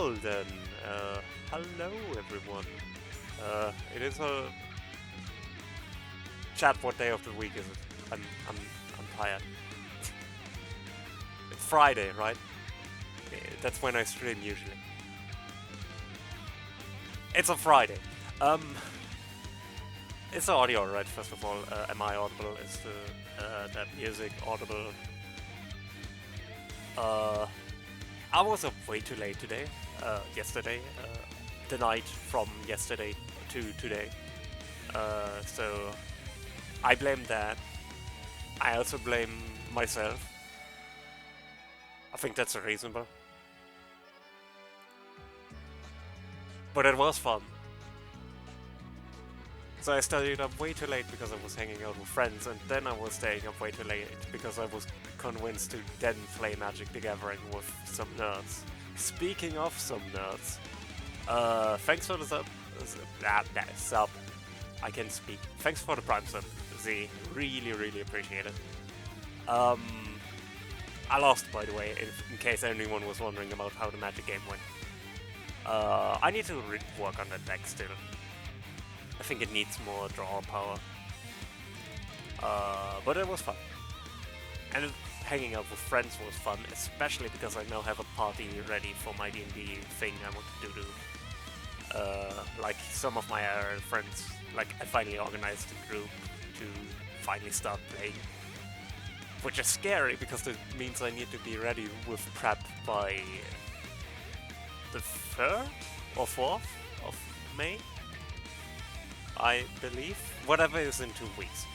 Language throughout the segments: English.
Well then, hello everyone. It is a chat. What day of the week is it? I'm tired. It's Friday, right? That's when I stream usually. It's a Friday. It's audio, right? First of all, am I audible? Is that music audible? I was up way too late today. Yesterday, the night from yesterday to today. So I blame that. I also blame myself. I think that's reasonable. But it was fun. So I stayed up way too late because I was hanging out with friends, and then I was staying up way too late because I was convinced to then play Magic the Gathering with some nerds. Speaking of some nerds, thanks for the sub. Sub. I can speak. Thanks for the Prime sub, Z. Really appreciate it. I lost, by the way, in case anyone was wondering about how the Magic game went. I need to work on that deck still. I think it needs more draw power. But it was fun. And hanging out with friends was fun, especially because I now have a party ready for my D&D thing I want to do. Like some of my friends, like I finally organized a group to finally start playing. Which is scary because it means I need to be ready with prep by the 3rd or 4th of May, I believe. Whatever is in 2 weeks.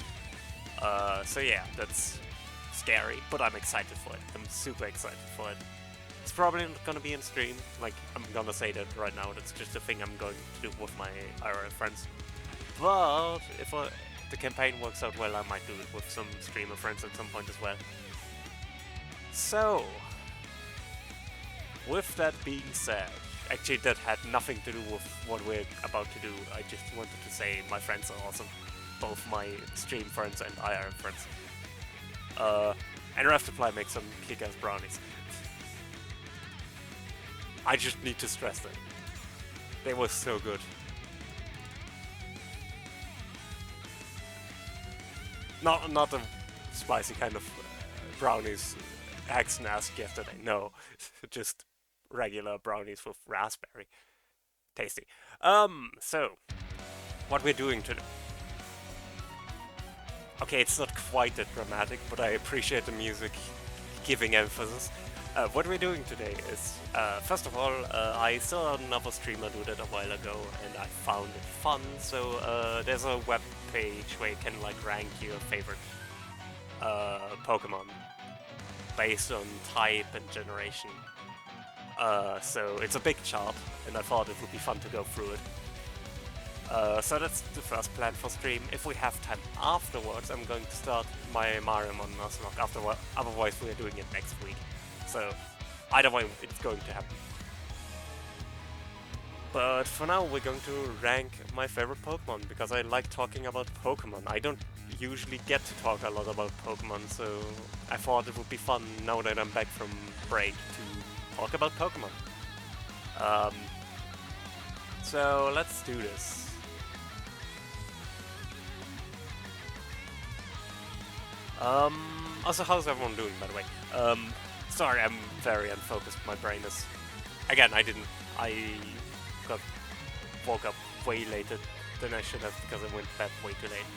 So yeah, that's scary, but I'm excited for it. I'm super excited for it. It's probably not gonna be in stream, like, I'm gonna say that right now, that's just a thing I'm going to do with my IRL friends. But if the campaign works out well, I might do it with some streamer friends at some point as well. So, with that being said, actually that had nothing to do with what we're about to do, I just wanted to say my friends are awesome. Both my stream friends and IRL friends. And Raftaply makes some kick-ass brownies. I just need to stress them. They were so good. Not the spicy kind of brownies Axon asked yesterday, no. Just regular brownies with raspberry. Tasty. So, what we're doing today. Okay, it's not quite that dramatic, but I appreciate the music giving emphasis. What we're doing today is, first of all, I saw another streamer do that a while ago, and I found it fun. So there's a web page where you can like rank your favorite Pokémon based on type and generation. So it's a big chart, and I thought it would be fun to go through it. So that's the first plan for stream. If we have time afterwards, I'm going to start my Mariamon Nuzlocke afterwards. Otherwise, we're doing it next week. So, either way, it's going to happen. But for now, we're going to rank my favorite Pokemon, because I like talking about Pokemon. I don't usually get to talk a lot about Pokemon, so I thought it would be fun, now that I'm back from break, to talk about Pokemon. So, let's do this. Also, how's everyone doing, by the way? Sorry, I'm very unfocused. My brain is... Again, I woke up way later than I should have because I went to bed way too late.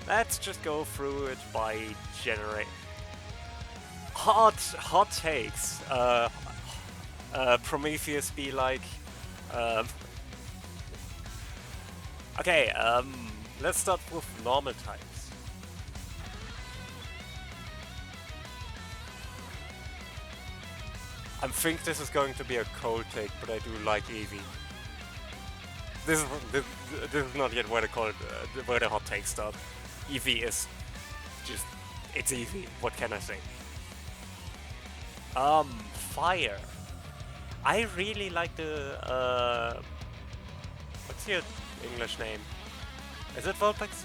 Let's just go through it by generate... Hot takes. Prometheus be like... Okay, let's start with normal types. I think this is going to be a cold take, but I do like Eevee. This is not yet where where the hot takes start. Eevee is just, it's Eevee. What can I say? Fire. I really like the what's your English name? Is it Vulpix?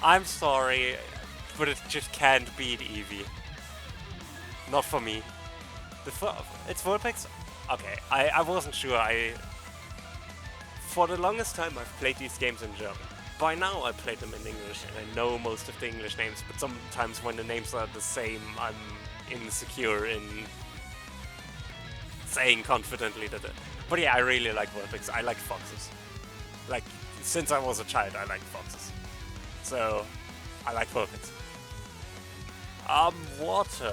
I'm sorry. but it just can't beat Eevee. Not for me. It's Vulpix? Okay, I wasn't sure. For the longest time I've played these games in German. By now I played them in English and I know most of the English names, but sometimes when the names are the same, I'm insecure in saying confidently that But yeah, I really like Vulpix. I like foxes. Like, since I was a child, I like foxes. So, I like Vulpix. Water.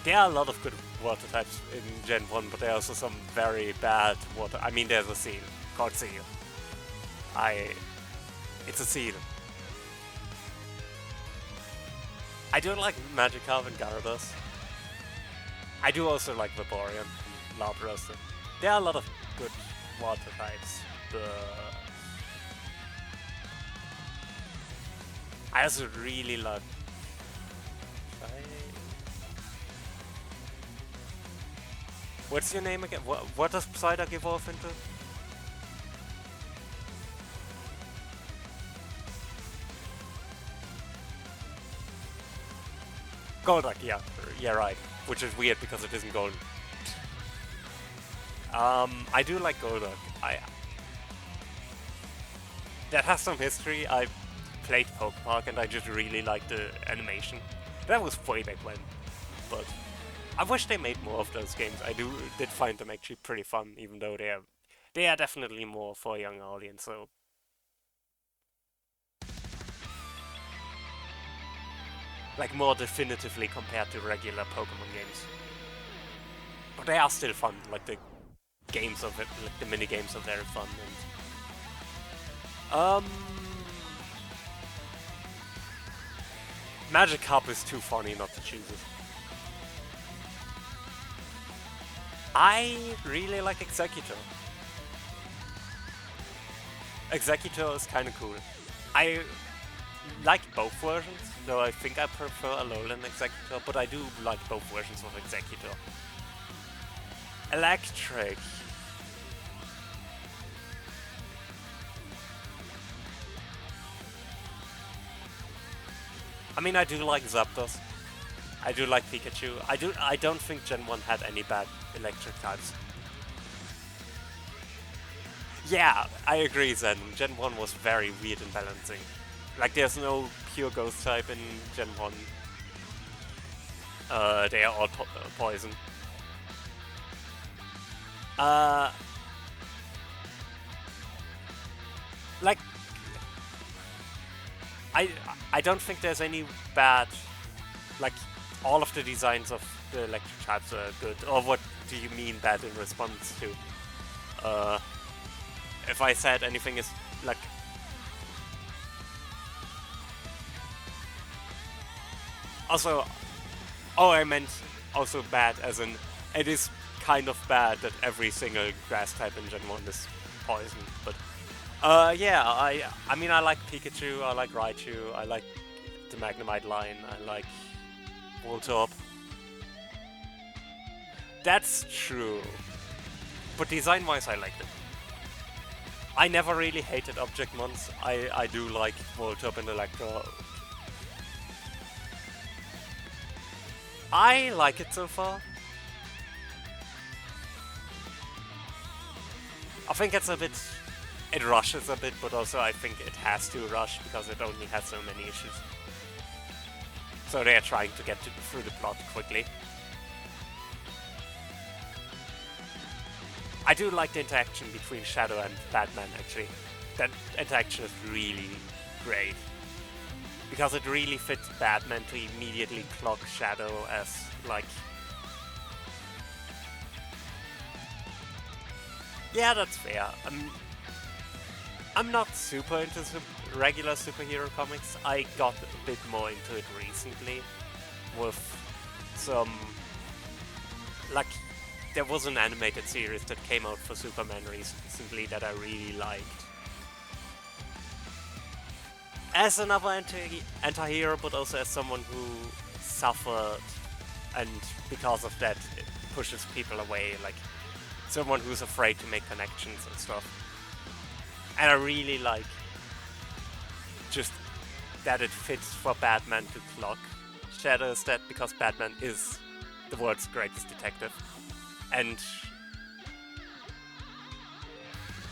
There are a lot of good water types in Gen 1, but there are also some very bad water. I mean, there's a seal called Seal. It's a seal. I do like Magikarp and Gyarados. I do also like Vaporeon and Lapras. There are a lot of good water types. I also really love... What's your name again? What does Psyduck evolve into? Golduck, yeah, right. Which is weird because it isn't golden. I do like Golduck. That has some history. I played Pokepark and I just really liked the animation. That was way back when, but I wish they made more of those games. I did find them actually pretty fun, even though they are definitely more for a young audience. So like more definitively compared to regular Pokemon games. But they are still fun. Like the games of it, like the mini games are very fun. And Magikarp is too funny not to choose it. I really like Executor. Executor is kind of cool. I like both versions, though I think I prefer Alolan Executor, but I do like both versions of Executor. Electric. I mean, I do like Zapdos. I do like Pikachu. I don't think Gen 1 had any bad electric types. Yeah, I agree, Zen. Gen 1 was very weird in balancing. Like, there's no pure ghost type in Gen 1. They are all poison. Like, I don't think there's any bad, like, all of the designs of the electric types are good. Or what do you mean bad in response to? If I said anything is, like... Also, oh, I meant also bad as in, it is kind of bad that every single grass type in Gen 1 is poison, but... yeah, I mean, I like Pikachu, I like Raichu, I like the Magnemite line, I like Voltorb. That's true. But design-wise, I liked it. I never really hated Objectmons. I do like Voltorb and Electro. I like it so far. I think it's a bit... It rushes a bit, but also I think it has to rush because it only has so many issues. So they're trying to get through the plot quickly. I do like the interaction between Shadow and Batman, actually. That interaction is really great. Because it really fits Batman to immediately clock Shadow as, like... Yeah, that's fair. I'm not super into regular superhero comics. I got a bit more into it recently with some... Like, there was an animated series that came out for Superman recently that I really liked. As another anti-hero, but also as someone who suffered, and because of that it pushes people away, like someone who's afraid to make connections and stuff. And I really like just that it fits for Batman to clock Shadow instead, because Batman is the world's greatest detective. And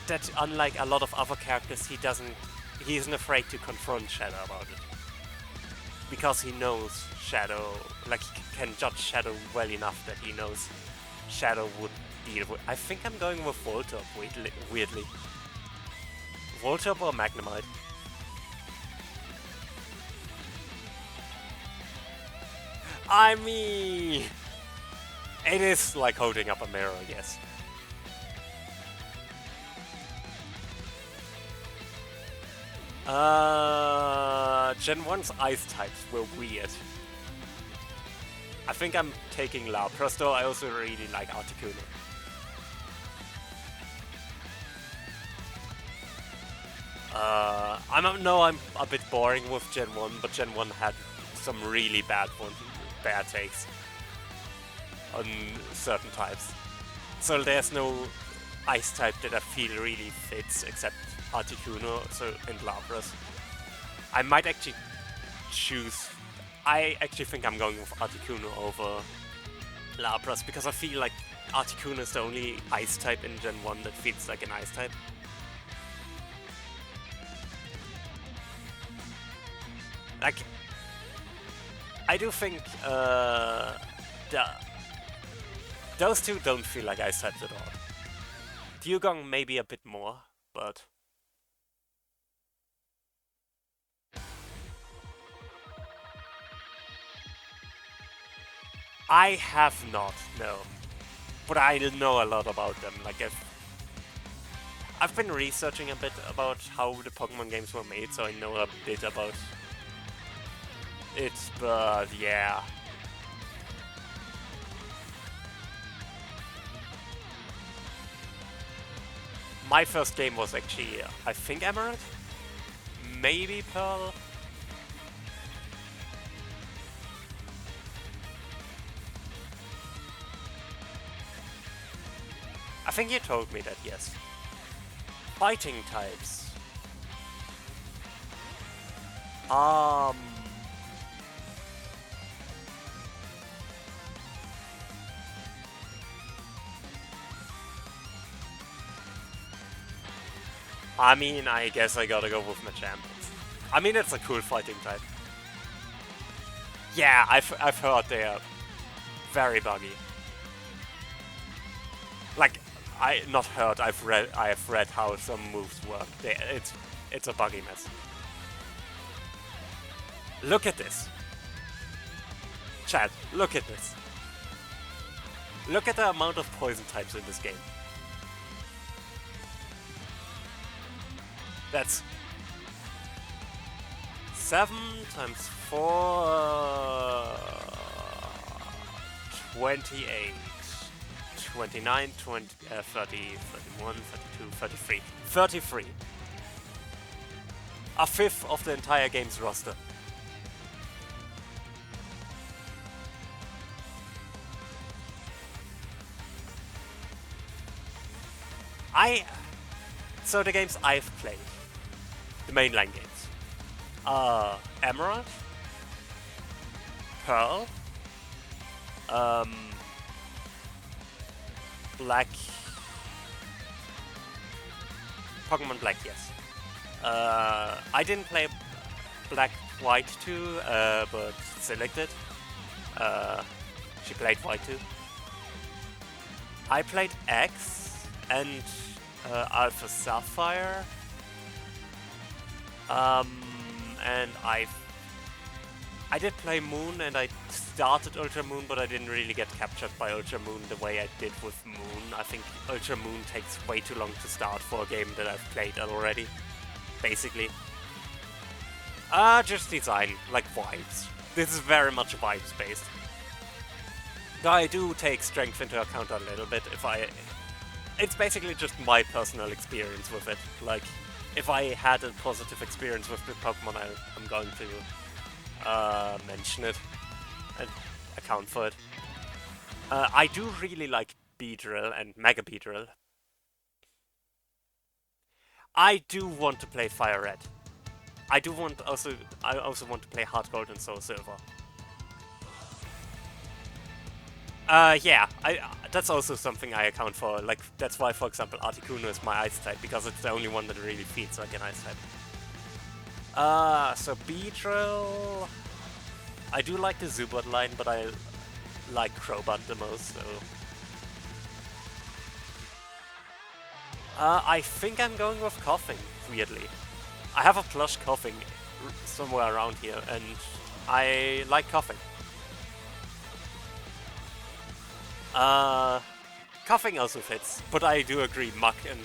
that, unlike a lot of other characters, he isn't afraid to confront Shadow about it. Because he knows Shadow, like, he can judge Shadow well enough that he knows Shadow would deal with. I think I'm going with Voltorb, weirdly. Voltorb or Magnemite? I mean, it is like holding up a mirror, yes. Gen 1's ice types were weird. I think I'm taking Lapras, though I also really like Articuno. I don't know, I'm a bit boring with Gen 1, but Gen 1 had some really bad takes on certain types. So there's no ice type that I feel really fits except Articuno and Lapras. I might actually choose... I actually think I'm going with Articuno over Lapras, because I feel like Articuno is the only ice type in Gen 1 that feels like an ice type. Like, I do think those two don't feel like ice types at all. Dugong maybe a bit more, but... I have not, no. But I know a lot about them. Like, I've been researching a bit about how the Pokemon games were made, so I know a bit about it, but yeah. My first game was actually, I think, Emerald? Maybe Pearl? I think you told me that, yes. Fighting types. I mean, I guess I gotta go with Machamp. I mean, it's a cool fighting type. Yeah, I've heard they are very buggy. Like, not heard. I have read how some moves work. It's a buggy mess. Look at this, Chad. Look at this. Look at the amount of poison types in this game. That's 7 times 4, 28, 29, 20, 30, 31, 32, 33. 33. A fifth of the entire game's roster. So the games I've played, the mainline games, Emerald, Pearl, Black, Pokemon Black, yes. I didn't play Black White 2, but selected. She played White 2. I played X and Alpha Sapphire. And I did play Moon, and I started Ultra Moon, but I didn't really get captured by Ultra Moon the way I did with Moon. I think Ultra Moon takes way too long to start for a game that I've played already, basically. Just design, like vibes. This is very much vibes based. Though I do take strength into account a little bit it's basically just my personal experience with it. Like, if I had a positive experience with the Pokemon, I'm going to mention it and account for it. I do really like Beedrill and Mega Beedrill. I do want to play Fire Red. I do want also. I also want to play Hard Gold and Soul Silver. Yeah, that's also something I account for. Like, that's why, for example, Articuno is my Ice type, because it's the only one that really feels like an Ice type. So Beedrill... I do like the Zubat line, but I like Crobat the most, so... I think I'm going with Coughing, weirdly. I have a plush Coughing somewhere around here, and I like Coughing. Coughing also fits, but I do agree, Muk and...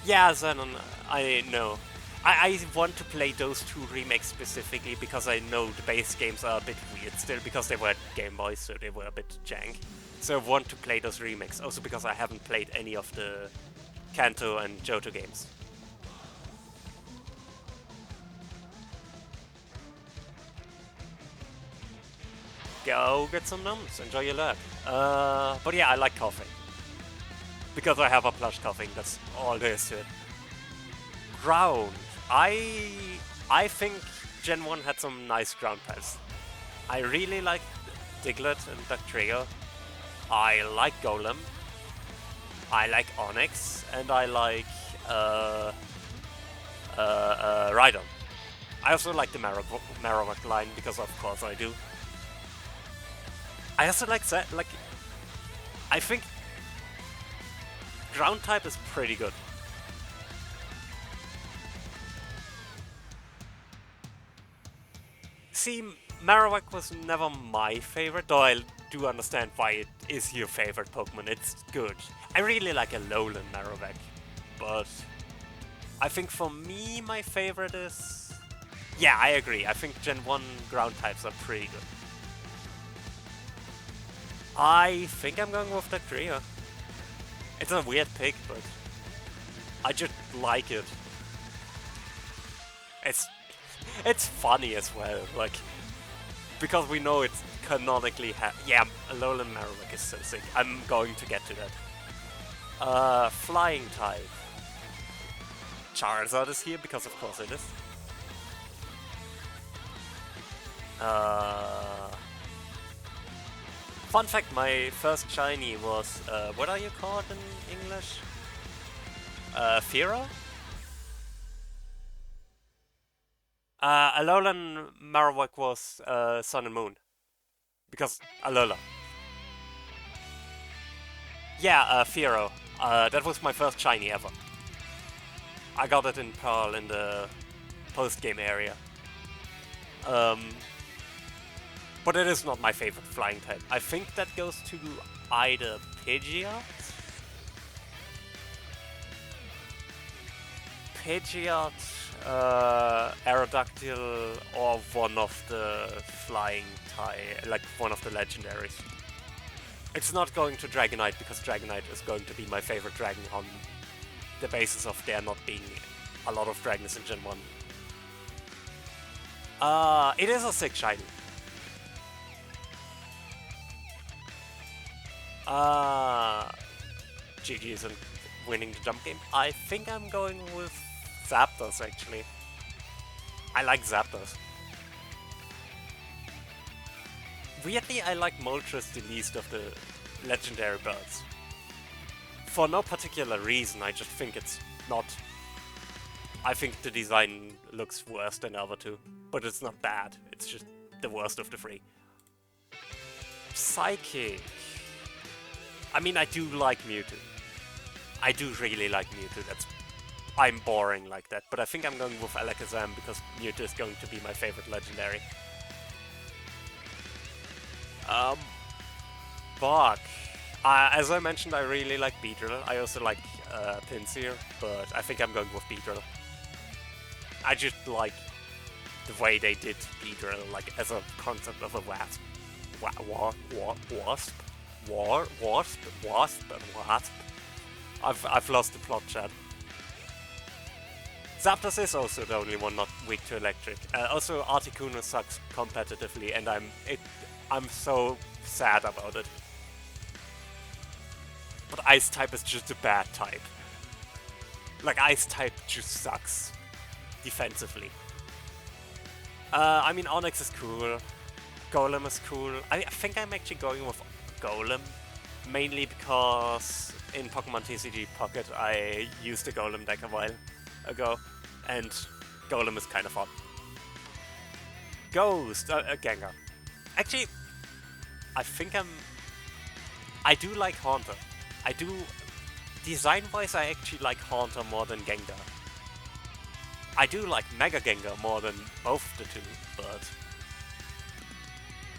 Yeah, Xenon, I know. I want to play those two remakes specifically because I know the base games are a bit weird still, because they were Game Boys, so they were a bit jank. So I want to play those remakes, also because I haven't played any of the Kanto and Johto games. Go get some numbs, enjoy your luck. But yeah, I like Coughing. Because I have a plush Coughing, that's all there is to it. Ground. I think Gen 1 had some nice ground types. I really like Diglett and Dugtrio. I like Golem. I like Onyx, and I like Rhydon. I also like the Marowak line, because of course I do. I also like that, like... I think... Ground type is pretty good. See, Marowak was never my favorite, though I do understand why it is your favorite Pokemon. It's good. I really like a Alolan Marowak, but... I think for me, my favorite is... Yeah, I agree. I think Gen 1 ground types are pretty good. I think I'm going with Dugtrio. It's a weird pick, but I just like it. It's funny as well, like, because we know it's canonically yeah, Alolan Marowak is so sick. I'm going to get to that. Flying type. Charizard is here, because of course it is. Fun fact, my first shiny was, what are you called in English? Fearow? Alolan Marowak was Sun and Moon. Because Alola. Yeah, Fearow. That was my first shiny ever. I got it in Pearl in the post-game area. But it is not my favorite flying type. I think that goes to either Pidgeot? Pidgeot, Aerodactyl, or one of the flying type, like one of the legendaries. It's not going to Dragonite, because Dragonite is going to be my favorite dragon on the basis of there not being a lot of dragons in Gen 1. It is a sick shiny. GG isn't winning the jump game. I think I'm going with Zapdos, actually. I like Zapdos. Weirdly, I like Moltres the least of the legendary birds. For no particular reason, I just think it's not... I think the design looks worse than the other two. But it's not bad, it's just the worst of the three. Psychic. I mean, I do like Mewtwo. I do really like Mewtwo, I'm boring like that, but I think I'm going with Alakazam because Mewtwo is going to be my favorite legendary. Bark. As I mentioned, I really like Beedrill. I also like Pinsir, but I think I'm going with Beedrill. I just like the way they did Beedrill, like as a concept of a wasp. Wasp. I've lost the plot, chat. Zapdos is also the only one not weak to electric. Also, Articuno sucks competitively, and I'm so sad about it. But Ice type is just a bad type. Like, Ice type just sucks defensively. I mean, Onyx is cool. Golem is cool. I think I'm actually going with Golem, mainly because in Pokemon TCG Pocket I used the Golem deck a while ago, and Golem is kind of fun. Ghost, Gengar. Actually, I think I do like Haunter. Design-wise, I actually like Haunter more than Gengar. I do like Mega Gengar more than both of the two,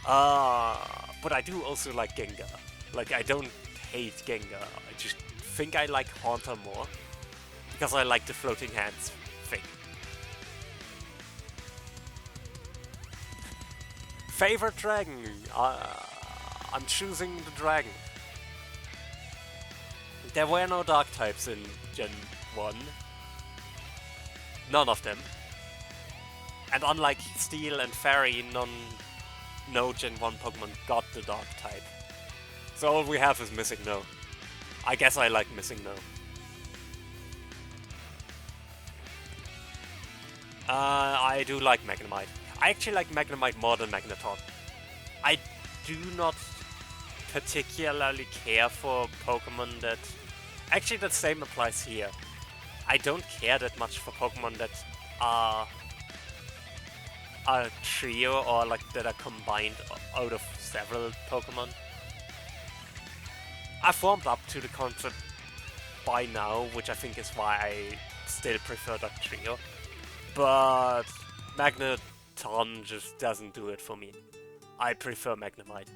but I do also like Gengar. Like, I don't hate Gengar, I just think I like Haunter more, because I like the floating hands thing. Favorite dragon? I'm choosing the dragon. There were no dark types in Gen 1. None of them. And unlike Steel and Fairy, no Gen 1 Pokemon got the dark type. So all we have is Missing No. I guess I like Missing No. I do like Magnemite. I actually like Magnemite more than Magneton. I do not particularly care for Pokemon that... Actually, the same applies here. I don't care that much for Pokemon that are a trio or like that are combined out of several Pokemon. I've warmed up to the concept by now, which I think is why I still prefer that trio. But Magneton just doesn't do it for me. I prefer Magnemite.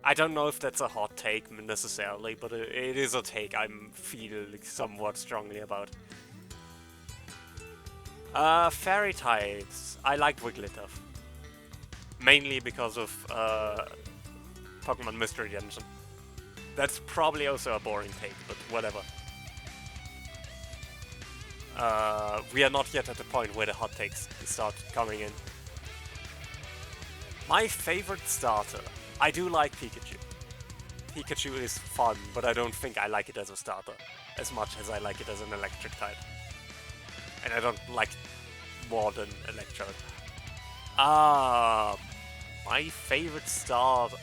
I don't know if that's a hot take necessarily, but it is a take I'm feeling somewhat strongly about. Fairy types. I like Wigglytuff. Mainly because of Pokemon Mystery Dungeon. That's probably also a boring take, but whatever. We are not yet at the point where the hot takes start coming in. My favorite starter. I do like Pikachu. Pikachu is fun, but I don't think I like it as a starter as much as I like it as an electric type. And I don't like more than Electrode. My favorite starter...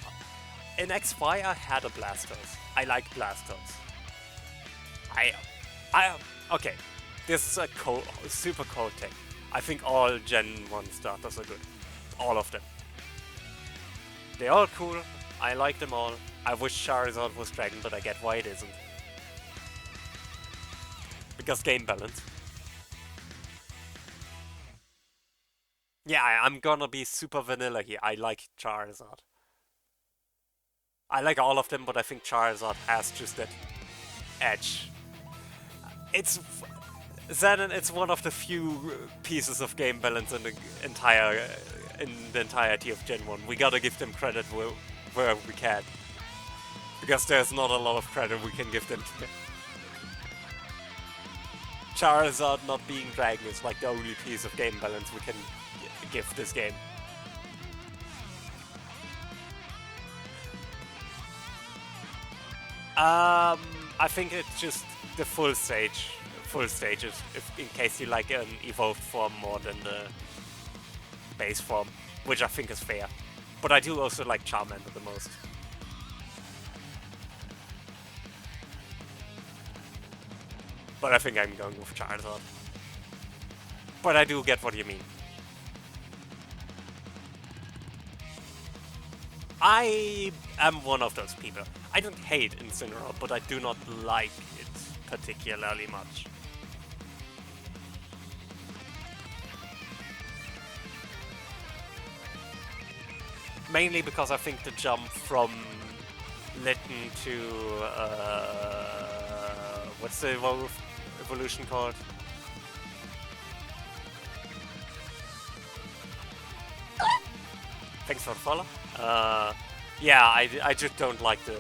In XY I had a Blastoise. I like Blastoise. Okay, this is a super cold take. I think all Gen 1 starters are good. All of them. They're all cool, I like them all. I wish Charizard was Dragon, but I get why it isn't. Because game balance. Yeah, I'm gonna be super vanilla here. I like Charizard. I like all of them, but I think Charizard has just that edge. It's one of the few pieces of game balance in the entirety of Gen 1. We gotta give them credit where we can. Because there's not a lot of credit we can give them. Charizard not being Dragon is like the only piece of game balance we can give this game. I think it's just the full stages, in case you like an evolved form more than the base form, which I think is fair. But I do also like Charmander the most. But I think I'm going with Charizard. But I do get what you mean. I am one of those people. I don't hate Incineroar, but I do not like it particularly much. Mainly because I think the jump from Litten to... what's the evolution called? Thanks for the follow. Yeah, I just don't like the...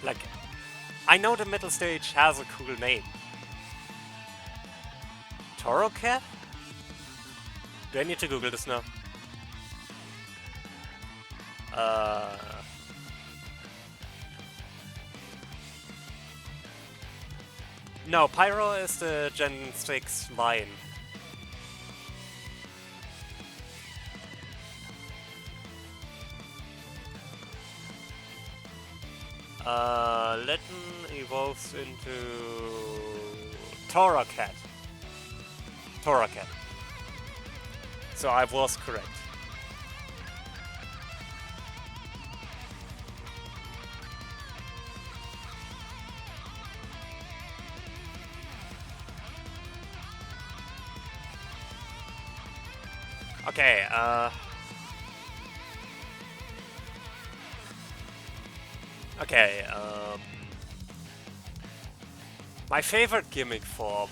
Like, I know the middle stage has a cool name. Torocat? Do I need to Google this now? No, Pyro is the Gen 6 Lion. Litten evolves into Toracat. Toracat. So I was correct. Okay, Okay, my favorite gimmick form.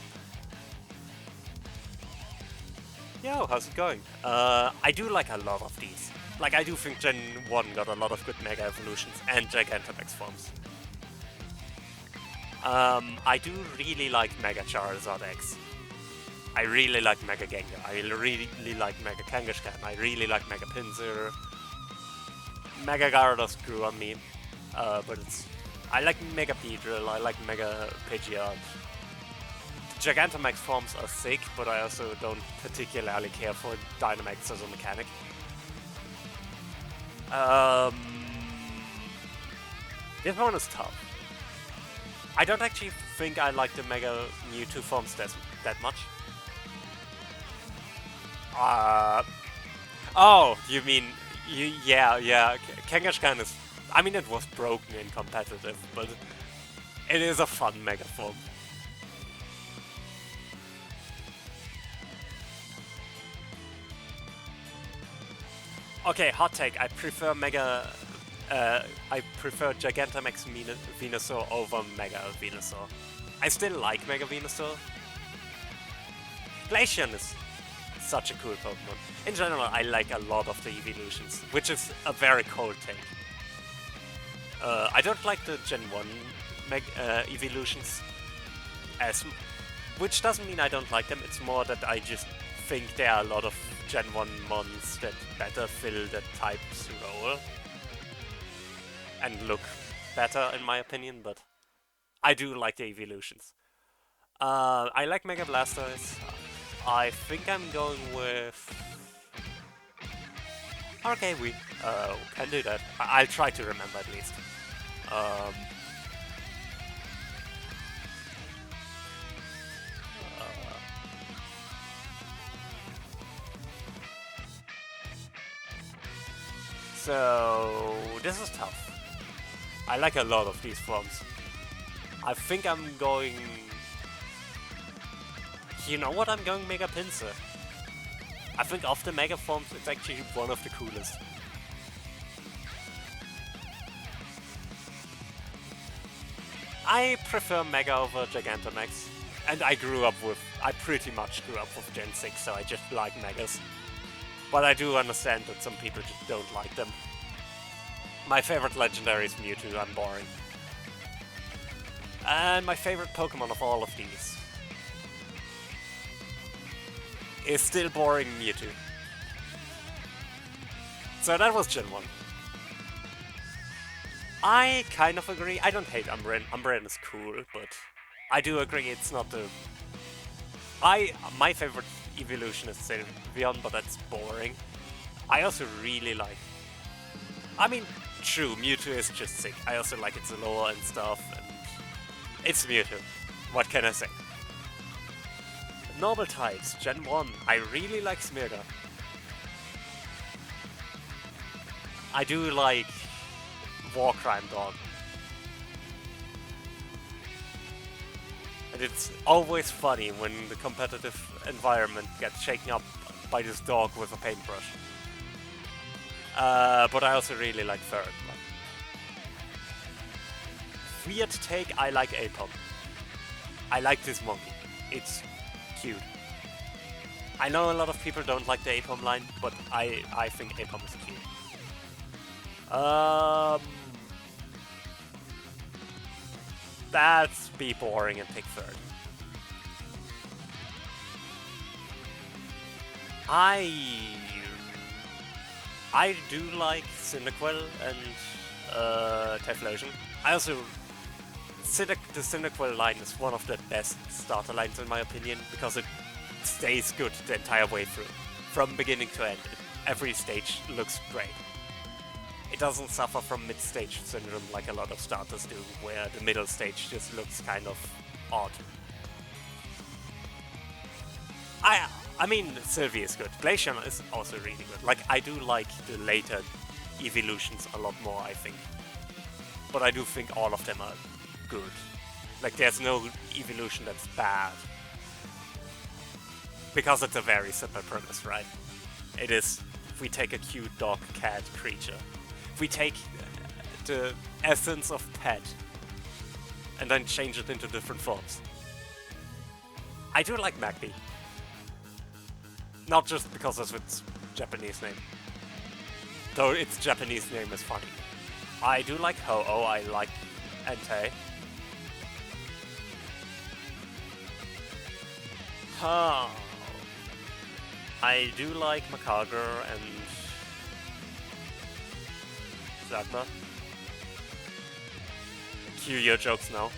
Yo, how's it going? I do like a lot of these. Like, I do think Gen 1 got a lot of good Mega Evolutions and Gigantamax forms. I do really like Mega Charizard X. I really like Mega Gengar. I really like Mega Kangaskhan. I really like Mega Pinsir. Mega Gyarados grew on me. But I like Mega Beedrill, I like Mega Pidgeot. The Gigantamax forms are sick, but I also don't particularly care for Dynamax as a mechanic. This one is tough. I don't actually think I like the Mega Mewtwo forms that much. Oh, you mean, yeah, Kangaskhan is... I mean, it was broken in competitive, but it is a fun Mega form. Okay, hot take. I prefer Gigantamax Venusaur over Mega Venusaur. I still like Mega Venusaur. Glaceon is such a cool Pokemon. In general, I like a lot of the evolutions, which is a very cold take. I don't like the Gen 1 evolutions, which doesn't mean I don't like them, it's more that I just think there are a lot of Gen 1 mons that better fill the type's role and look better in my opinion, but I do like the evolutions. I like Mega Blastoise. I think I'm going with... Okay, we can do that. I'll try to remember at least. So this is tough. I like a lot of these forms. I think I'm going... You know what? I'm going Mega Pinsir. I think of the Mega forms, it's actually one of the coolest. I prefer Mega over Gigantamax. And I pretty much grew up with Gen 6, so I just like Megas. But I do understand that some people just don't like them. My favorite legendary is Mewtwo, I'm boring. And my favorite Pokemon of all of these is still boring Mewtwo. So that was Gen 1. I kind of agree. I don't hate Umbreon. Umbreon is cool, but I do agree it's not the... My favorite evolution is Sylveon, but that's boring. I also really like... I mean, true, Mewtwo is just sick. I also like its lore and stuff, and it's Mewtwo. What can I say? Normal types, Gen 1. I really like Smeargle. I do like Warcrime Dog. And it's always funny when the competitive environment gets shaken up by this dog with a paintbrush. But I also really like Ferret. Weird take, I like Apom. I like this monkey. It's cute. I know a lot of people don't like the Apom line, but I think Apom is cute. That's be boring and pick third. I do like Cyndaquil and Typhlosion. the Cyndaquil line is one of the best starter lines in my opinion, because it stays good the entire way through. From beginning to end, every stage looks great. It doesn't suffer from mid-stage syndrome like a lot of starters do, where the middle stage just looks kind of odd. I mean, Sylvie is good. Glaceon is also really good. Like, I do like the later evolutions a lot more, I think. But I do think all of them are good. Like, there's no evolution that's bad. Because it's a very simple premise, right? It is, if we take a cute dog, cat, creature, if we take the essence of pet and then change it into different forms. I do like Magby. Not just because of its Japanese name. Though its Japanese name is funny. I do like Ho-Oh, I like Entei. I do like Makager and Zagma. Cue your jokes now.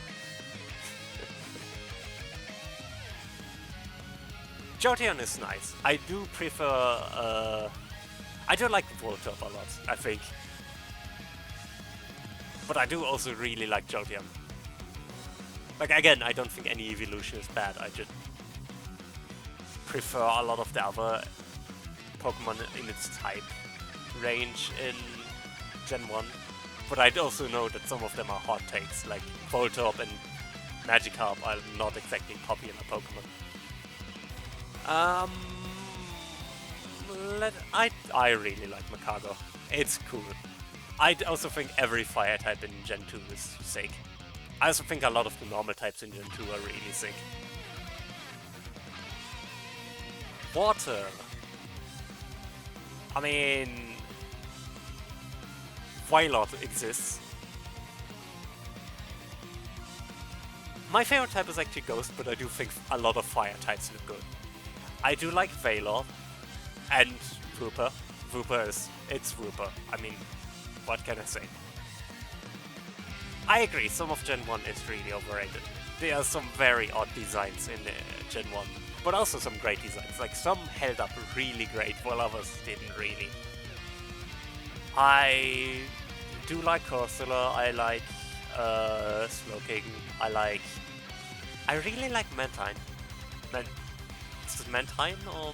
Jolteon is nice. I do prefer, I do like Voltorb a lot, I think. But I do also really like Jolteon. Like, again, I don't think any evolution is bad, I just prefer a lot of the other Pokemon in its type range in Gen 1. But I also know that some of them are hot takes, like Voltorb and Magikarp are not exactly popular Pokemon. I really like Makago. It's cool. I also think every fire type in Gen 2 is sick. I also think a lot of the normal types in Gen 2 are really sick. Water. I mean, Wailord exists. My favorite type is actually Ghost, but I do think a lot of fire types look good. I do like Wailord and Wooper. It's Wooper. I mean, what can I say? I agree, some of Gen 1 is really overrated. There are some very odd designs in Gen 1, but also some great designs. Like, some held up really great, while others didn't really. I do like Corsola, I like Slowking, I really like Mantine. Is it Mantine or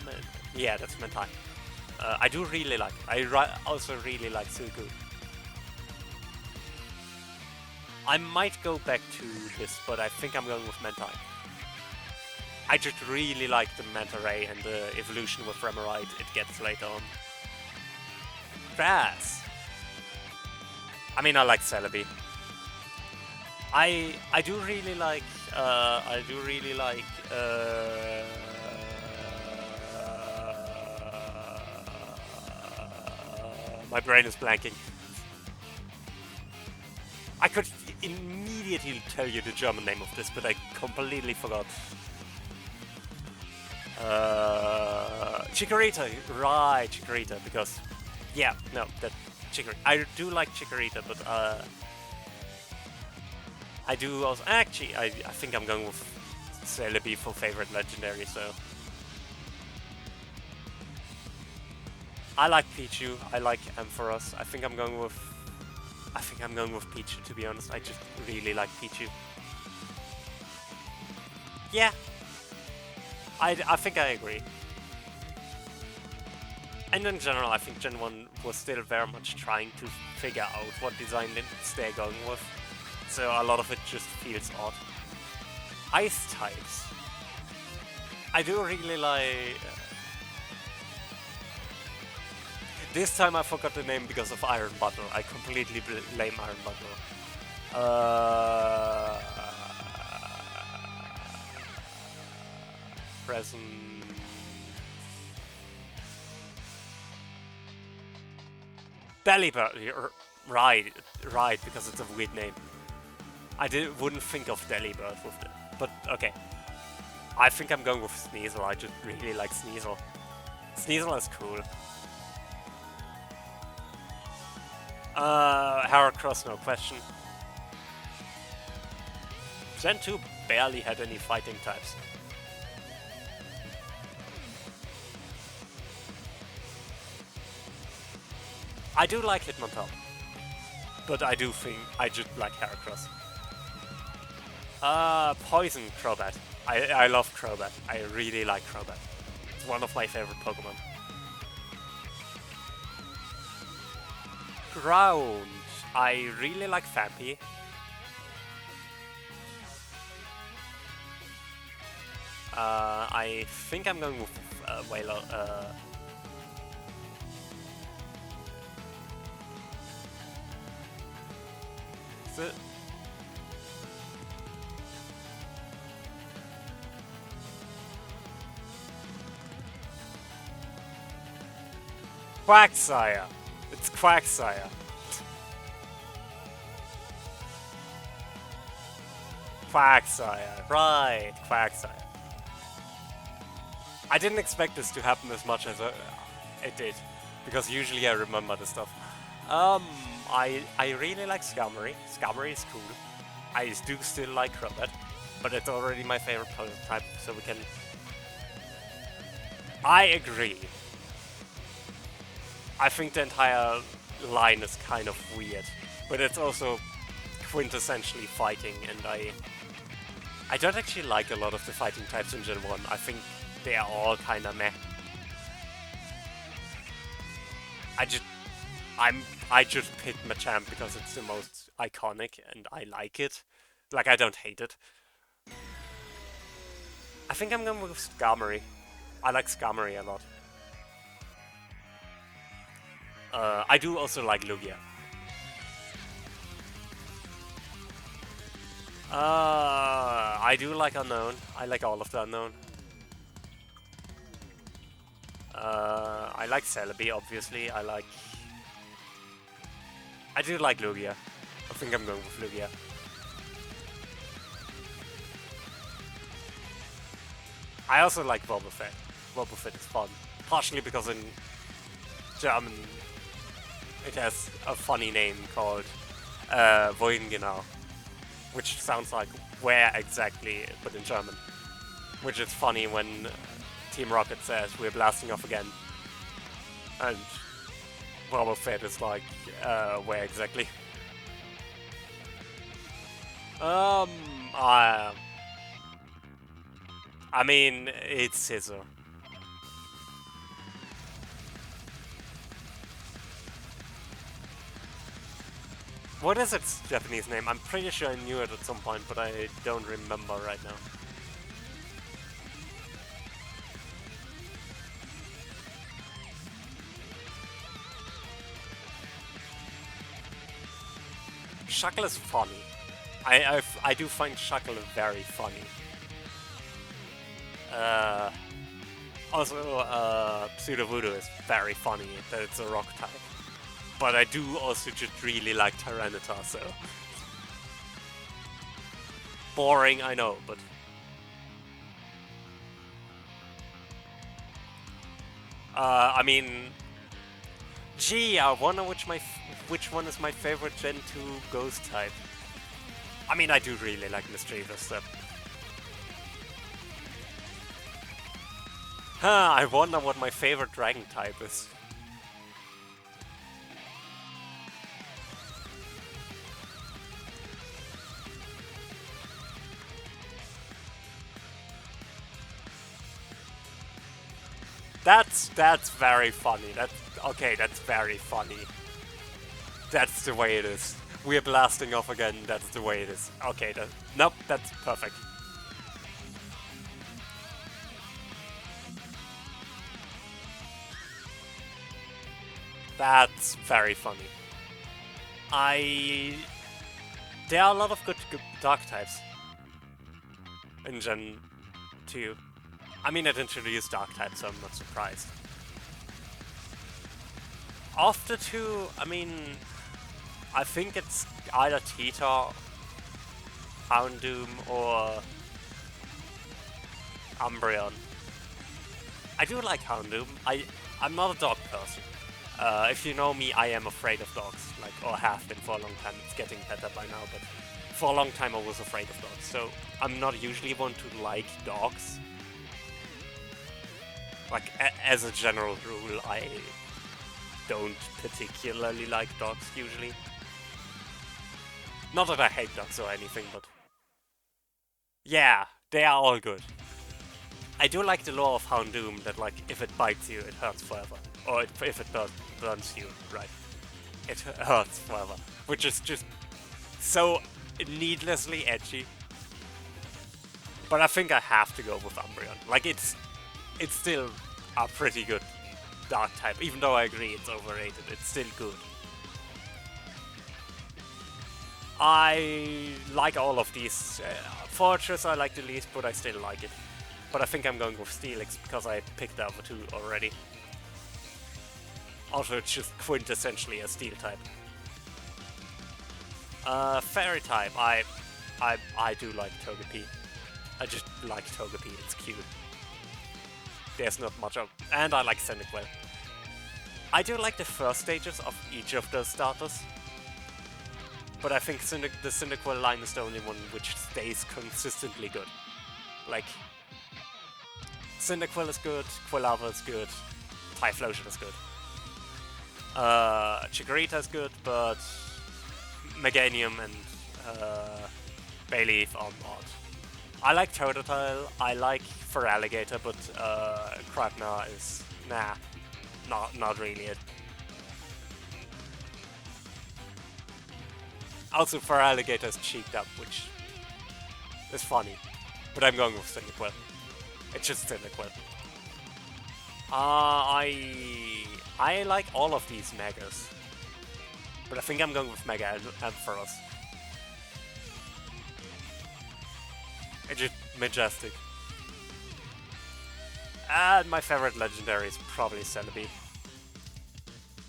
yeah, that's Mantine. I do really like it. I also really like Suicune. I might go back to this, but I think I'm going with Mantine. I just really like the Manta Ray and the evolution with Remoraid it gets later on. Grass! I mean, I like Celebi. I do really like my brain is blanking. I could immediately tell you the German name of this, but I completely forgot. Chikorita, right, Chikorita, because, yeah, no, that Chikorita. I do like Chikorita, but I do also, actually, I think I'm going with Celebi for favorite legendary, so. I like Pichu, I like Ampharos, I think I'm going with Pichu, to be honest. I just really like Pichu. Yeah. I think I agree. And in general, I think Gen 1 was still very much trying to figure out what design they're going with. So a lot of it just feels odd. Ice types. I do really like... This time I forgot the name because of Iron Bundle. I completely blame Iron Bundle. Present... Delibird. Right, because it's a weird name. I wouldn't think of Delibird with it, but okay. I think I'm going with Sneasel. I just really like Sneasel. Sneasel is cool. Heracross, no question. Gen 2 barely had any fighting types. I do like Hitmontop, but I do think I just like Heracross. Poison Crobat. I love Crobat. I really like Crobat. It's one of my favorite Pokemon. Ground. I really like Fampi. I think I'm going with Whale. Quagsire. It's Quagsire. Quagsire. Right, Quagsire. I didn't expect this to happen as much as it did, because usually I remember the stuff. I really like Skarmory. Skarmory is cool. I do still like Crobat, but it's already my favorite prototype, so we can... I agree. I think the entire line is kind of weird, but it's also quintessentially fighting, and I don't actually like a lot of the fighting types in Gen 1. I think they are all kinda meh. I just picked Machamp because it's the most iconic and I like it. Like, I don't hate it. I think I'm going with Skarmory. I like Skarmory a lot. I do also like Lugia. I do like Unknown. I like all of the Unknown. I like Celebi, obviously. I do like Lugia. I think I'm going with Lugia. I also like Wobbuffet. Wobbuffet is fun. Partially because in German it has a funny name called Wohin genau, which sounds like where exactly, but in German. Which is funny when Team Rocket says we're blasting off again. And Wobbuffet is like, where exactly? I mean, it's Scissor. What is its Japanese name? I'm pretty sure I knew it at some point, but I don't remember right now. Shuckle is funny. I do find Shuckle very funny. Also, Pseudo Voodoo is very funny that it's a rock type. But I do also just really like Tyranitar, so... Boring, I know, but... I mean... Gee, I wonder which one is my favorite Gen 2 Ghost type. I mean, I do really like Mischievous, so... Huh, I wonder what my favorite Dragon type is. That's very funny. That's very funny. That's the way it is. We're blasting off again, that's the way it is. Okay, nope, that's perfect. That's very funny. There are a lot of good dark types in Gen 2. I mean, it introduced dark types, so I'm not surprised. After 2, I mean, I think it's either Tita, Houndoom, or Umbreon. I do like Houndoom. I'm not a dog person, If you know me, I am afraid of dogs, like, or have been for a long time. It's getting better by now, but for a long time I was afraid of dogs. So I'm not usually one to like dogs. Like, as a general rule, I don't particularly like dogs usually. Not that I hate dogs or anything, but yeah, they are all good. I do like the law of Houndoom that, like, if it bites you, it hurts forever. Or if it burns you, right? It hurts forever. Which is just so needlessly edgy. But I think I have to go with Umbreon. Like, it's still a pretty good dark type. Even though I agree it's overrated, it's still good. I like all of these. Fortress I like the least, but I still like it. But I think I'm going with Steelix because I picked the other two already. Also, it's just quintessentially a Steel type. Fairy type, I do like Togepi. I just like Togepi, it's cute. There's not much of... And I like Cyndaquil. I do like the first stages of each of those starters. But I think the Cyndaquil line is the only one which stays consistently good. Like, Cyndaquil is good, Quilava is good, Typhlosion is good. Chikorita is good, but Meganium and Bayleaf are not. I like Totodile, I like Feraligatr, but Kragna is... nah, not really it. Also, Feraligatr is cheeked up, which is funny. But I'm going with Cyndaquil. It's just Cyndaquil. I like all of these Megas. But I think I'm going with Mega Ampharos. It's just majestic. And my favorite legendary is probably Celebi.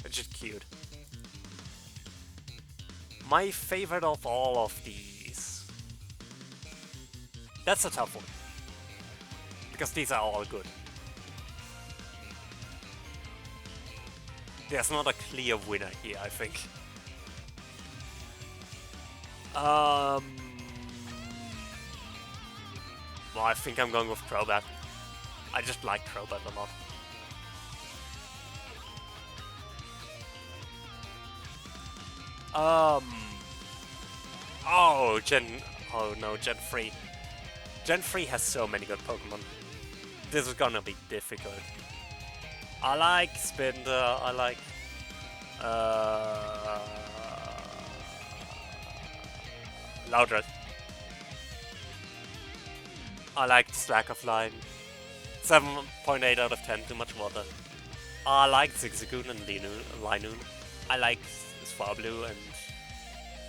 It's just cute. My favorite of all of these... That's a tough one. Because these are all good. There's not a clear winner here, I think. Well, I think I'm going with Crobat. I just like Crobat a lot. Oh, Gen 3. Gen 3 has so many good Pokemon. This is gonna be difficult. I like Spinder, I like... Loudred. I like Slack of Line. 7.8 out of 10, too much water. I like Zigzagoon and Linoon. I like Swablu and...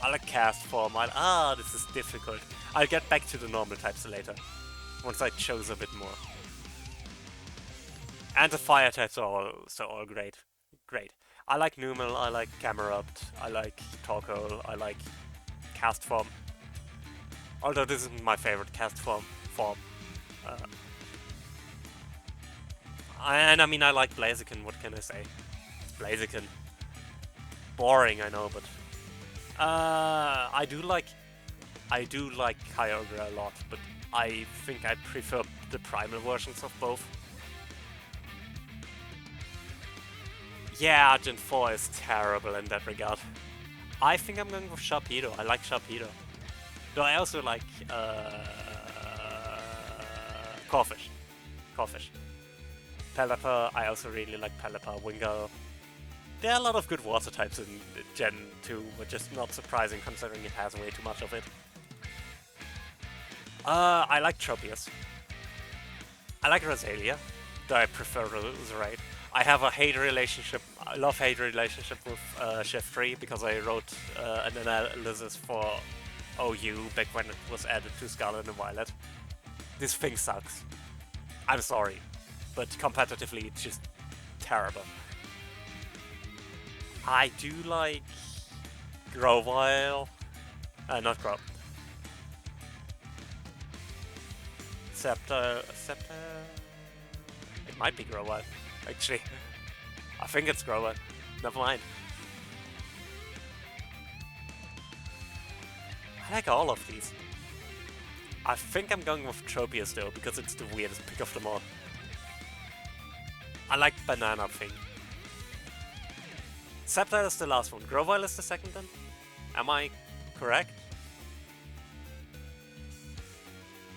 I like Cast Form. This is difficult. I'll get back to the normal types later. Once I chose a bit more. And the fire types are all great. Great. I like Numel, I like Camerupt, I like Torkoal, I like Cast Form. Although this isn't my favorite Cast Form. And I mean, I like Blaziken, what can I say? It's Blaziken. Boring, I know, but... I do like Kyogre a lot, but I think I prefer the primal versions of both. Yeah, Gen 4 is terrible in that regard. I think I'm going with Sharpedo. I like Sharpedo. Though I also like Corphish. Pelipper, I also really like Pelipper. Wingull. There are a lot of good water types in Gen 2, but just not surprising considering it has way too much of it. I like Tropius. I like Roselia, though I prefer Roserade. I have a love-hate relationship with Shiftry because I wrote an analysis for OU back when it was added to Scarlet and Violet. This thing sucks. I'm sorry, but competitively it's just terrible. I do like Grovyle. Not Grov. Scepter. It might be Grovyle, actually. I think it's Grovyle. Never mind. I like all of these. I think I'm going with Tropius though, because it's the weirdest pick of them all. I like Banana Thing. Sceptile is the last one. Grovyle is the second then? Am I correct?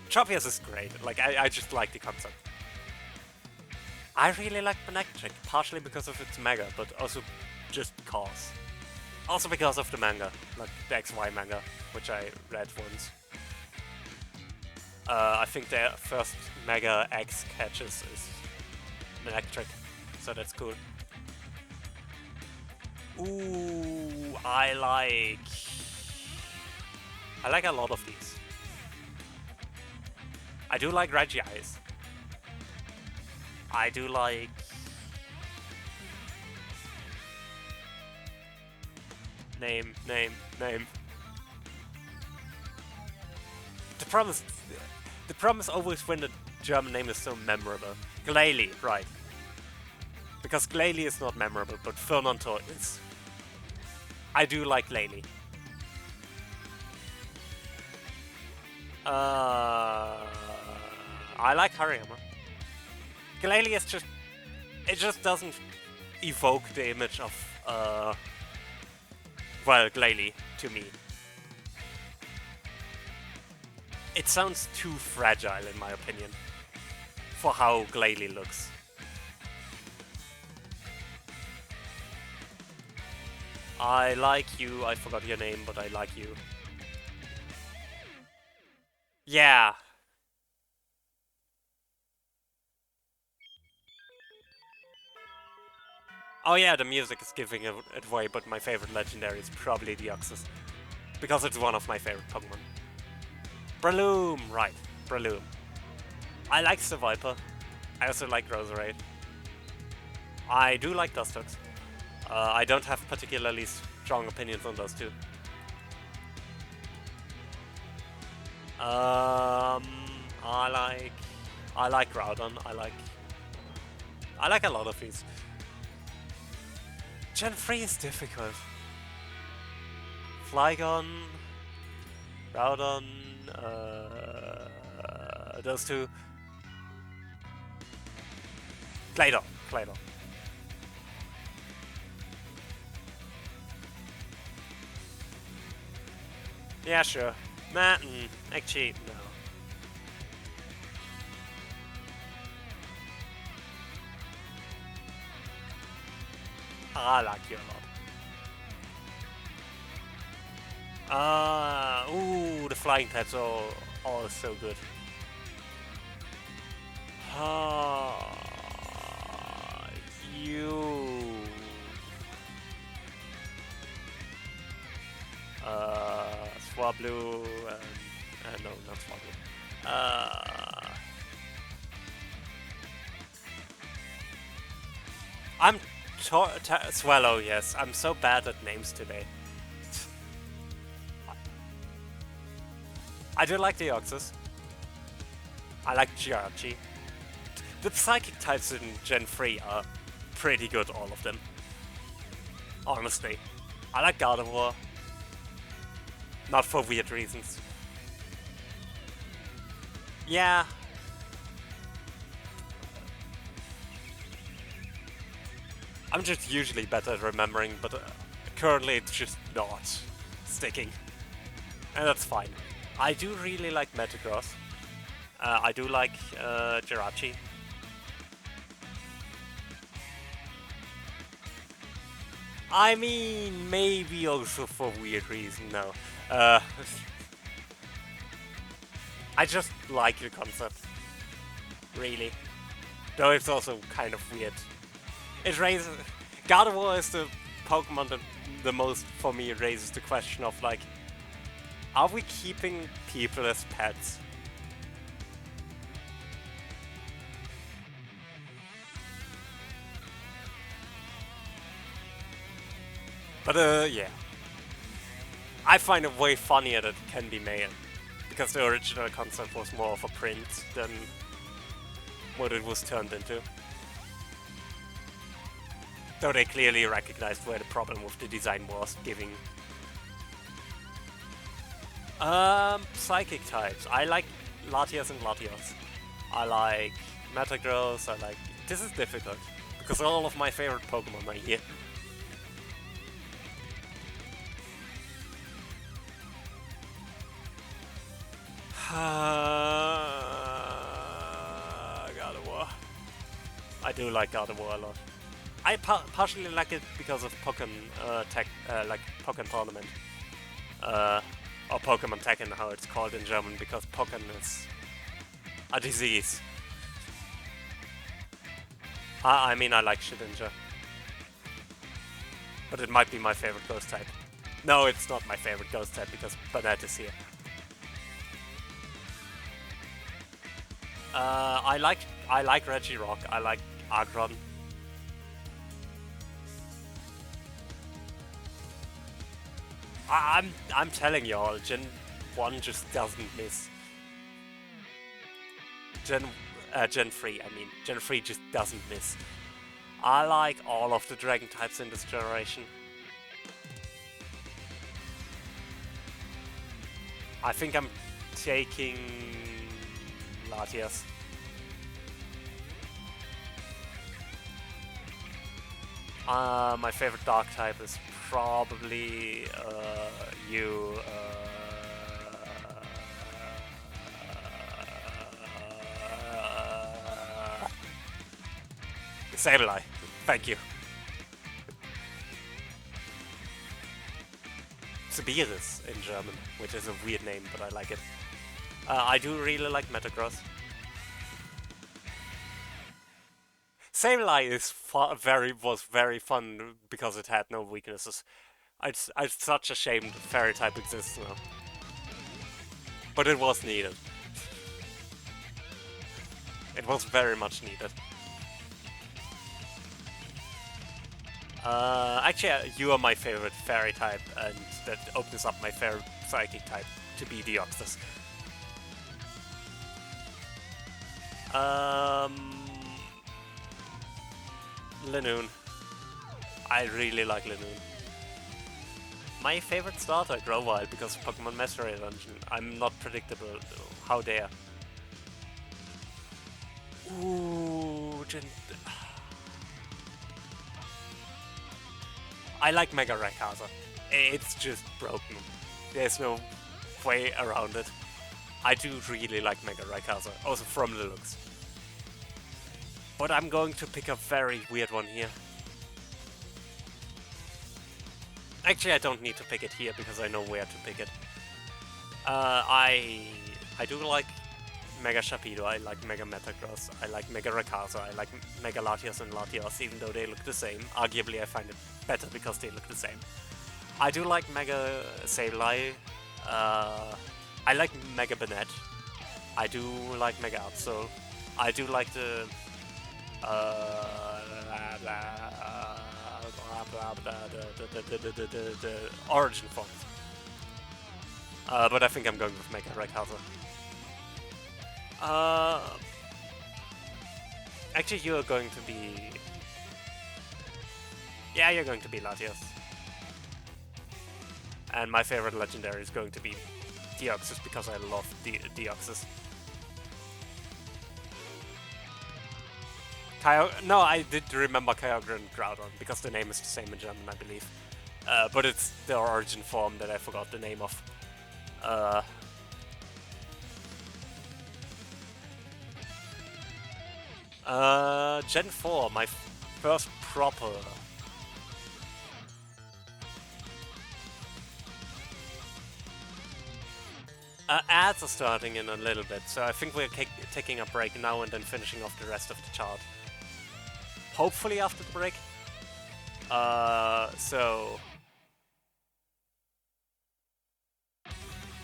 Tropius is great. Like, I just like the concept. I really like Banectric, partially because of its mega, but also just because. Also because of the manga, like the XY manga, which I read once. I think their first Mega X catches is electric, so that's cool. Ooh, I like a lot of these. I do like Regice. I do like... Name. The problem is always when the German name is so memorable. Glalie, right. Because Glalie is not memorable, but Fernantor is. I do like Glalie. I like Hariyama. Glalie is just... It just doesn't evoke the image of, well, Glalie, to me. It sounds too fragile, in my opinion, for how Glalie looks. I like you, I forgot your name, but I like you. Yeah. Oh yeah, the music is giving it away, but my favorite legendary is probably Deoxys. Because it's one of my favorite Pokemon. Breloom! Right, Breloom. I like Seviper. I also like Roserade. I do like Dustox. I don't have particularly strong opinions on those two. I like Groudon. I like a lot of these. Gen 3 is difficult. Flygon, Groudon, those two. Claydol. Yeah, sure. Actually, no. I like you a lot. Ooh, the flying types are all so good. You. Swablu, no, not Swablu. I'm Swallow, yes. I'm so bad at names today. I do like Deoxys. I like Jirachi. The psychic types in Gen 3 are pretty good, all of them. Honestly. I like Gardevoir. Not for weird reasons. Yeah. I'm just usually better at remembering, but currently it's just not sticking. And that's fine. I do really like Metagross. I do like Jirachi. I mean, maybe also for weird reason, no. I just like the concept. Really. Though it's also kind of weird. It raises... Gardevoir is the Pokemon that the most, for me, raises the question of, like, are we keeping people as pets? But, yeah. I find it way funnier that it can be male. Because the original concept was more of a print than what it was turned into. Though they clearly recognized where the problem with the design was, giving... Psychic types. I like Latias and Latios. I like Metagross, I like... This is difficult, because all of my favorite Pokemon are here. God of War. I do like God of War a lot. I partially like it because of Pokemon like Pokemon Tournament. Or Pokemon Tekken, how it's called in German, because Pokemon is a disease. I mean, I like Shedinja. But it might be my favorite ghost type. No, it's not my favorite ghost type because Banette is here. I like Regirock, I like Agron. I'm telling y'all, Gen 1 just doesn't miss. Gen 3, I mean. Gen 3 just doesn't miss. I like all of the dragon types in this generation. I think I'm taking Latias. My favorite dark type is probably you. Sableye. Thank you. Sibiris in German, which is a weird name, but I like it. I do really like Metagross. Sableye is was very fun because it had no weaknesses. It's such a shame that fairy type exists now. But it was needed. It was very much needed. Actually, you are my favorite fairy type, and that opens up my favorite psychic type to be Deoxys. Linoon. I really like Linoon. My favorite starter, Grovyle, because of Pokemon Mastery Dungeon. I'm not predictable, how dare. Ooh, I like Mega Rayquaza. It's just broken. There's no way around it. I do really like Mega Rayquaza, also from the looks. But I'm going to pick a very weird one here. Actually, I don't need to pick it here because I know where to pick it. I do like Mega Sharpedo, I like Mega Metagross, I like Mega Rayquaza, I like Mega Latias and Latios, even though they look the same. Arguably, I find it better because they look the same. I do like Mega Sableye. I like Mega Banette. I do like Mega Absol. I do like the the origin forms. But I think I'm going with Mega Rayquaza. Actually, you're going to be... Yeah, you're going to be Latios. And my favorite legendary is going to be Deoxys because I love Deoxys. No, I did remember Kyogre and Groudon because the name is the same in German, I believe. But it's the origin form that I forgot the name of. Gen 4, my first proper... ads are starting in a little bit, so I think we're taking a break now and then finishing off the rest of the chart. Hopefully after the break. So...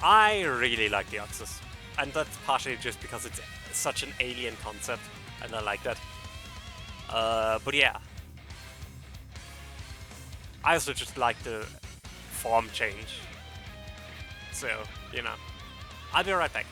I really like Deoxys, and that's partially just because it's such an alien concept, and I like that. But yeah. I also just like the form change. So, you know. I'll be right back.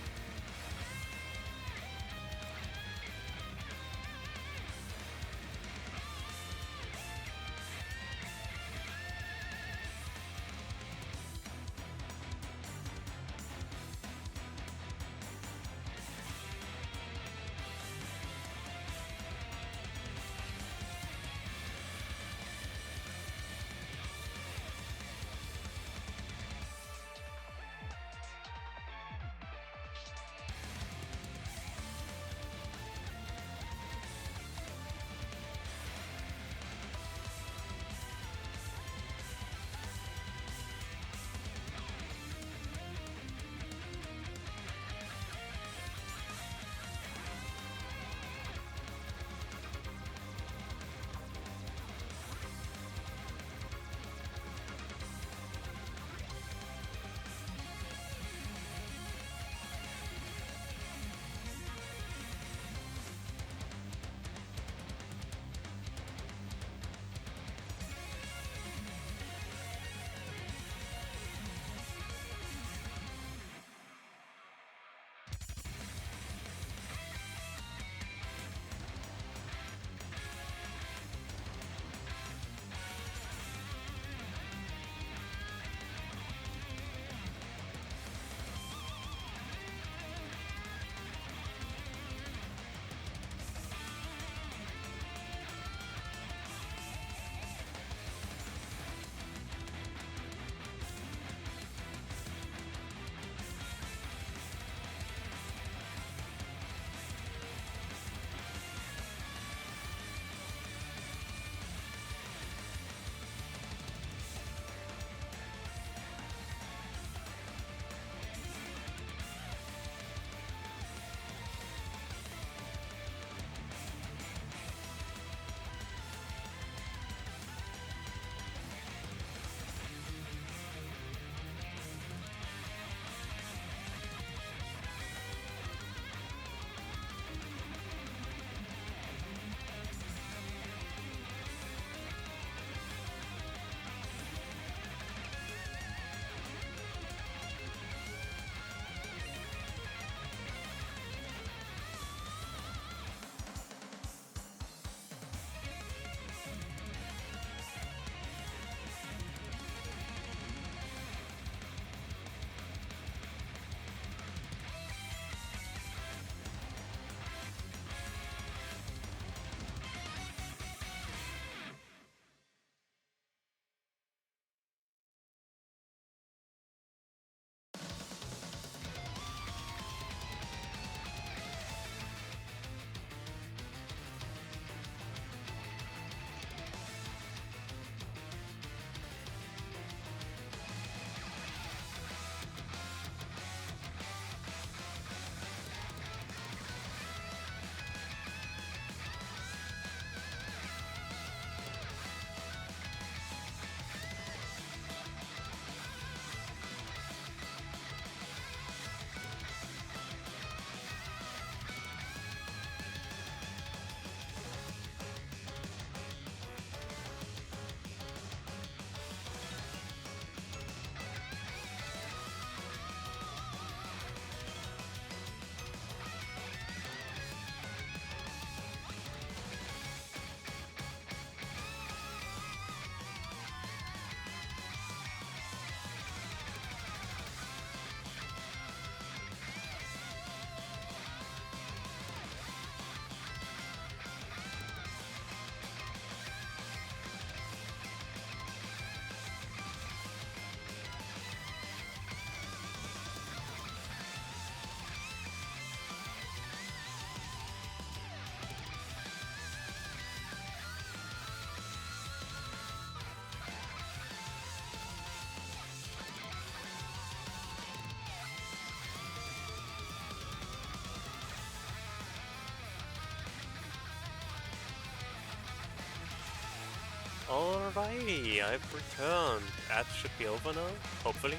Alrighty, I've returned. That should be over now, hopefully.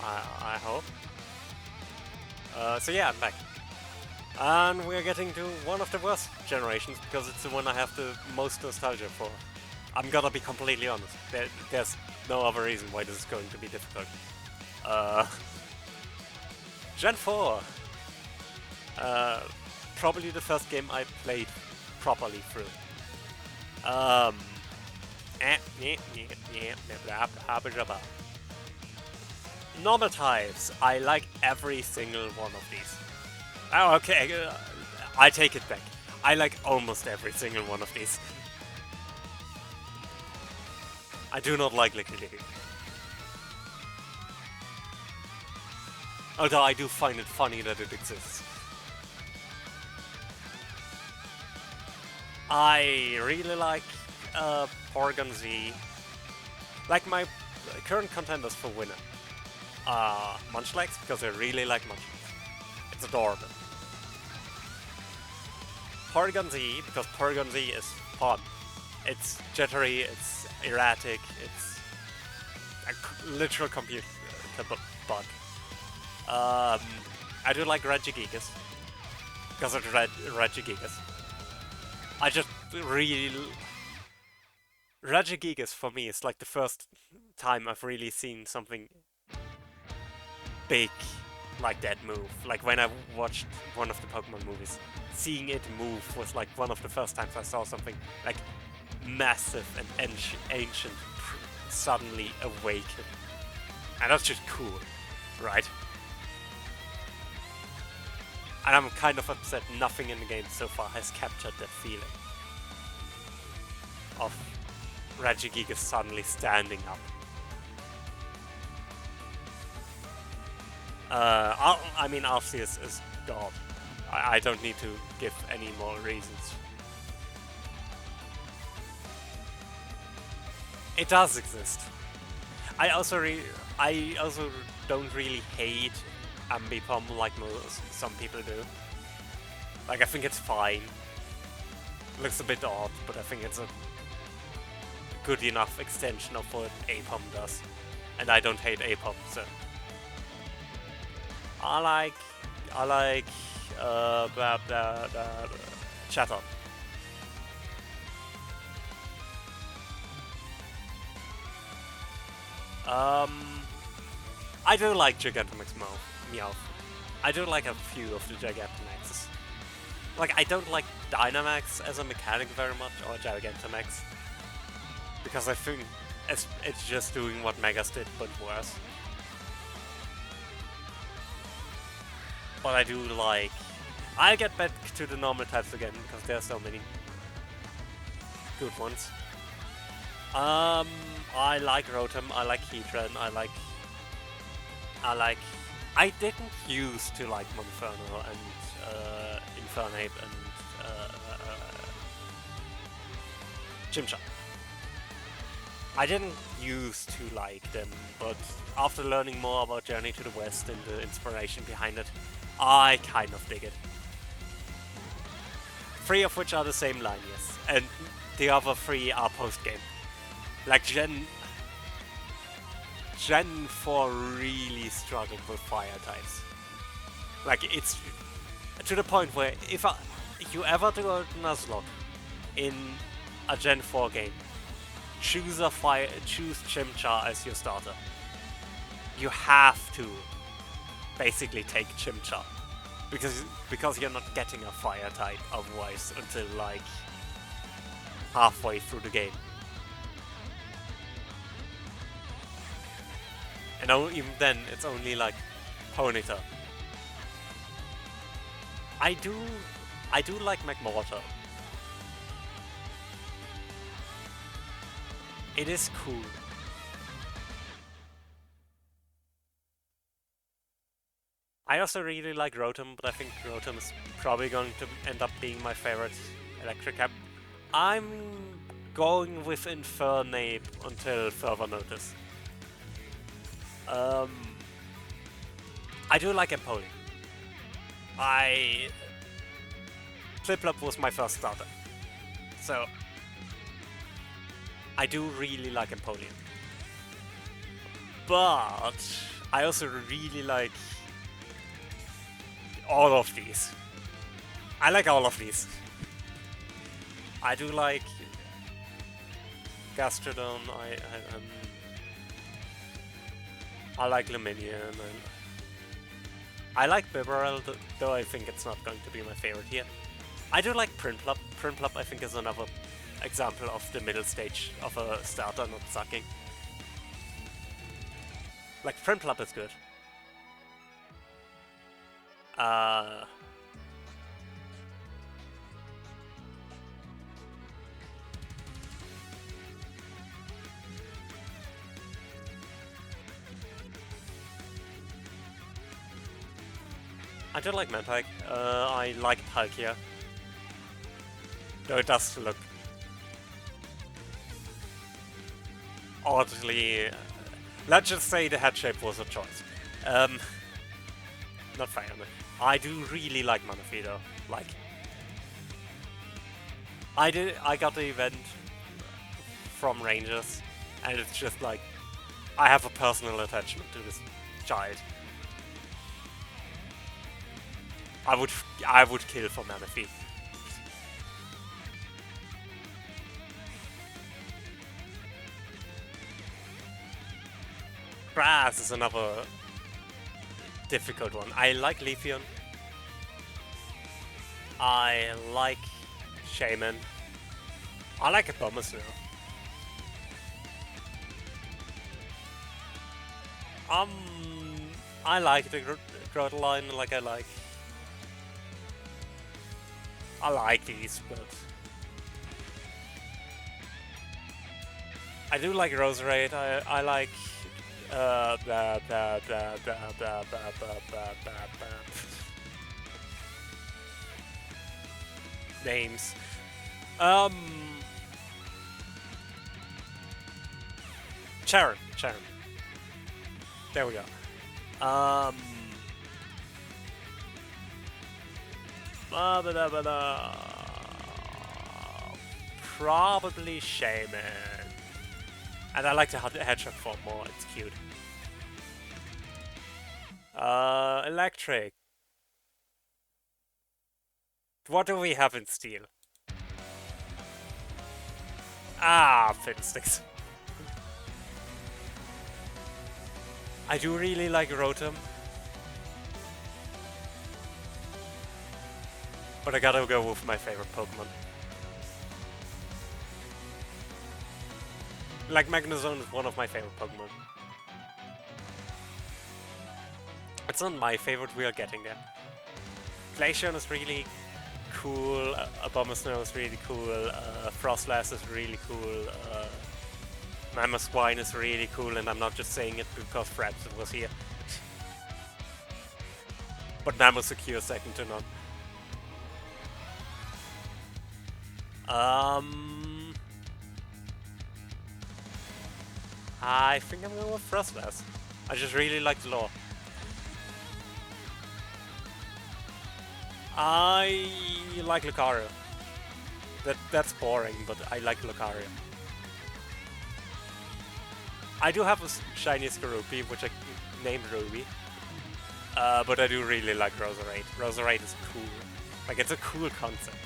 I hope. So yeah, I'm back. And we're getting to one of the worst generations, because it's the one I have the most nostalgia for. I'm gonna be completely honest. There's no other reason why this is going to be difficult. Gen 4! Probably the first game I played properly through. Normal types. I like every single one of these. Oh, okay. I take it back. I like almost every single one of these. I do not like Licky Licky. Although I do find it funny that it exists. I really like Porygon Z. Like my current contenders for winner are Munchlax, because I really like Munchlax. It's adorable. Porygon Z, because Porygon Z is fun. It's jittery, it's erratic, it's a literal computer bug. I do like Regigigas, because of Regigigas. I just really... Regigigas for me is like the first time I've really seen something big like that move. Like when I watched one of the Pokemon movies, seeing it move was like one of the first times I saw something like massive and ancient suddenly awaken. And that's just cool, right? And I'm kind of upset nothing in the game so far has captured that feeling of Regigigas suddenly standing up. I mean, Arceus is God. I don't need to give any more reasons. It does exist. I also don't really hate Ambipom like some people do. Like, I think it's fine. Looks a bit odd, but I think it's a good enough extension of what Apom does. And I don't hate Apom, so... I like Chatter. I do like Gigantamax Meowth. I do like a few of the Gigantamaxes. Like, I don't like Dynamax as a mechanic very much, or Gigantamax. Because I think it's just doing what Megas did, but worse. But I do like... I'll get back to the normal types again, because there are so many good ones. I like Rotom, I like Heatran, I didn't used to like Monferno and Infernape and Chimchar. I didn't used to like them, but after learning more about Journey to the West and the inspiration behind it, I kind of dig it. 3 of which are the same line, yes, and the other 3 are post-game. Like Gen 4 really struggled with fire types. Like, it's to the point where if you ever do a Nuzlocke in a Gen 4 game, choose Chimchar as your starter. You have to basically take Chimchar. Because you're not getting a fire type otherwise until like halfway through the game. And even then, it's only like Ponyta. I do like Magmortar. It is cool. I also really like Rotom, but I think Rotom is probably going to end up being my favorite electric type. I'm going with Infernape until further notice. I do like Empoli. Piplup was my first starter. So, I do really like Empoleon. But I also really like all of these. I like all of these. I do like Gastrodon, I like Luminion, and I like Bibarel, though I think it's not going to be my favorite here. I do like Prinplup. Prinplup I think is another example of the middle stage of a starter not sucking. Like, Prinplup is good. I do like Mantyke. I like Palkia. Though it does look oddly... let's just say the head shape was a choice. Not fair. I do really like Manaphy though. Like, I got the event from Rangers, and it's just like, I have a personal attachment to this child. I would kill for Manaphy. Grass is another difficult one. I like Leafeon. I like Shaman. I like Abomasnow. I like the Groudline, like I like these, but I do like Roserade. I like names. Charon. There we go. Probably Shaman. And I like the Hedgehog form more, it's cute. Electric. What do we have in Steel? Ah, Fiddlesticks. I do really like Rotom. But I gotta go with my favorite Pokemon. Like, Magnezone is one of my favorite Pokemon. It's not my favorite, we are getting there. Glaceon is really cool, Abomasnow is really cool, Frostlass is really cool, Mamoswine is really cool, and I'm not just saying it because Fraps was here. But Mamosecure is second to none. I think I'm going with Frostlass. I just really like the lore. I like Lucario. That's boring, but I like Lucario. I do have a shiny Skorupi, which I named Ruby. But I do really like Roserade. Roserade is cool. Like, it's a cool concept.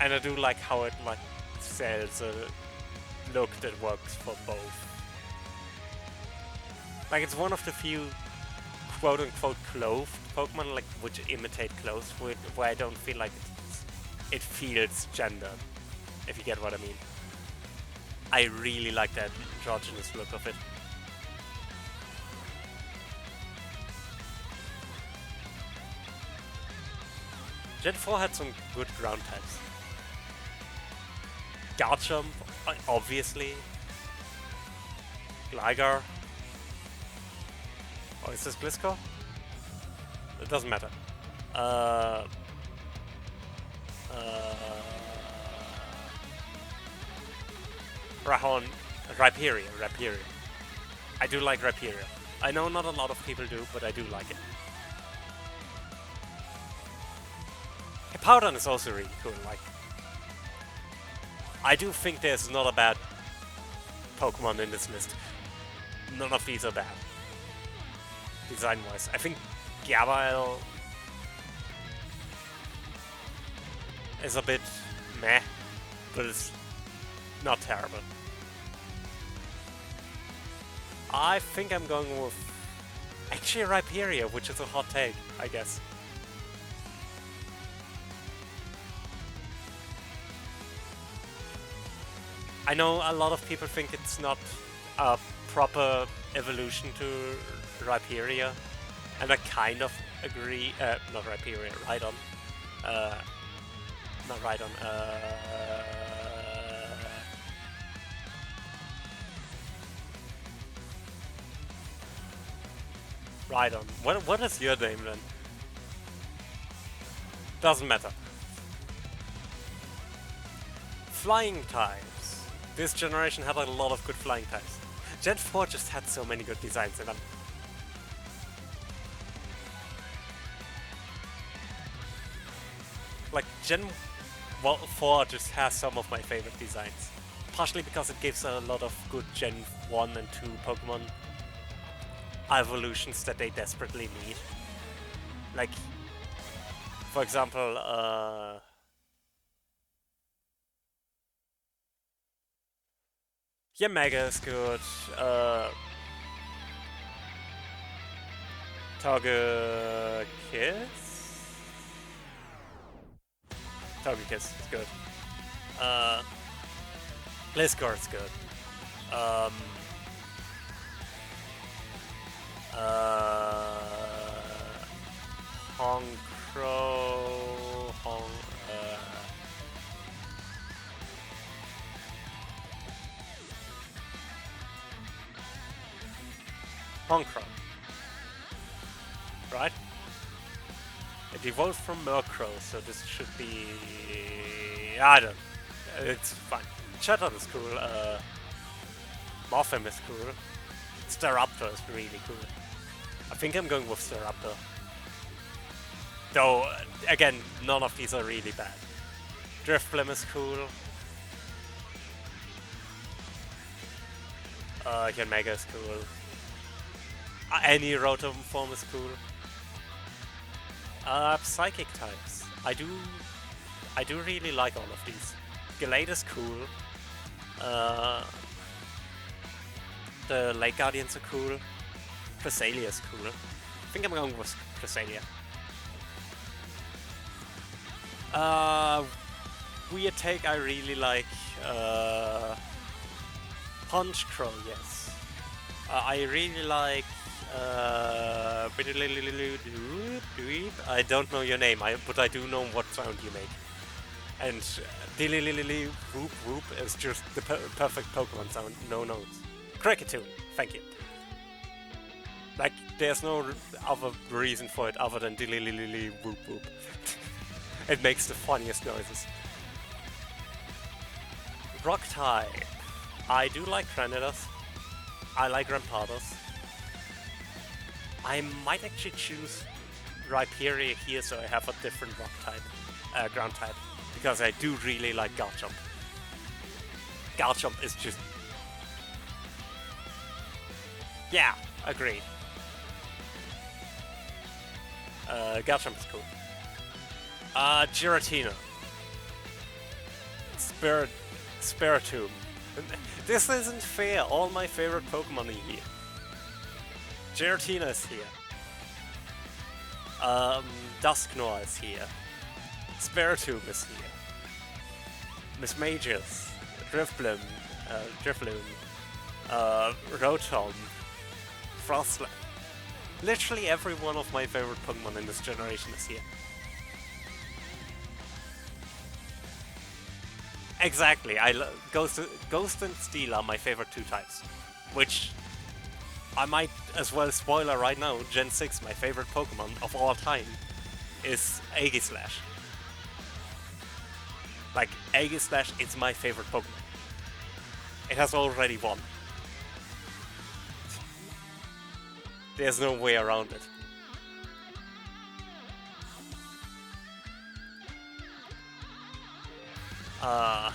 And I do like how it like sells a look that works for both. Like, it's one of the few quote-unquote clothed Pokemon like which imitate clothes, where I don't feel like it feels gendered, if you get what I mean. I really like that androgynous look of it. Gen 4 had some good ground types. Garchomp, obviously. Gligar. Oh, is this Gliscor? It doesn't matter. Rhyperior. I do like Rhyperior. I know not a lot of people do, but I do like it. Powder is also really cool. Like, I do think there's not a bad Pokemon in this list. None of these are bad, design-wise. I think Gabriel is a bit meh, but it's not terrible. I think I'm going with actually Rhyperior, which is a hot take, I guess. I know a lot of people think it's not a proper evolution to Rhyperior, and I kind of agree. Not Rhyperior, Rhydon. Not Rhydon. Rhydon. What is your name then? Doesn't matter. Flying types. This generation had a lot of good flying types. Gen 4 just had so many good designs, and like Gen 4 just has some of my favorite designs. Partially because it gives a lot of good Gen 1 and 2 Pokemon evolutions that they desperately need. Like, for example, yeah, Mega is good. Togekiss? Togekiss is good. Blizzcore is good. Honchkrow. Right? It evolved from Murkrow, so this should be... I don't know. It's fine. Chatot is cool. Morphem is cool. Staraptor is really cool. I think I'm going with Staraptor. Though, again, none of these are really bad. Drifblim is cool. Yanmega is cool. Any Rotom form is cool. Psychic types. I do really like all of these. Gallade is cool. The Lake Guardians are cool. Cresselia is cool. I think I'm going with Cresselia. Weird take, I really like Honchkrow, yes. I really like I don't know your name, but I do know what sound you make. And Dilly Whoop Whoop is just the perfect Pokemon sound, no notes. Cricketune, thank you. Like, there's no other reason for it other than Dilly Whoop Whoop. It makes the funniest noises. Rock type. I do like Granidas. I like Rampardos. I might actually choose Rhyperior here so I have a different rock type, ground type. Because I do really like Garchomp. Garchomp is just... yeah, agreed. Garchomp is cool. Giratina. Spiritomb. This isn't fair, all my favorite Pokemon are here. Giratina is here. Dusknoir is here. Spiritomb is here. Mismagius, Drifblim, Rotom, Frostlass. Literally every one of my favorite Pokemon in this generation is here. Exactly, Ghost and Steel are my favorite two types. Which, I might as well spoiler right now, Gen 6, my favorite Pokemon of all time, is Aegislash. Like, Aegislash is my favorite Pokemon. It has already won. There's no way around it. Uh,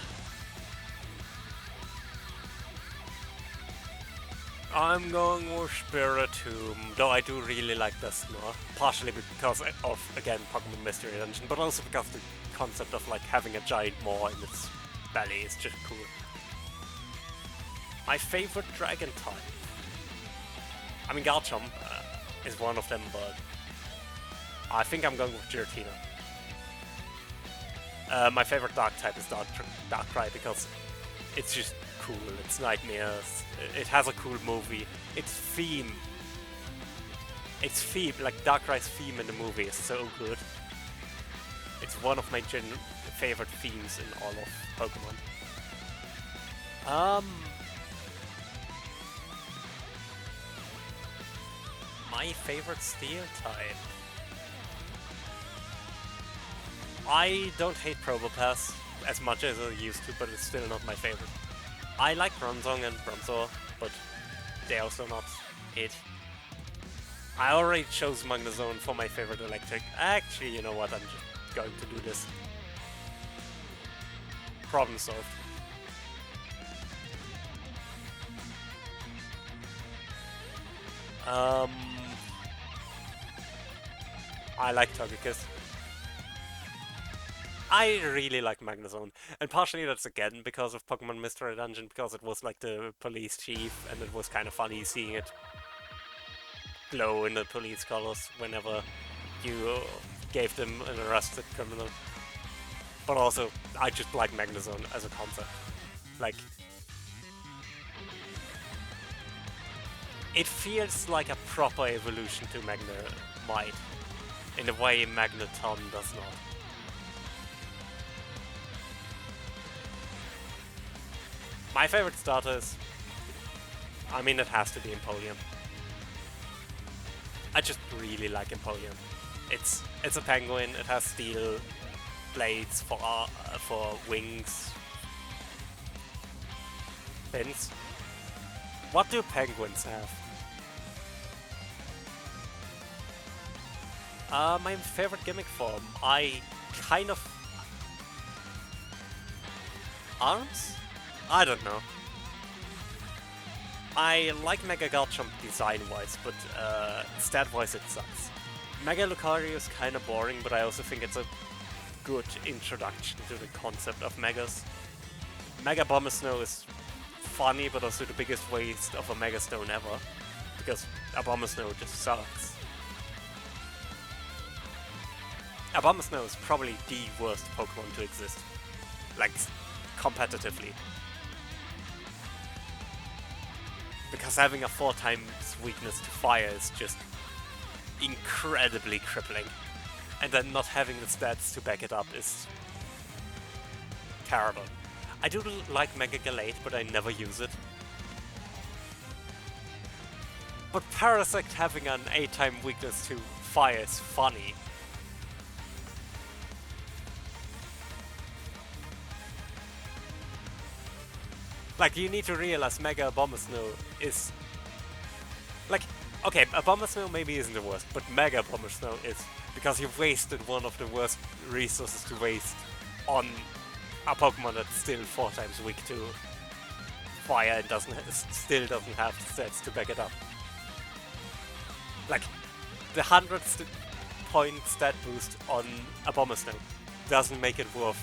I'm going with Spiritomb, though I do really like this more. Partially because of, again, Pokemon Mystery Dungeon, but also because the concept of like having a giant maw in its belly is just cool. My favorite dragon type. I mean, Garchomp is one of them, but I think I'm going with Giratina. My favorite dark type is Darkrai because it's just cool. It's nightmares. It has a cool movie. Its theme, like Darkrai's theme in the movie is so good. It's one of my favorite themes in all of Pokemon. My favorite Steel type. I don't hate Probopass as much as I used to, but it's still not my favorite. I like Bronzong and Bronzor, but they're also not it. I already chose Magnezone for my favorite electric. Actually, you know what, I'm just going to do this. Problem solved. I like Togekiss. I really like Magnezone, and partially that's again because of Pokemon Mystery Dungeon, because it was like the police chief, and it was kind of funny seeing it glow in the police colors whenever you gave them an arrested criminal. But also, I just like Magnezone as a concept. Like, it feels like a proper evolution to Magnemite, in a way Magneton does not. My favorite starters, I mean, it has to be Empoleon. I just really like Empoleon. It's a penguin. It has steel blades for wings. Fins. What do penguins have? My favorite gimmick form. I kind of arms. I don't know. I like Mega Garchomp design-wise, but stat-wise it sucks. Mega Lucario is kinda boring, but I also think it's a good introduction to the concept of Megas. Mega Abomasnow is funny, but also the biggest waste of a Mega Stone ever, because Abomasnow just sucks. Abomasnow is probably the worst Pokemon to exist. Like, competitively. Because having a 4 times weakness to fire is just incredibly crippling. And then not having the stats to back it up is terrible. I do like Mega Gallade, but I never use it. But Parasect having an 8-time weakness to fire is funny. Like, you need to realize Mega Abomasnow is... Like, okay, Abomasnow maybe isn't the worst, but Mega Abomasnow is, because you've wasted one of the worst resources to waste on a Pokemon that's still 4 times weak to fire and still doesn't have stats to back it up. Like, the 100th point stat boost on Abomasnow doesn't make it worth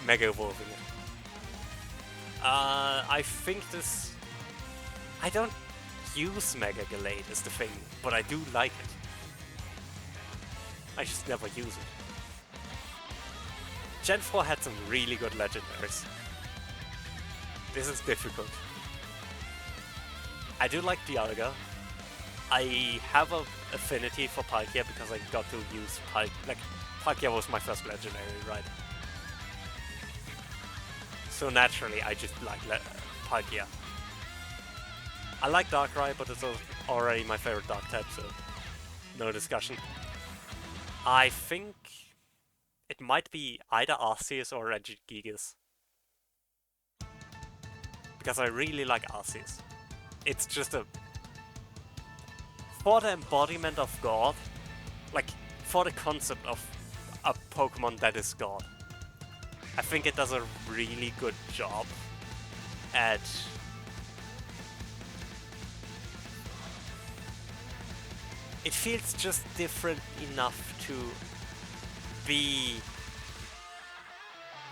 Mega Evolving it. I think this... I don't use Mega Gallade is the thing, but I do like it. I just never use it. Gen 4 had some really good legendaries. This is difficult. I do like Dialga. I have an affinity for Palkia because I got to use Palkia. Like, Palkia was my first legendary, right? So naturally, I just like Palkia. I like Darkrai, but it's already my favorite Dark type, so no discussion. I think it might be either Arceus or Regigigas. Because I really like Arceus. It's just for the embodiment of God, like, for the concept of a Pokemon that is God. I think it does a really good job at it feels just different enough to be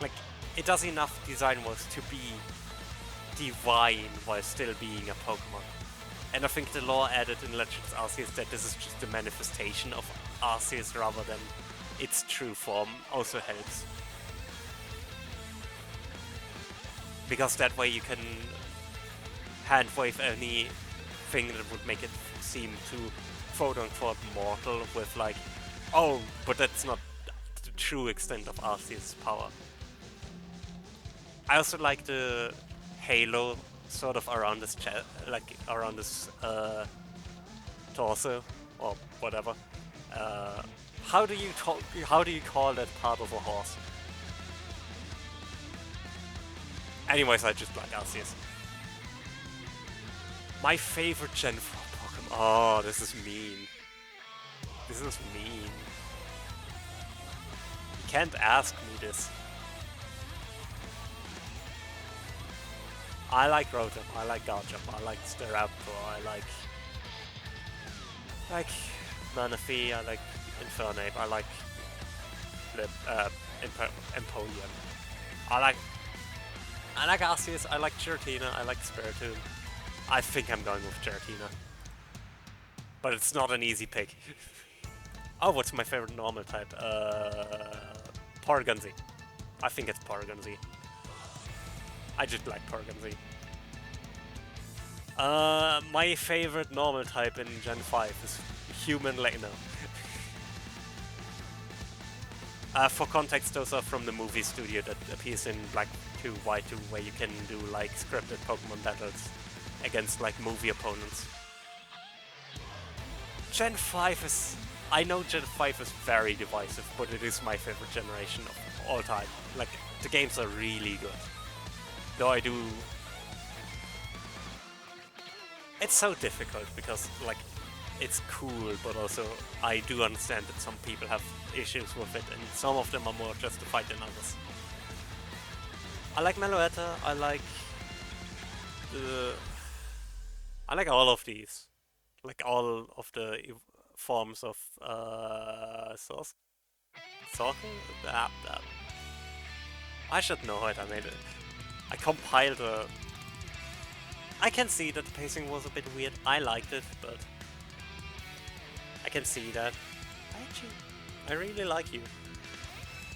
like it does enough design wise to be divine while still being a Pokemon. And I think the lore added in Legends Arceus that this is just a manifestation of Arceus rather than its true form also helps. Because that way you can hand wave anything that would make it seem too quote-unquote mortal with like, oh, but that's not the true extent of Arceus' power. I also like the halo sort of around this like around this torso or whatever. How do you call that part of a horse? Anyways, I just like Arceus. My favorite Gen 4 Pokemon. Oh, this is mean. This is mean. You can't ask me this. I like Rotom, I like Garchomp, I like Staraptor, I like Manaphy, I like Infernape, I like Empoleon. I like Arceus, I like Giratina, I like Spiritomb. I think I'm going with Giratina. But it's not an easy pick. Oh, what's my favorite normal type? Porygon-Z. I think it's Porygon-Z. I just like Porygon-Z. My favorite normal type in Gen 5 is Human Leno. For context, those are from the movie studio that appears in Black 2, White 2, where you can do like scripted Pokemon battles against like movie opponents. Gen 5 is... I know Gen 5 is very divisive, but it is my favorite generation of all time. Like, the games are really good. Though I do... It's so difficult because, like, it's cool, but also I do understand that some people have issues with it, and some of them are more justified than others. I like Meloetta, I like all of these. Like all of the forms of Sorkel? I should know it, I compiled a... I can see that the pacing was a bit weird. I liked it, but I can see that. I really like you.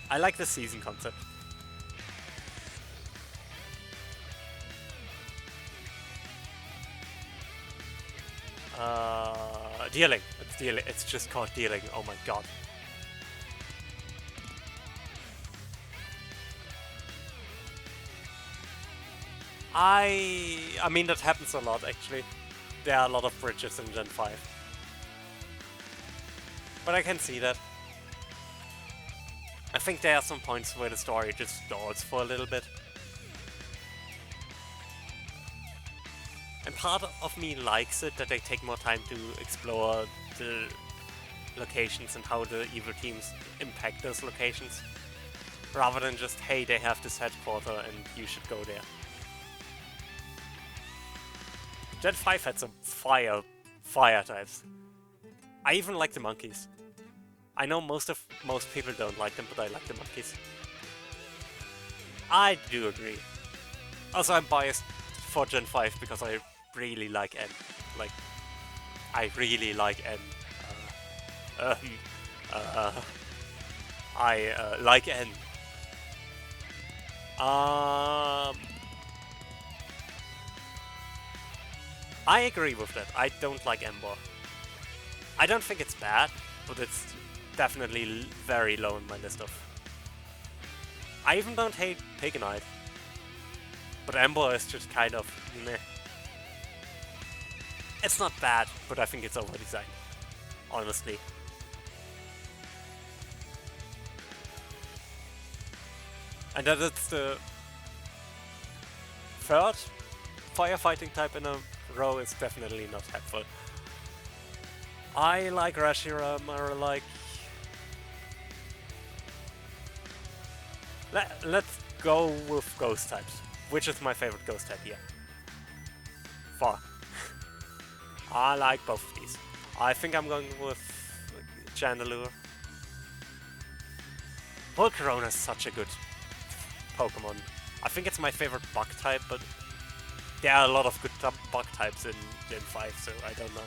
I like the season concept. Dealing. It's Dealing. It's just called Dealing. Oh my god. I mean, that happens a lot, actually. There are a lot of bridges in Gen 5. But I can see that. I think there are some points where the story just stalls for a little bit. And part of me likes it that they take more time to explore the locations and how the evil teams impact those locations. Rather than just, hey, they have this headquarter and you should go there. Gen 5 had some fire types. I even like the monkeys. I know most people don't like them, but I like the monkeys. I do agree. Also, I'm biased for Gen 5 because I really like N. Like, I really like N. I like N. I agree with that. I don't like Ember. I don't think it's bad, but it's definitely very low on my list of... I even don't hate Paganite. But Ember is just kind of meh. It's not bad, but I think it's over-designed. Honestly. And that it's the third firefighting type in a row is definitely not helpful. I like Reshiram, I like... Let's go with ghost types. Which is my favorite ghost type here? Far. I like both of these. I think I'm going with Chandelure. Volcarona is such a good Pokemon. I think it's my favorite bug type, but there are a lot of good bug types in Gen 5, so I don't know.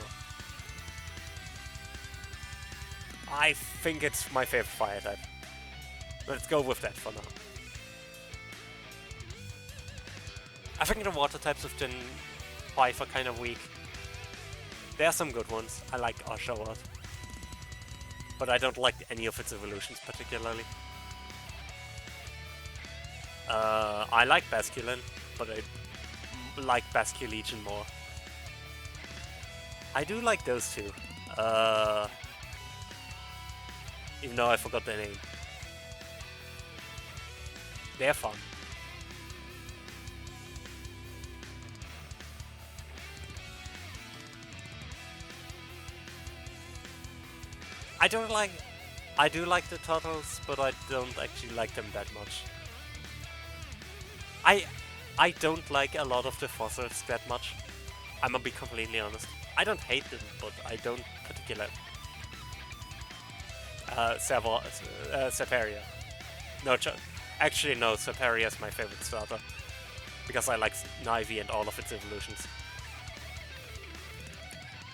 I think it's my favorite fire type. Let's go with that for now. I think the water types of Gen 5 are kind of weak. There are some good ones. I like Oshawott, but I don't like any of its evolutions particularly. I like Basculin, but I like Basculegion more. I do like those two, even though I forgot their name. They're fun. I do like the turtles, but I don't actually like them that much. I don't like a lot of the fossils that much. I'm gonna be completely honest. I don't hate them, but I don't particularly. Serperia. No, actually no, Serperia is my favorite starter. Because I like Snivy and all of its evolutions.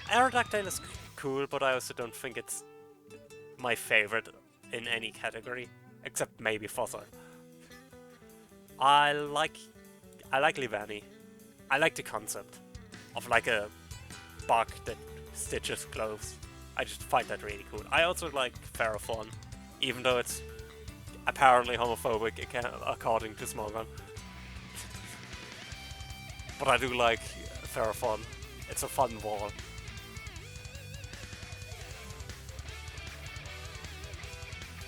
Aerodactyl is cool, but I also don't think it's my favorite in any category, except maybe Fossil. I like Livani. I like the concept of like a bug that stitches clothes. I just find that really cool. I also like Ferrothorn, even though it's apparently homophobic according to Smogon. But I do like Ferrothorn. It's a fun wall.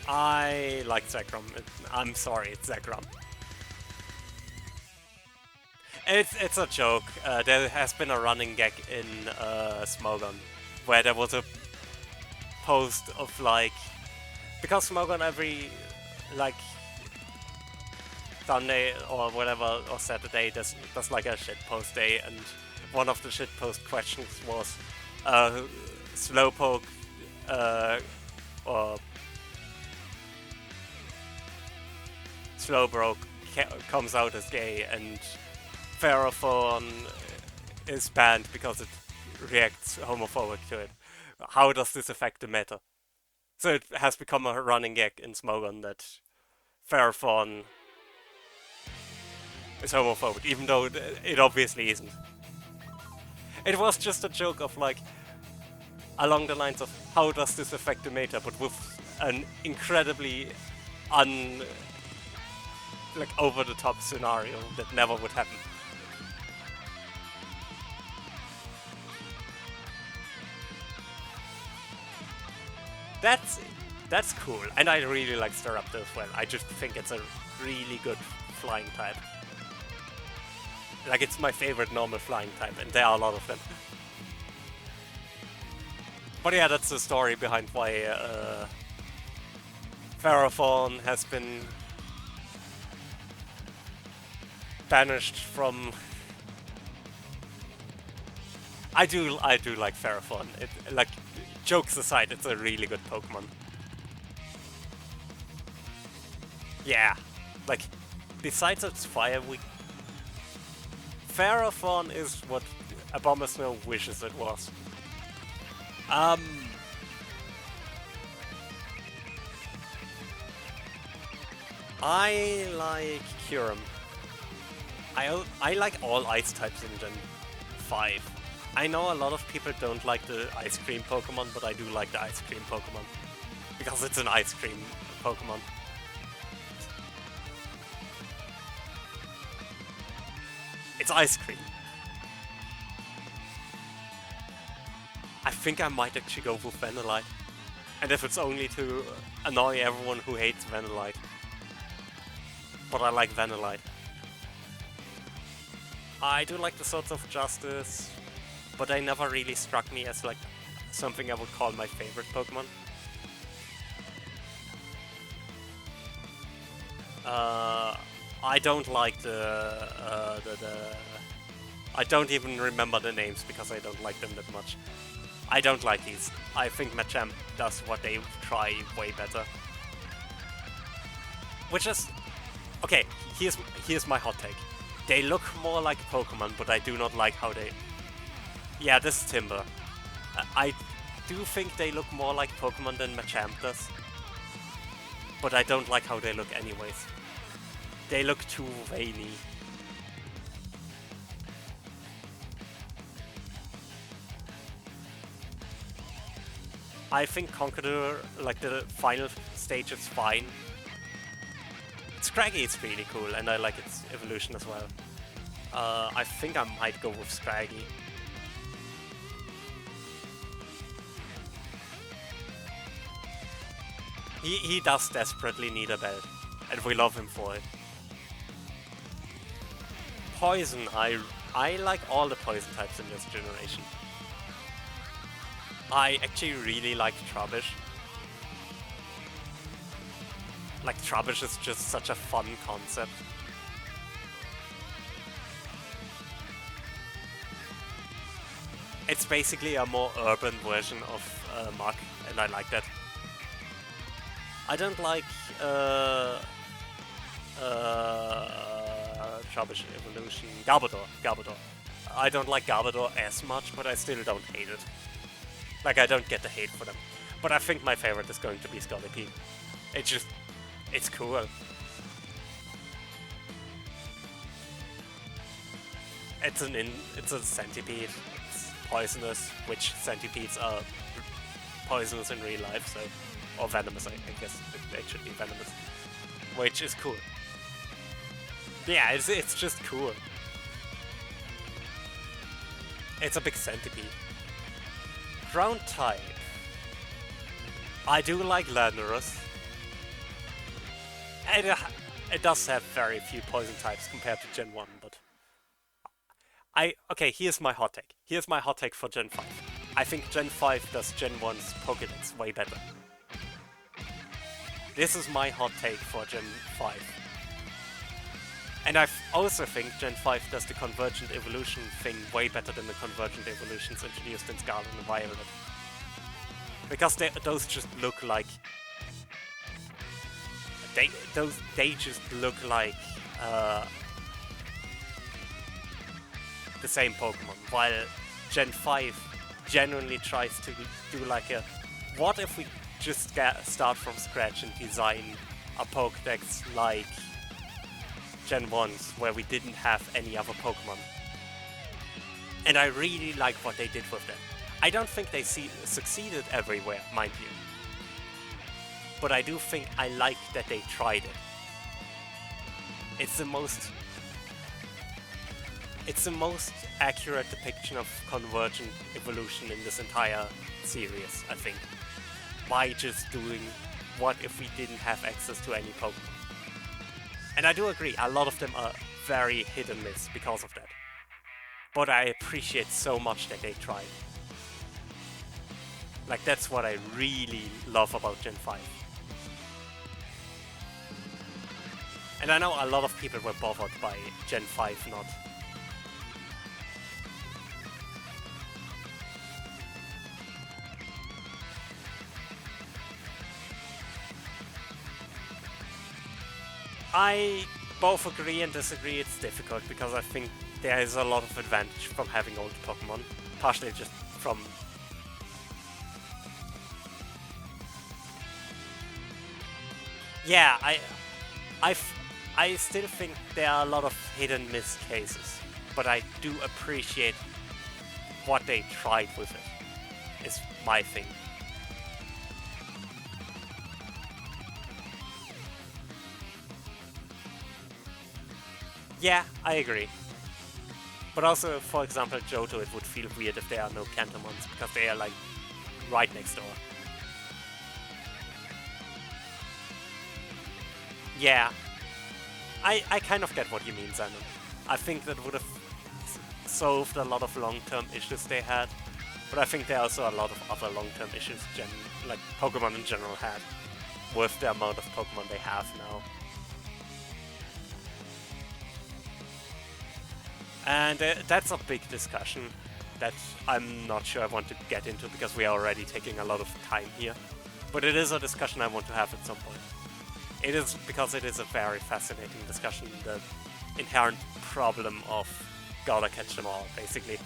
I like Zekrom. I'm sorry, it's Zekrom. It's a joke. There has been a running gag in Smogon where there was a post of like, because Smogon every like Sunday or whatever or Saturday does like a shitpost day, and one of the shitpost questions was Slowpoke or Slowbroke comes out as gay, and Ferrothorn is banned because it reacts homophobic to it. How does this affect the meta? So it has become a running gag in Smogon that Ferrothorn is homophobic, even though it obviously isn't. It was just a joke of like, along the lines of how does this affect the meta, but with an incredibly like over-the-top scenario that never would happen. That's cool, and I really like Staraptor as well. I just think it's a really good flying type. Like, it's my favorite normal flying type, and there are a lot of them. But yeah, that's the story behind why Ferrothorn has been banished from. I do like Ferrothorn. Like, jokes aside, it's a really good Pokemon. Yeah, like, besides its fire, Ferrothorn is what Abomasnow wishes it was. I like Kyurem. I like all ice types in Gen 5. I know a lot of people don't like the ice cream Pokemon, but I do like the ice cream Pokemon. Because it's an ice cream Pokemon. It's ice cream. I think I might actually go with Vanillite. And if it's only to annoy everyone who hates Vanillite. But I like Vanillite. I do like the Swords of Justice, but they never really struck me as like something I would call my favorite Pokemon. I don't like the I don't even remember the names because I don't like them that much. I don't like these. I think Machamp does what they try way better. Which is... Okay, here's my hot take. They look more like Pokemon, but I do not like how they... Yeah, this is Timber. I do think they look more like Pokemon than Machamp does. But I don't like how they look anyways. They look too veiny. I think Conqueror, like the final stage, is fine. Scraggy is really cool, and I like its evolution as well. I think I might go with Scraggy. He does desperately need a belt, and we love him for it. Poison, I like all the poison types in this generation. I actually really like Trubbish. Like, Trubbish is just such a fun concept. It's basically a more urban version of Muk, and I like that. I don't like Trubbish evolution. Garbodor. I don't like Garbodor as much, but I still don't hate it. Like, I don't get the hate for them. But I think my favorite is going to be Scolipede. It's cool. It's a centipede. It's poisonous, which centipedes are poisonous in real life, so... Or venomous, I guess. They should be venomous. Which is cool. Yeah, it's just cool. It's a big centipede. Ground type. I do like Landorus. It does have very few poison types compared to Gen 1, but... Okay, here's my hot take. Here's my hot take for Gen 5. I think Gen 5 does Gen 1's Pokédex way better. This is my hot take for Gen 5. And I also think Gen 5 does the Convergent Evolution thing way better than the Convergent Evolutions introduced in Scarlet and Violet. Because those just look like... They just look like the same Pokemon, while Gen 5 genuinely tries to do like a... What if we just start from scratch and design a Pokédex like Gen 1's, where we didn't have any other Pokemon? And I really like what they did with that. I don't think they succeeded everywhere, mind you. But I do think I like that they tried it. It's the most accurate depiction of convergent evolution in this entire series, I think. By just doing what if we didn't have access to any Pokemon. And I do agree, a lot of them are very hit and miss because of that. But I appreciate so much that they tried. Like, that's what I really love about Gen 5. And I know a lot of people were bothered by Gen 5 not. I both agree and disagree. It's difficult because I think there is a lot of advantage from having old Pokemon. Partially just from... Yeah, I still think there are a lot of hit and miss cases, but I do appreciate what they tried with it, is my thing. Yeah, I agree. But also, for example, Johto, it would feel weird if there are no Cantomons, because they are like right next door. Yeah. I kind of get what you mean, Simon. I think that would have solved a lot of long-term issues they had, but I think there are also a lot of other long-term issues like Pokemon in general had, with the amount of Pokemon they have now. And that's a big discussion that I'm not sure I want to get into because we are already taking a lot of time here. But it is a discussion I want to have at some point. It is because it is a very fascinating discussion, the inherent problem of gotta catch them all, basically.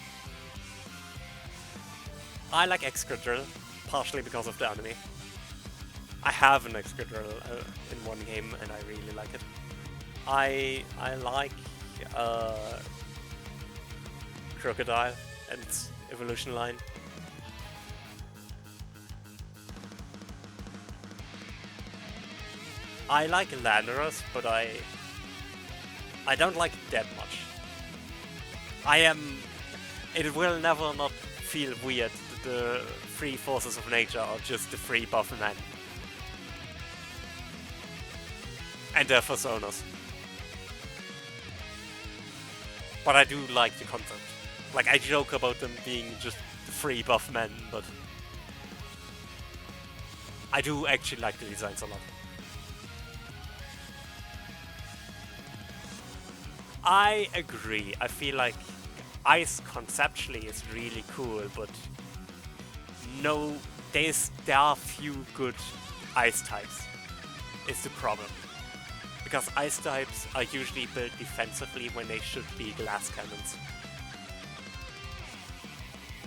I like Excadrill, partially because of the anime. I have an Excadrill in one game and I really like it. I like Crocodile and its evolution line. I like Landorus, but I don't like it that much. It will never not feel weird that the three forces of nature are just the three buff men. And their personas. But I do like the concept. Like, I joke about them being just the three buff men, but I do actually like the designs a lot. I agree. I feel like ice conceptually is really cool, but no, there are few good ice types. Is the problem. Because ice types are usually built defensively when they should be glass cannons.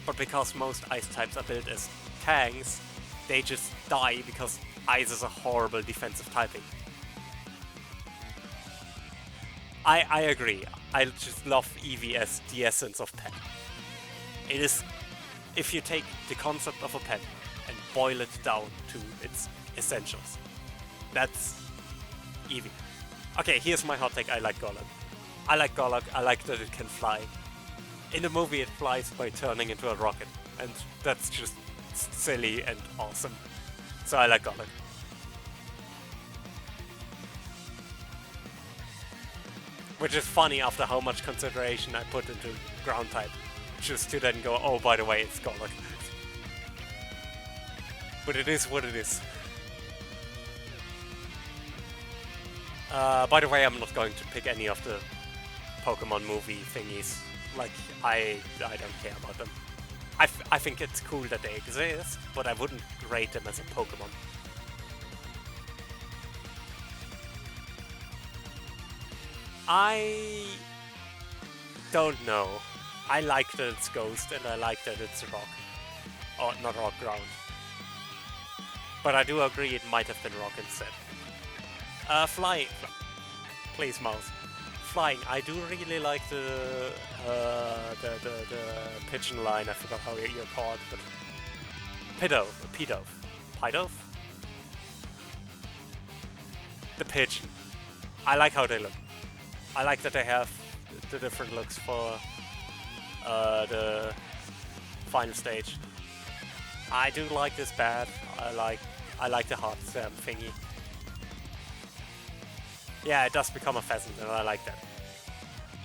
But because most ice types are built as tanks, they just die because ice is a horrible defensive typing. I agree. I just love Eevee as the essence of pet. It is, if you take the concept of a pet and boil it down to its essentials, that's Eevee. Okay, here's my hot take. I like Golok. I like Golok. I like that it can fly. In the movie, it flies by turning into a rocket, and that's just silly and awesome. So I like Golok. Which is funny after how much consideration I put into ground type, just to then go, oh, by the way, it's Golok. But it is what it is. By the way, I'm not going to pick any of the Pokémon movie thingies. Like, I don't care about them. I think it's cool that they exist, but I wouldn't rate them as a Pokémon. I don't know. I like that it's Ghost and I like that it's Rock. Or not Rock, Ground. But I do agree it might have been Rock instead. Flying. Please, mouse. Flying. I do really like the pigeon line. I forgot how you're called, but Pidove. The pigeon. I like how they look. I like that they have the different looks for the final stage. I do like this bat. I like the heart stamp thingy. Yeah, it does become a pheasant, and I like that.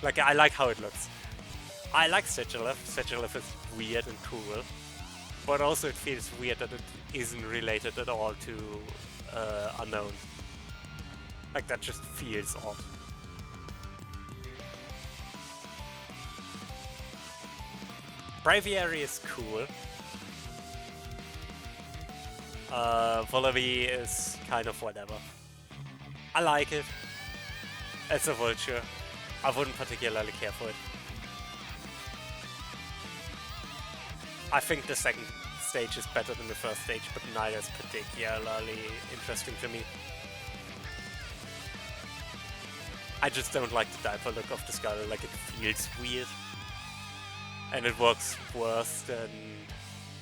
Like, I like how it looks. I like Sigilyph. Sigilyph is weird and cool, but also it feels weird that it isn't related at all to Unknown. Like, that just feels odd. Braviary is cool. Vullaby is kind of whatever. I like it. It's a vulture. I wouldn't particularly care for it. I think the second stage is better than the first stage, but neither is particularly interesting to me. I just don't like the diaper look of the skull, like it feels weird. And it works worse than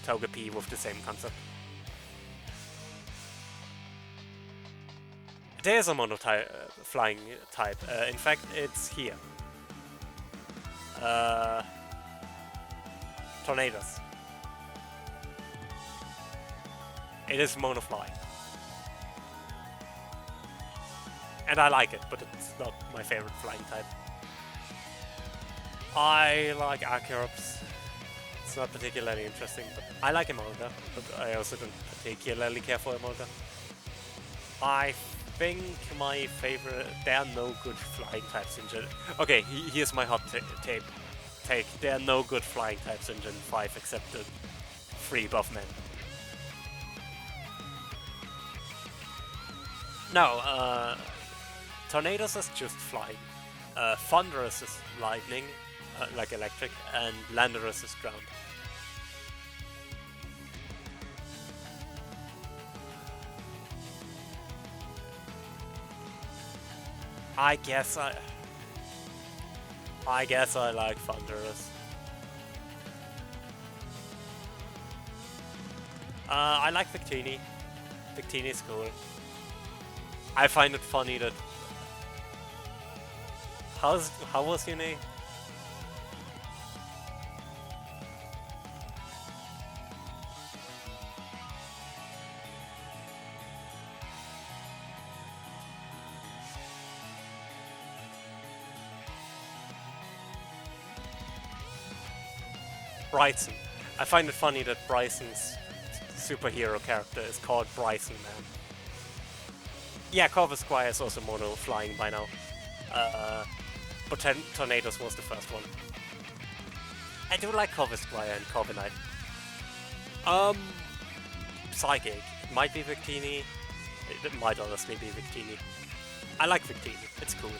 Togepi with the same concept. There's a flying type. In fact, it's here. Tornadus. It is monoflying. And I like it, but it's not my favorite flying type. I like Archeops. It's not particularly interesting, but I like Emolga, but I also don't particularly care for Emolga. I think my favorite... There are no good flying types in Gen... Okay, here's my hot take. There are no good flying types in Gen 5 except the 3 buff men. No, Tornadoes is just flying. Thunderous is lightning, like electric, and Landorus is ground. I guess I like Thunderous. I like Victini. Victini's cool. I find it funny that... How was your name? Bryson. I find it funny that Bryson's superhero character is called Bryson, man. Yeah, Corvus Squire is also mono flying by now. But Tornadoes was the first one. I do like Corvus Squire and Corviknight. Psychic. It might be Victini. It might honestly be Victini. I like Victini. It's cool.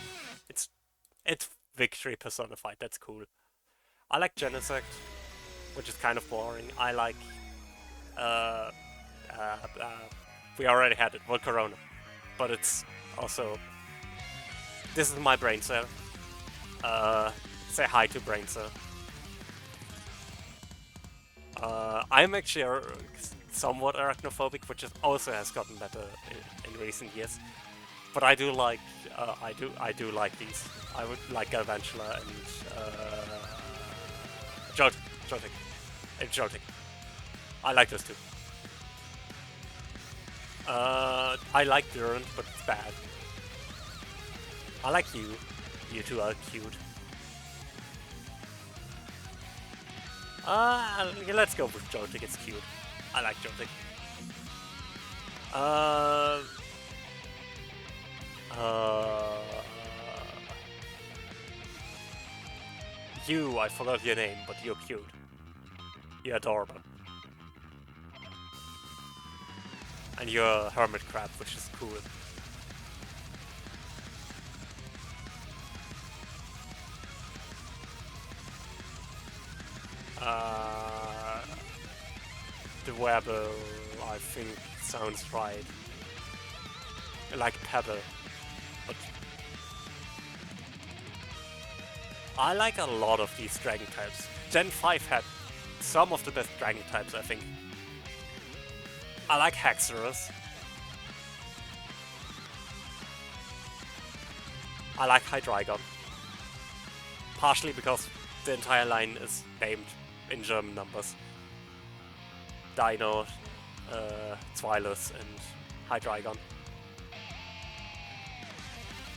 It's Victory personified. That's cool. I like Genesect, which is kind of boring. I like... we already had it, Volcarona. But it's also... This is my brain cell. Say hi to brain cell. I'm actually somewhat arachnophobic, which also has gotten better in recent years. But I do like... I do like these. I would like Galvantula and... Joltik. Joltik. I like those two. I like Durant, but it's bad. I like you. You two are cute. Let's go with Joltik, it's cute. I like Joltik. You, I forgot your name, but you're cute. You're adorable. And you're a hermit crab, which is cool. The Werbel, I think, sounds right. I like Pebble, but I like a lot of these dragon types. Gen 5 had some of the best dragon types, I think. I like Haxorus. I like Hydreigon. Partially because the entire line is named in German numbers. Dino, Zweilous, and Hydreigon.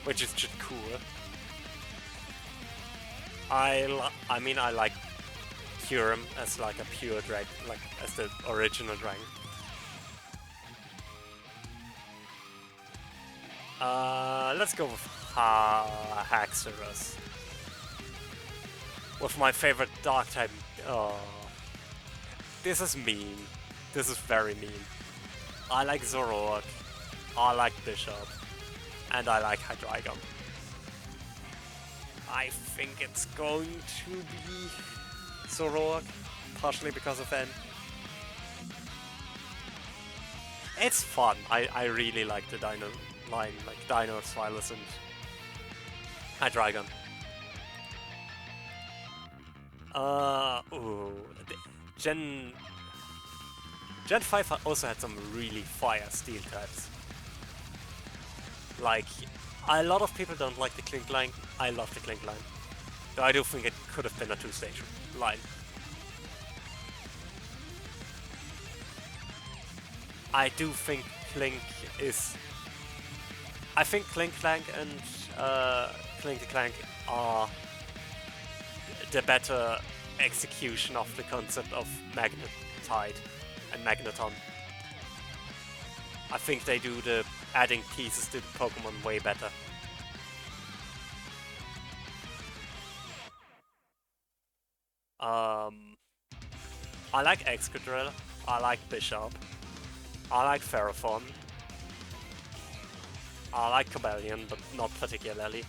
Which is just cool. I like Kyurem as like a pure dragon, like as the original dragon. Let's go with Haxorus. With my favorite dark type. Oh, this is mean. This is very mean. I like Zoroark. I like Bishop. And I like Hydreigon. I think it's going to be Zoroark, partially because of N. It's fun. I really like the Dino line, like Dino, Zweilous, and Hydreigon. Gen 5 also had some really fire steel types. Like, a lot of people don't like the Clink line. I love the Clink line. Though I do think it could have been a 2-stage line. I do think Clink is... I think Clink Clank and Clink Clank are the better execution of the concept of Magnetite and Magneton. I think they do the adding pieces to the Pokemon way better. I like Excadrill, I like Bishop, I like Ferrothorn, I like Cobalion, but not particularly.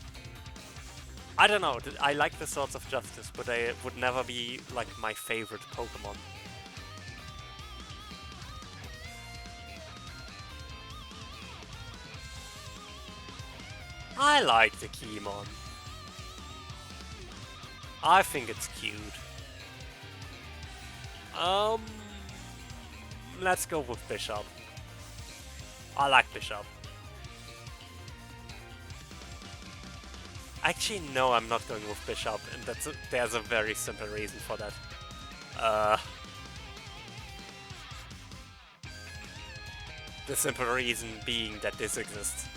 I don't know, I like the Swords of Justice, but they would never be like my favorite Pokemon. I like the Keymon. I think it's cute. Let's go with Bishop. I like Bishop. Actually, no, I'm not going with Bishop, and there's a very simple reason for that. The simple reason being that this exists.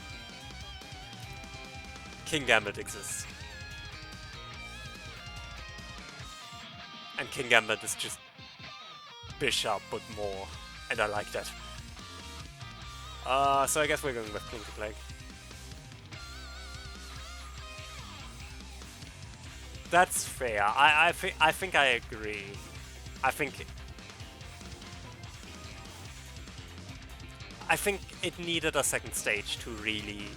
Kingambit exists. And Kingambit is just Bishop, but more, and I like that. So I guess we're going with Plague. That's fair. I think I agree. I think it needed a second stage to really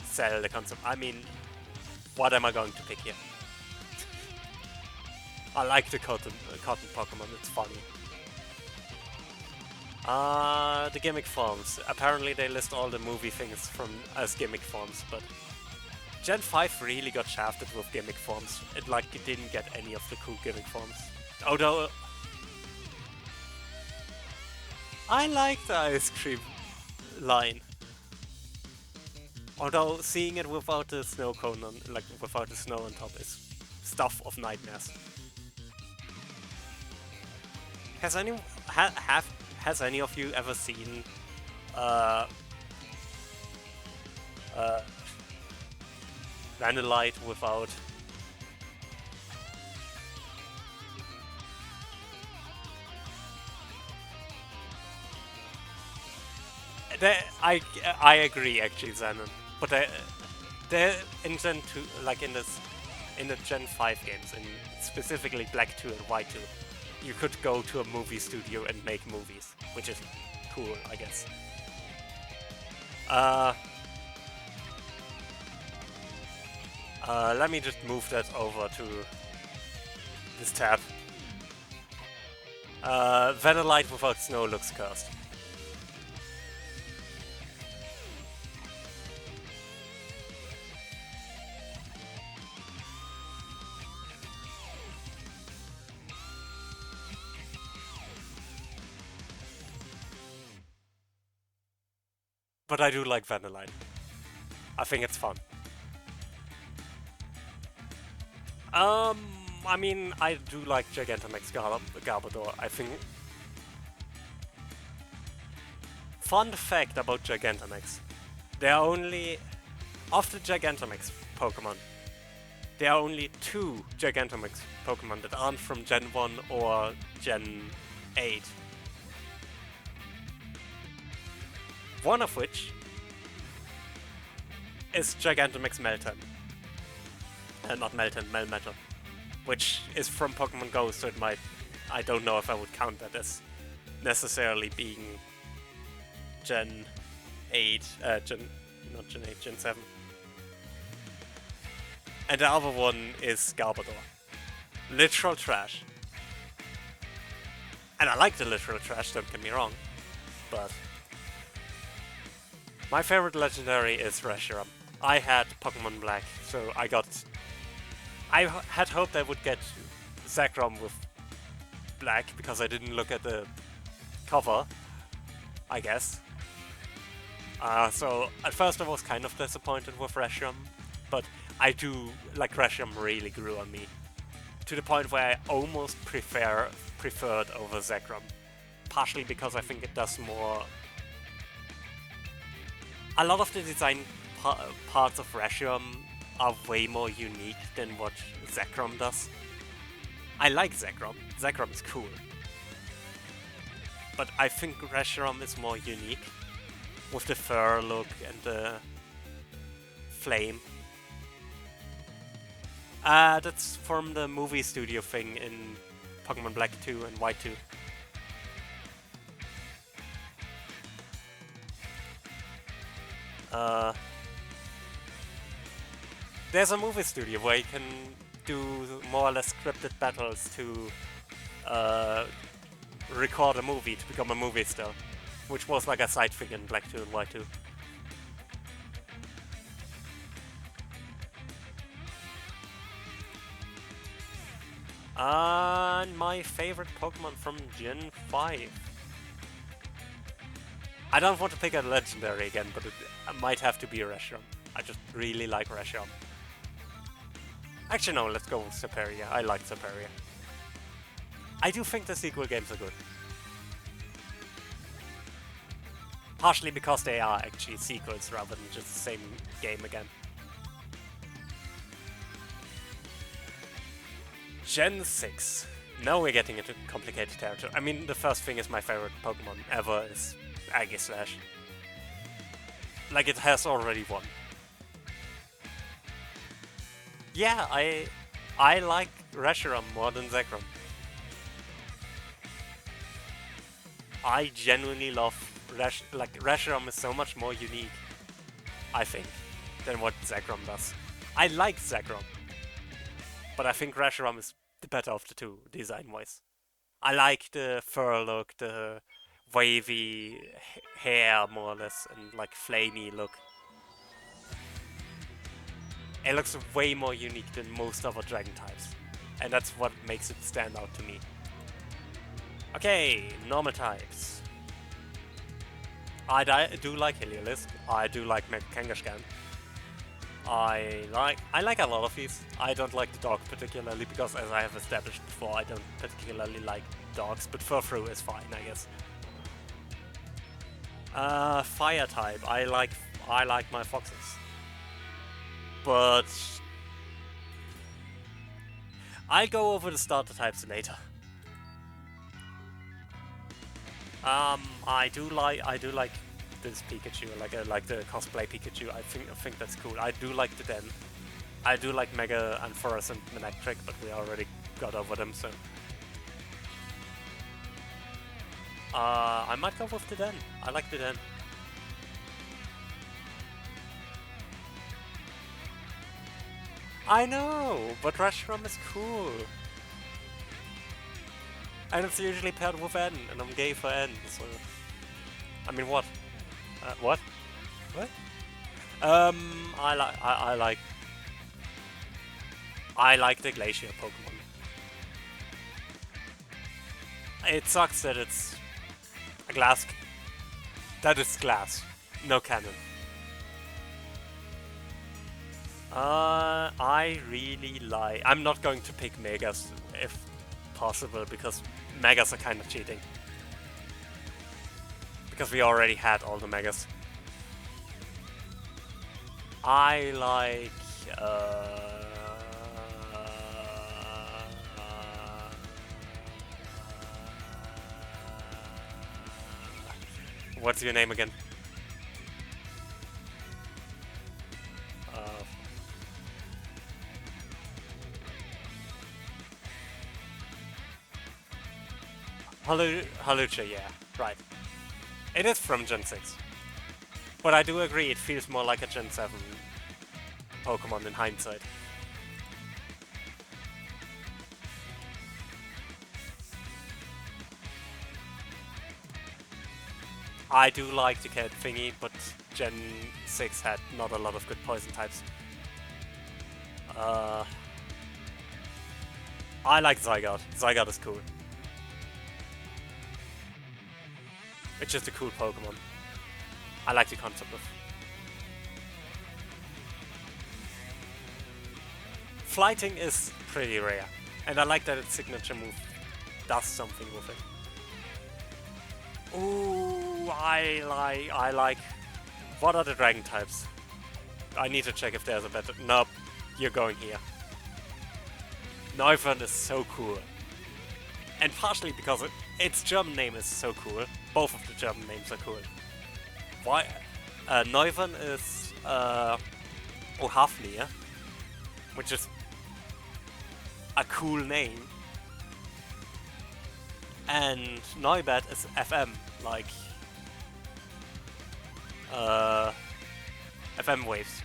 sell the concept. I mean, what am I going to pick here? I like the cotton Pokemon, it's funny. The gimmick forms. Apparently they list all the movie things as gimmick forms, but Gen 5 really got shafted with gimmick forms. It didn't get any of the cool gimmick forms. Although I like the ice cream line. Although seeing it without the snow cone on, without the snow on top is stuff of nightmares. Has any of you ever seen Vanillite without I agree actually, Xanon, but they're in Gen 2, like in the Gen 5 games, and specifically Black 2 and White 2, you could go to a movie studio and make movies, which is cool, I guess. Let me just move that over to this tab. Vanillite without snow looks cursed. But I do like Vanillite. I think it's fun. I mean, I do like Gigantamax Garbodor. I think... Fun fact about Gigantamax. There are only... Of the Gigantamax Pokemon, there are only 2 Gigantamax Pokemon that aren't from Gen 1 or Gen 8. One of which is Gigantamax Meltan. Not Meltan, Melmetal. Which is from Pokemon Go, so it might... I don't know if I would count that as necessarily being Gen 8, not Gen 8, Gen 7. And the other one is Garbodor. Literal trash. And I like the literal trash, don't get me wrong, but... My favorite legendary is Reshiram. I had Pokemon Black, so I had hoped I would get Zekrom with Black, because I didn't look at the cover, I guess. So at first I was kind of disappointed with Reshiram, but I do, like, Reshiram really grew on me. To the point where I almost preferred over Zekrom. Partially because I think it does more... A lot of the design parts of Reshiram are way more unique than what Zekrom does. I like Zekrom. Zekrom is cool. But I think Reshiram is more unique. with the fur look and the flame. That's from the movie studio thing in Pokemon Black 2 and White 2. There's a movie studio where you can do more or less scripted battles to record a movie to become a movie star, which was like a side thing in Black 2 and White 2. And my favorite Pokemon from Gen 5. I don't want to pick a legendary again, but it might have to be a Reshiram. I just really like Reshiram. Actually, no, let's go with Serperior. I like Serperior. I do think the sequel games are good. Partially because they are actually sequels rather than just the same game again. Gen 6. Now we're getting into complicated territory. I mean, the first thing is my favorite Pokemon ever is Aegislash. Like, it has already won. Yeah, I like Reshiram more than Zekrom. I genuinely love Reshiram is so much more unique, I think, than what Zekrom does. I like Zekrom, but I think Reshiram is the better of the two, design-wise. I like the fur look, the wavy hair, more or less, and like flamey look. It looks way more unique than most other dragon types, and that's what makes it stand out to me. Okay, normal types. I do like Heliolisk. I do like Kangaskhan. I like a lot of these. I don't like the dog particularly because, as I have established before, I don't particularly like dogs, but Furfrou is fine, I guess. Fire type. I like my foxes. But I'll go over the starter types later. I do like this Pikachu, like the cosplay Pikachu. I think that's cool. I do like the Den. I do like Mega Ampharos and Manectric, but we already got over them, so I might go with the Den. I like the Den. I know, but Reshiram is cool. And it's usually paired with N, and I'm gay for N, so... I mean, what? What? What? I like the Glacier Pokemon. It sucks that it's a glass... That is glass, no cannon. I really like... I'm not going to pick Megas if possible, because Megas are kind of cheating. Because we already had all the Megas. I like... what's your name again? Halucha, yeah, right. It is from Gen 6. But I do agree, it feels more like a Gen 7 Pokemon in hindsight. I do like the cat thingy, but Gen 6 had not a lot of good poison types. I like Zygarde. Zygarde is cool. It's just a cool Pokemon. I like the concept of... Flighting is pretty rare, and I like that its signature move does something with it. Ooh, I like... What are the dragon types? I need to check if there's a better... Nope, you're going here. Neuvern is so cool. And partially because its German name is so cool. Both of the German names are cool. why Neuven is Ohafnir, which is a cool name, and Neubert is FM, like FM waves.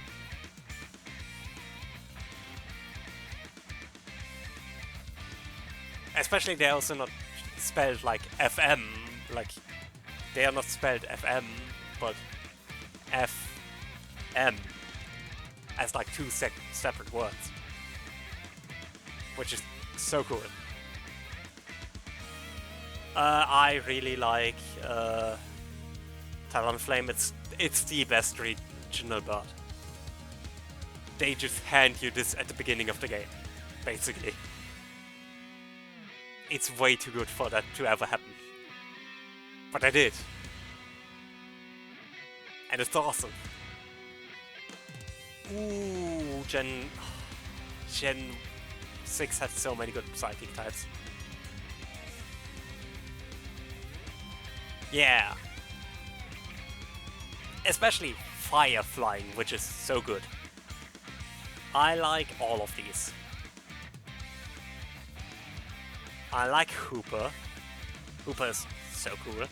Especially they're also not spelled like FM, like they are not spelled FM, but FM as like two separate words, which is so cool. I really like Talonflame. It's the best regional bird. They just hand you this at the beginning of the game, basically. It's way too good for that to ever happen. But I did. And it's awesome. Ooh, Gen 6 had so many good psychic types. Yeah. Especially Fire Flying, which is so good. I like all of these. I like Hooper. Hooper is so cool.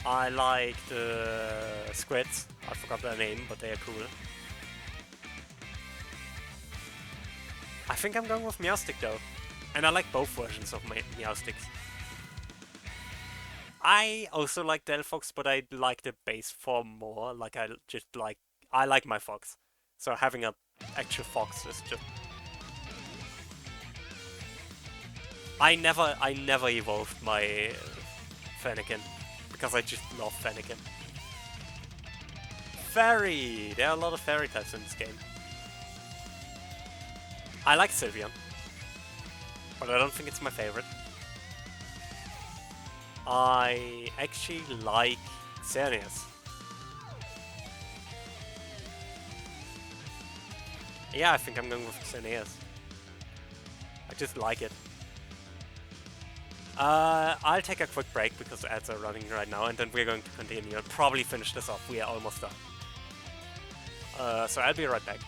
I like the Squids. I forgot their name, but they are cool. I think I'm going with Meowstic though. And I like both versions of my Meowstics. I also like Delphox, but I like the base form more. Like I like my fox. So having an actual fox is just... I never evolved my Fennekin, because I just love Fennekin. Fairy! There are a lot of fairy types in this game. I like Sylveon, but I don't think it's my favorite. I actually like Xerneas. Yeah, I think I'm going with Xerneas. I just like it. I'll take a quick break because the ads are running right now, and then we're going to continue and probably finish this off. We are almost done. So I'll be right back.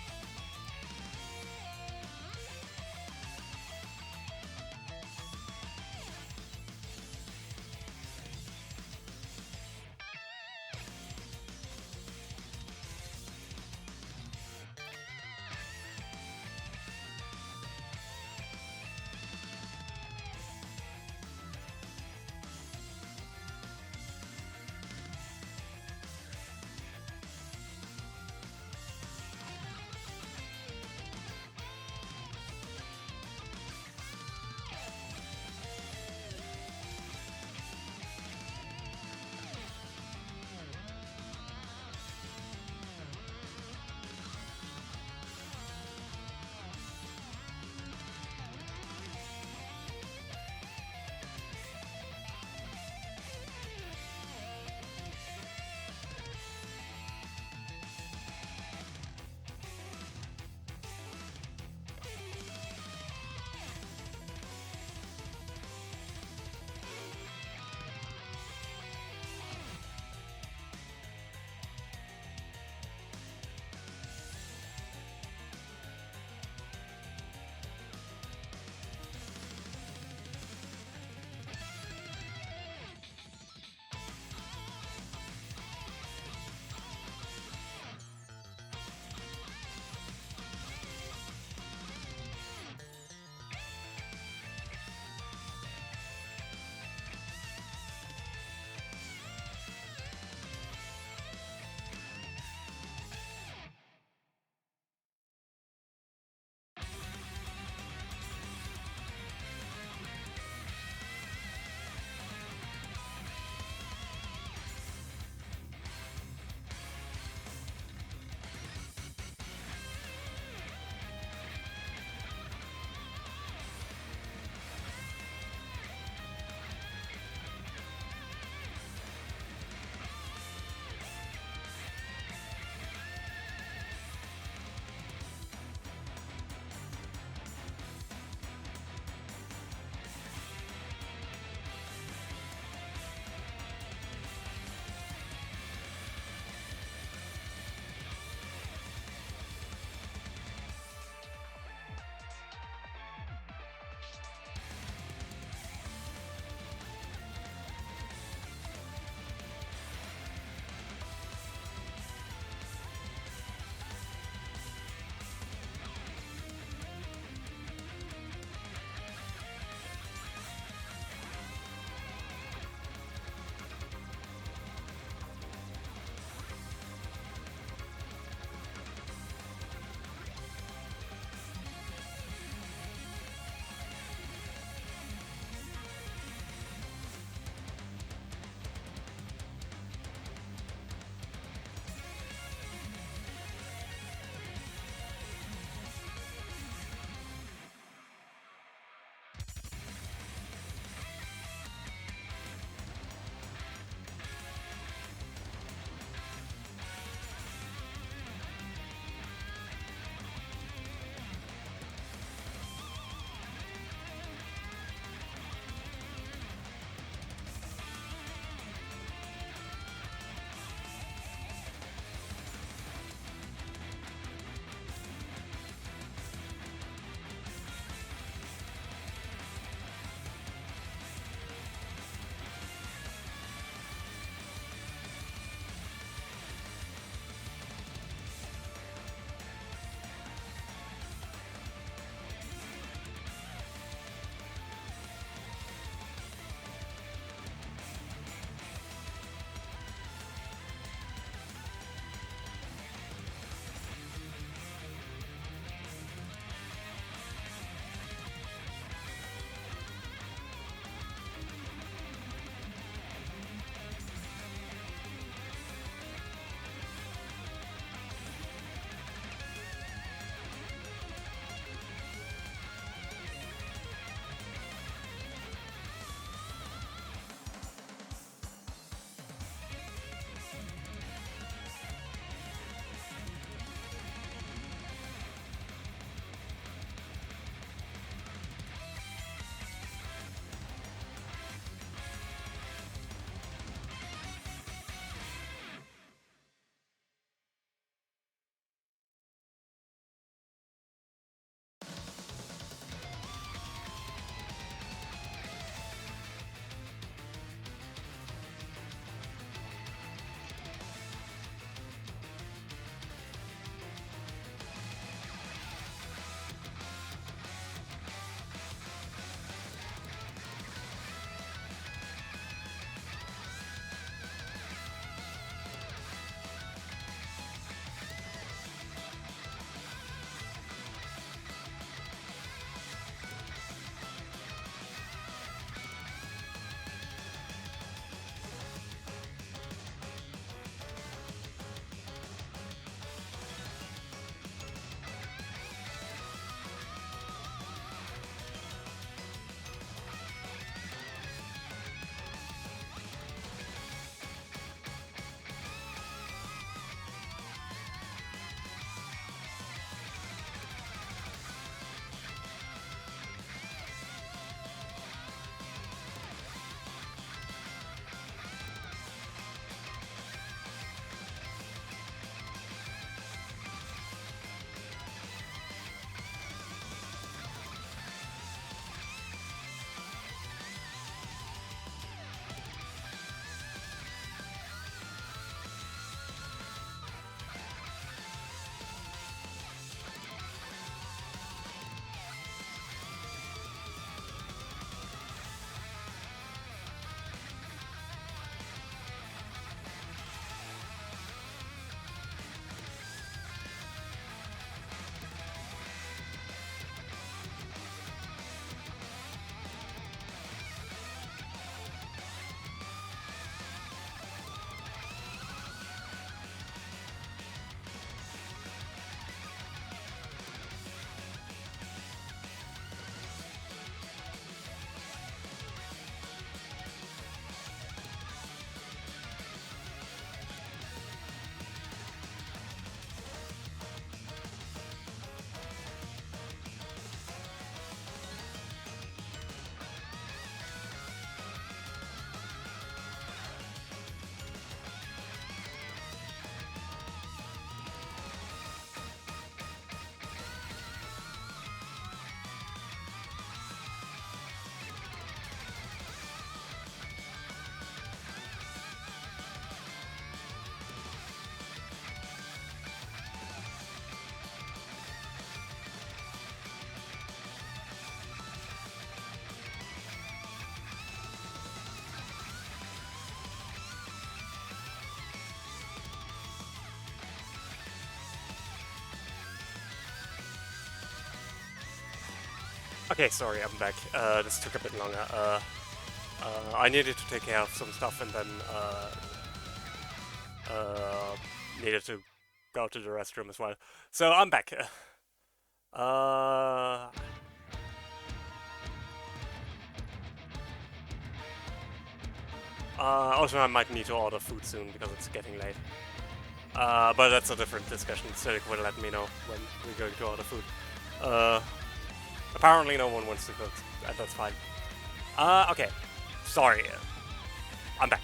Okay, sorry, I'm back. This took a bit longer. I needed to take care of some stuff and then needed to go to the restroom as well. So I'm back. Uh, also, I might need to order food soon because it's getting late. But that's a different discussion. Cedric will let me know when we're going to order food. Uh, apparently no one wants to cook, and that's fine. Okay. Sorry. I'm back.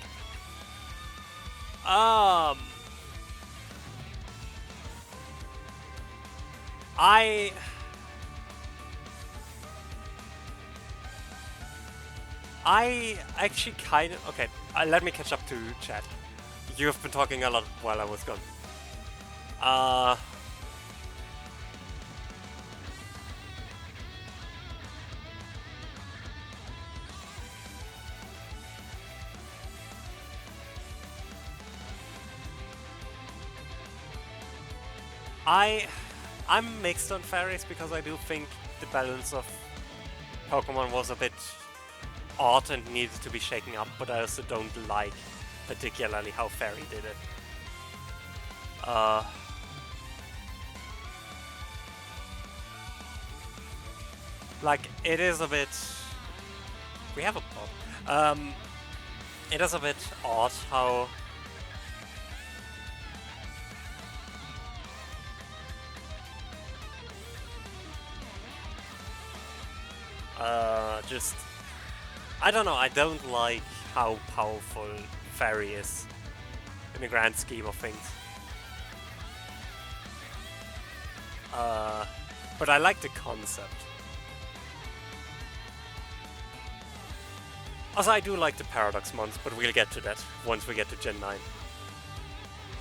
Um, I actually kind of... Okay, let me catch up to chat. You've been talking a lot while I was gone. Uh... I'm mixed on fairies because I do think the balance of Pokemon was a bit odd and needed to be shaken up, but I also don't like particularly how Fairy did it. Like, it is a bit... We have a pod. It is a bit odd how... just... I don't know, I don't like how powerful Fairy is in the grand scheme of things. But I like the concept. Also, I do like the Paradox Mons, but we'll get to that once we get to Gen 9.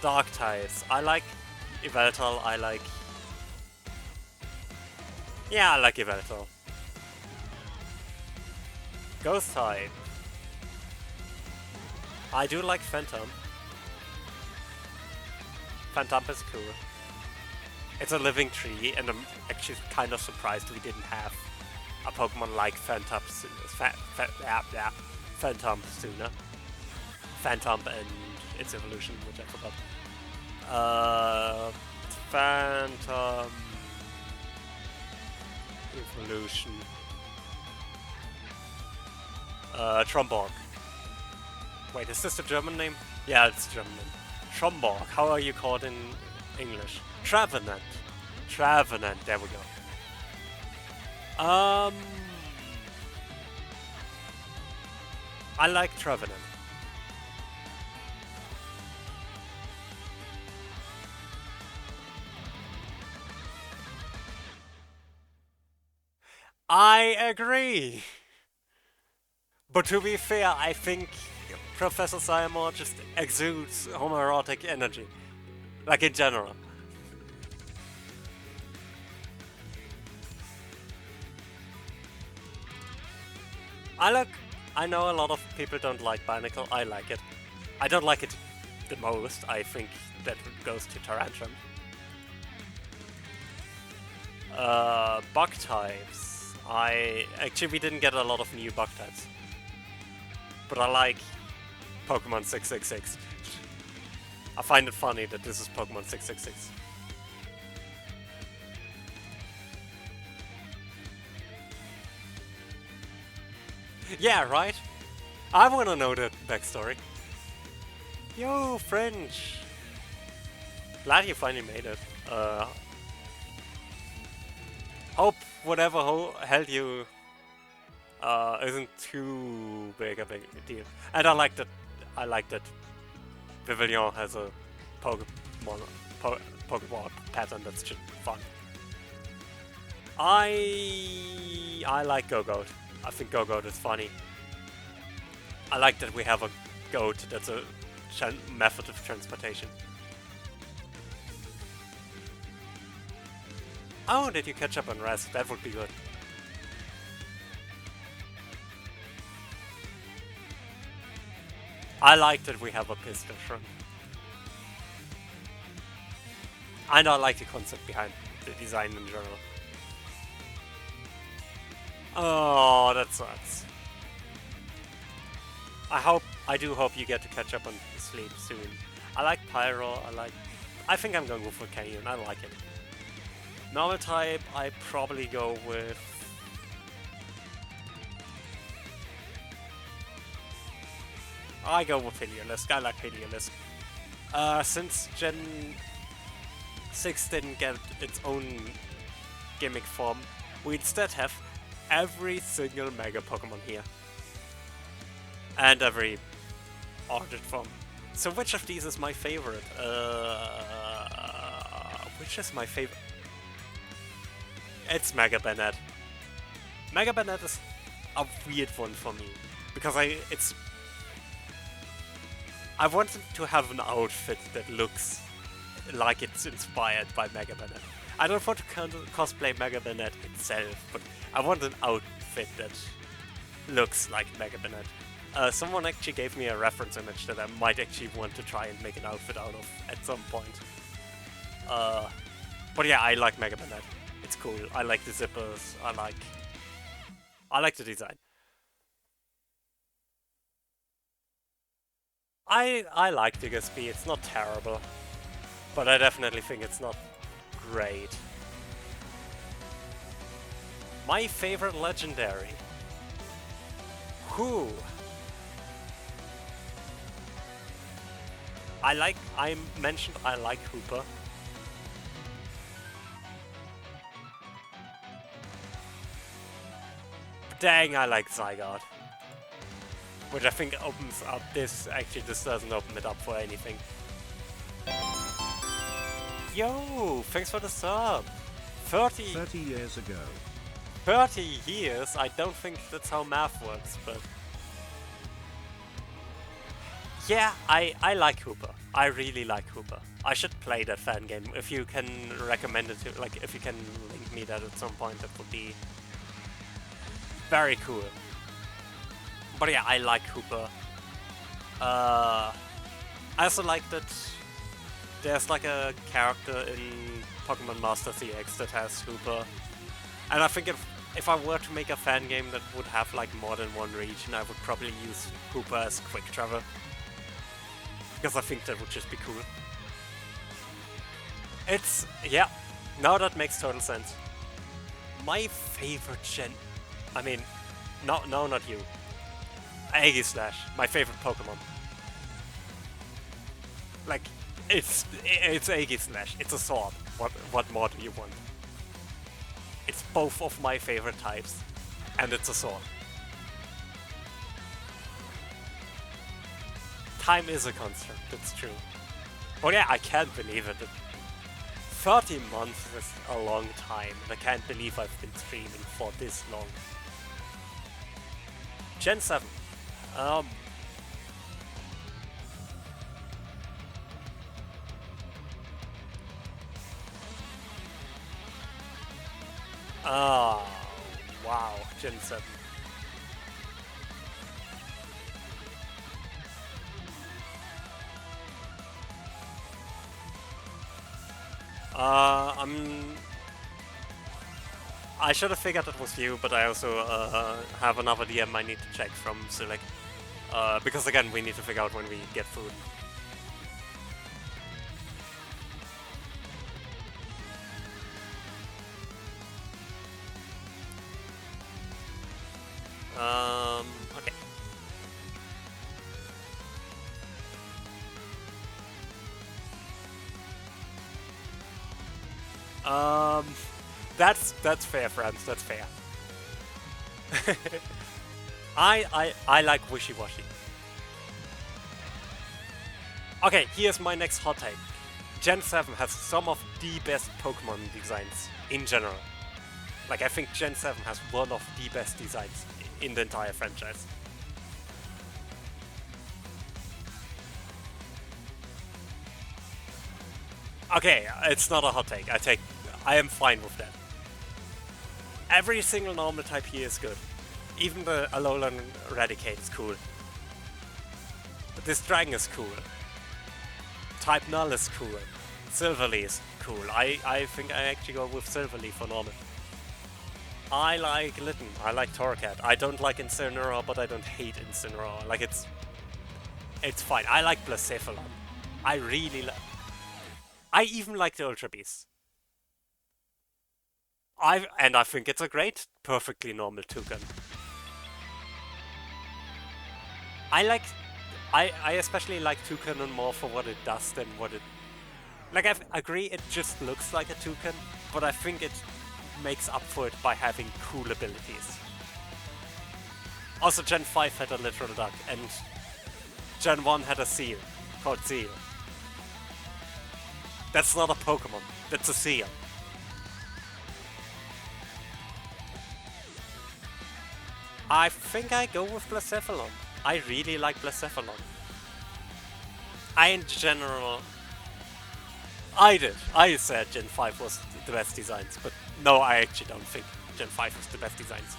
Dark types. I like Yveltal, I like... Yeah, I like Yveltal. Ghost type. I do like Phantom. Phantom is cool. It's a living tree, and I'm actually kind of surprised we didn't have a Pokemon like Phantom sooner. Phantom and its evolution, which I forgot. Phantom evolution. Tromborg. Wait, is this the German name? Yeah, it's the German name. Tromborg. How are you called in English? Trevenant. Trevenant. There we go. I like Trevenant. I agree. But to be fair, I think Professor Syamore just exudes homoerotic energy. Like in general. I know a lot of people don't like Barnacle, I like it. I don't like it the most, I think that goes to Tyrantrum. Bug types. Actually, we didn't get a lot of new bug types. But I like Pokemon 666. I find it funny that this is Pokemon 666. Yeah, right? I wanna know the backstory. Yo, French! Glad you finally made it. Hope whatever held you isn't too big a deal. And I like that Vivillon has a Pokemon pattern that's just fun. I like Go-Goat. I think Go-Goat is funny. I like that we have a goat that's a method of transportation. Oh, did you catch up on rest? That would be good. I like that we have a pistol shrimp. And I like the concept behind the design in general. Oh, that sucks. I do hope you get to catch up on sleep soon. I like Pyro, I think I'm going for Canyon, I like it. Normal type, I probably go with... I go with Heliolisk, I like Heliolisk. Since Gen 6 didn't get its own gimmick form, we instead have every single Mega Pokemon here. And every ordered form. So which of these is my favorite? Which is my favorite? It's Mega Banette. Mega Banette is a weird one for me. Because I wanted to have an outfit that looks like it's inspired by Mega Banette. I don't want to cosplay Mega Banette itself, but I want an outfit that looks like Mega Banette. Someone actually gave me a reference image that I might actually want to try and make an outfit out of at some point. But yeah, I like Mega Banette. It's cool. I like the zippers. I like the design. I like Diggersby. It's not terrible, but I definitely think it's not great. My favorite legendary. Who? I mentioned I like Hooper. Dang, I like Zygarde. Which I think opens up this, actually this doesn't open it up for anything. Yo, thanks for the sub. 30 years ago. 30 years? I don't think that's how math works, but... Yeah, I like Hooper. I really like Hooper. I should play that fan game. If you can recommend it to, like, if you can link me that at some point, that would be very cool. But yeah, I like Hooper. I also like that there's like a character in Pokemon Master CX that has Hooper. And I think if I were to make a fan game that would have like more than one region, I would probably use Hooper as quick travel. Because I think that would just be cool. Yeah, now that makes total sense. My favorite I mean, no, not you. Aegislash, my favorite Pokemon. Like, it's Aegislash, it's a sword. What more do you want? It's both of my favorite types, and it's a sword. Time is a construct, it's true. Oh yeah, I can't believe it. 30 months is a long time, and I can't believe I've been streaming for this long. Gen 7. Oh, wow, Gen 7. I should have figured it was you, but I also have another DM I need to check from Silik. Because again, we need to figure out when we get food. Okay. That's fair, friends. That's fair. I like wishy-washy. Okay, here's my next hot take. Gen 7 has some of the best Pokemon designs in general. Like, I think Gen 7 has one of the best designs in the entire franchise. Okay, it's not a hot take. I am fine with that. Every single normal type here is good. Even the Alolan Eradicate is cool. But this Dragon is cool. Type Null is cool. Silverleaf is cool. I think I actually go with Silverleaf for normal. I like Litten. I like Torracat. I don't like Incineroar, but I don't hate Incineroar. Like, it's fine. I like Blacephalon. I really like... I even like the Ultra Beast. I think it's a great, perfectly normal toucan. I especially like toucan more for what it does than what it... Like, I agree it just looks like a toucan, but I think it makes up for it by having cool abilities. Also, Gen 5 had a literal duck, and Gen 1 had a seal, called Seal. That's not a Pokemon, that's a seal. I think I go with Blacephalon. I really like Blacephalon. In general... I said Gen 5 was the best designs, but no, I actually don't think Gen 5 was the best designs.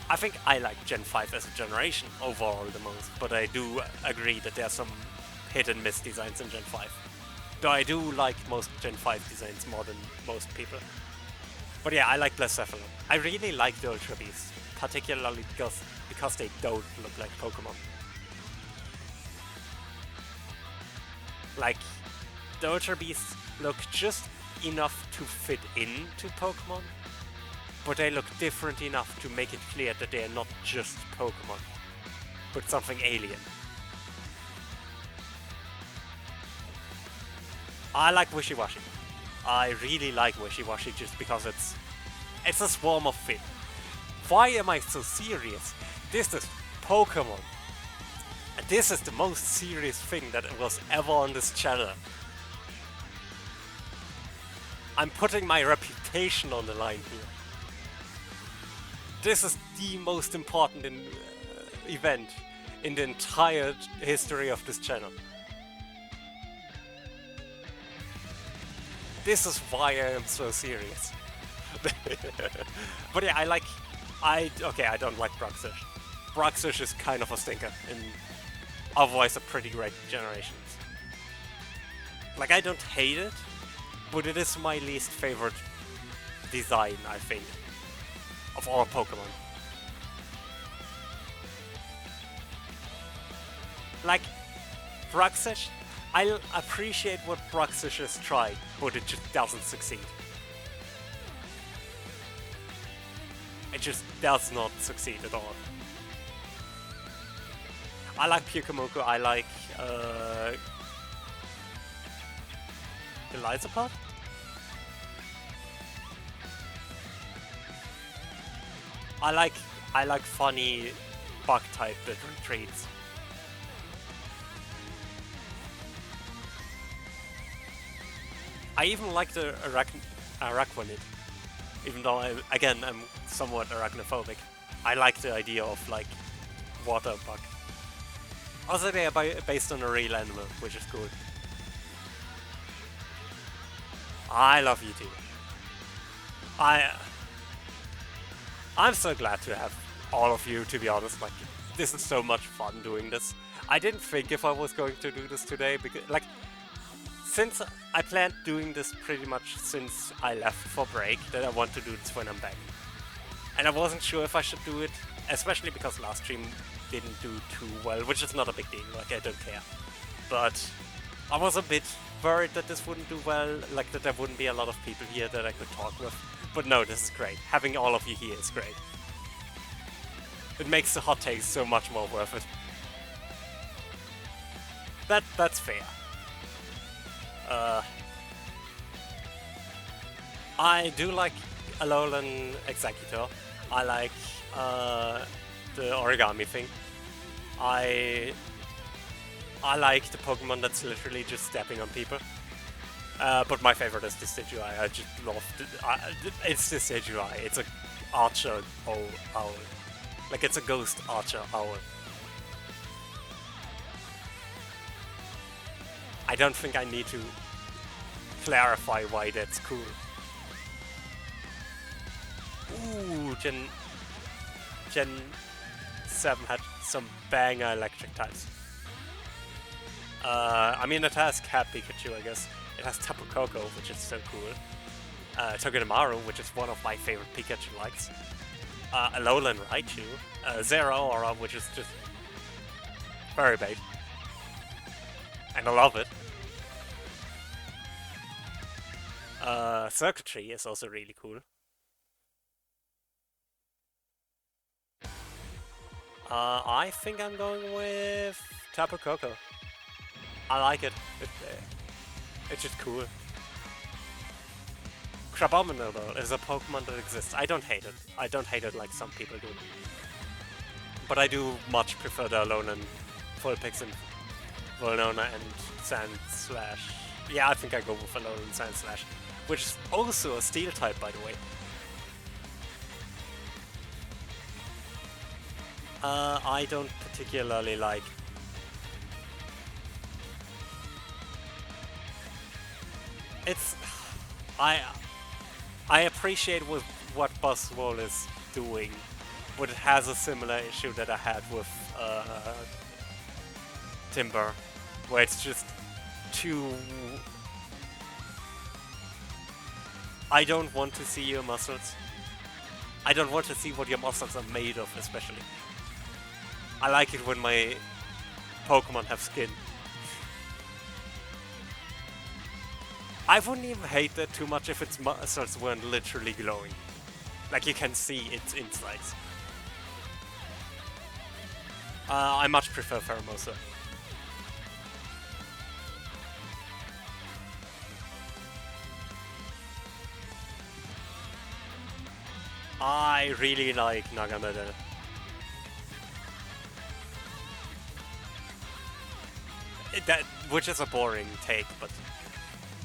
I think I like Gen 5 as a generation overall the most, but I do agree that there are some hit and miss designs in Gen 5. Though I do like most Gen 5 designs more than most people. But yeah, I like Blacephalon. I really like the Ultra Beasts, particularly because they don't look like Pokemon. Like, the Ultra Beasts look just enough to fit into Pokemon, but they look different enough to make it clear that they are not just Pokemon, but something alien. I like Wishy-Washy. I really like Wishy-Washy just because it's a swarm of fish. Why am I so serious? This is Pokémon. And this is the most serious thing that was ever on this channel. I'm putting my reputation on the line here. This is the most important event in the entire history of this channel. This is why I am so serious. But yeah, I don't like Bruxish. Bruxish is kind of a stinker, and otherwise a pretty great generation. Like, I don't hate it, but it is my least favorite design, I think, of all Pokemon. Like, Bruxish, I appreciate what Bruxish has tried, but it just doesn't succeed. It just does not succeed at all. I like Pyukumuku, I like Elizapod? I like funny bug type that retreats. I even like the Araquanid, even though I'm somewhat arachnophobic. I like the idea of like water bug. Also, they are based on a real animal, which is cool. I love you too. I'm so glad to have all of you, to be honest. Like, this is so much fun doing this. I didn't think if I was going to do this today, because, like, since I planned doing this pretty much since I left for break, that I want to do this when I'm back. And I wasn't sure if I should do it, especially because last stream didn't do too well, which is not a big deal, like, I don't care. But I was a bit worried that this wouldn't do well, like that there wouldn't be a lot of people here that I could talk with. But no, this is great. Having all of you here is great. It makes the hot takes so much more worth it. That's fair. I do like Alolan Executor. I like the origami thing. I like the Pokemon that's literally just stepping on people. But my favorite is the Decidueye. I just love it's the Decidueye. It's a archer owl. Like, it's a ghost archer owl. I don't think I need to clarify why that's cool. Ooh, Gen 7 had some banger electric types. I mean, it has Cat Pikachu, I guess. It has Tapu Koko, which is so cool. Togedemaru, which is one of my favorite Pikachu likes. Alolan Raichu, Zero Aura, which is just very bait, and I love it. Circuitry is also really cool. I think I'm going with Tapu Koko. I like it. It's just cool. Crabominable though is a Pokemon that exists. I don't hate it. I don't hate it like some people do. But I do much prefer the Alolan Vulpix and Volnona and Sandslash. Yeah, I think I go with Alolan Sandslash, which is also a Steel type, by the way. I don't particularly like... It's... I appreciate what Buzzwole is doing, but it has a similar issue that I had with Timber, where it's just too... I don't want to see your muscles. I don't want to see what your muscles are made of, especially. I like it when my Pokemon have skin. I wouldn't even hate that too much if its muscles weren't literally glowing. Like you can see its insides. I much prefer Pheromosa. I really like Naganadel. Which is a boring take, but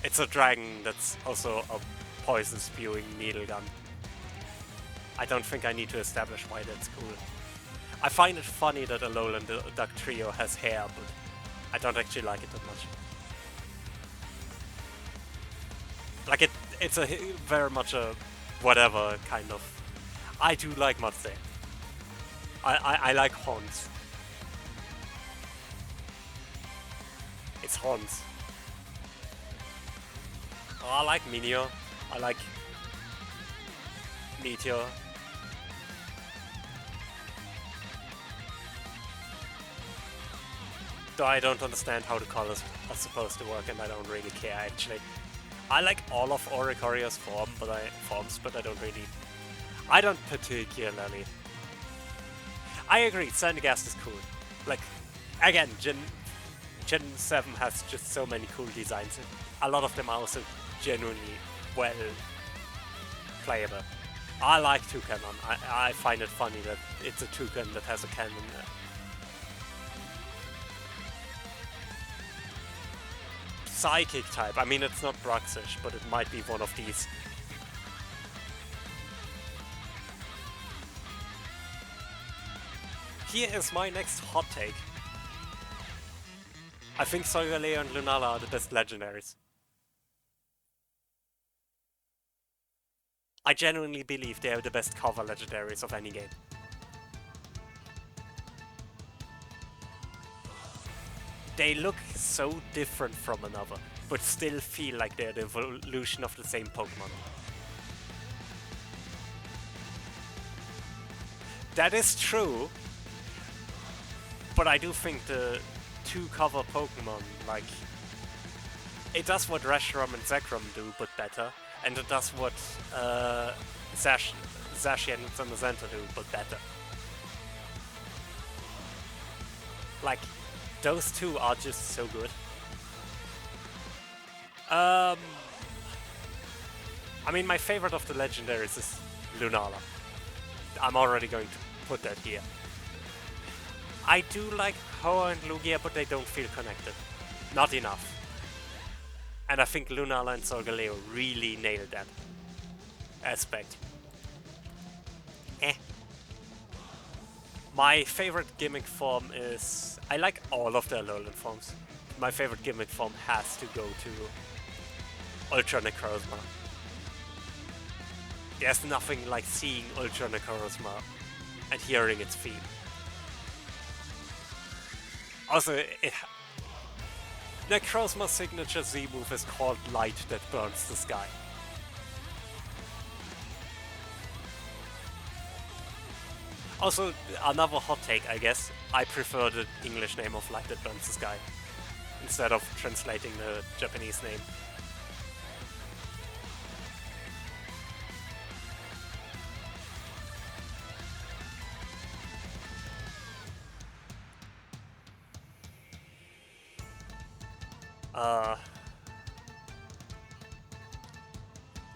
it's a dragon that's also a poison-spewing needle gun. I don't think I need to establish why that's cool. I find it funny that Alolan Duck Trio has hair, but I don't actually like it that much. Like it's a very much a whatever kind of... I do like Matse. I like Horns. It's Horns. Oh, I like Meteor. I like Meteor. Though I don't understand how the colors are supposed to work, and I don't really care actually. I like all of Oricorio's forms, but I don't really... I don't particularly... I agree, Sandygast is cool. Like, again, Gen 7 has just so many cool designs. A lot of them are also genuinely well playable. I like Toucanon. I find it funny that it's a toucan that has a cannon. Psychic type. I mean, it's not Bruxish, but it might be one of these. Here is my next hot take. I think Solgaleo and Lunala are the best legendaries. I genuinely believe they are the best cover legendaries of any game. They look so different from another, but still feel like they're the evolution of the same Pokemon. That is true, but I do think the two cover Pokemon, like, it does what Reshiram and Zekrom do, but better, and it does what Zacian and Zamazenta do, but better. Like, those two are just so good. I mean, my favorite of the legendaries is Lunala. I'm already going to put that here. I do like Hoa and Lugia, but they don't feel connected. Not enough. And I think Lunala and Solgaleo really nailed that aspect. My favorite gimmick form is... I like all of the Alolan forms. My favorite gimmick form has to go to Ultra Necrozma. There's nothing like seeing Ultra Necrozma and hearing its theme. Also, Necrozma's signature Z-move is called Light That Burns the Sky. Also, another hot take, I guess. I prefer the English name of Light That Burns the Sky instead of translating the Japanese name.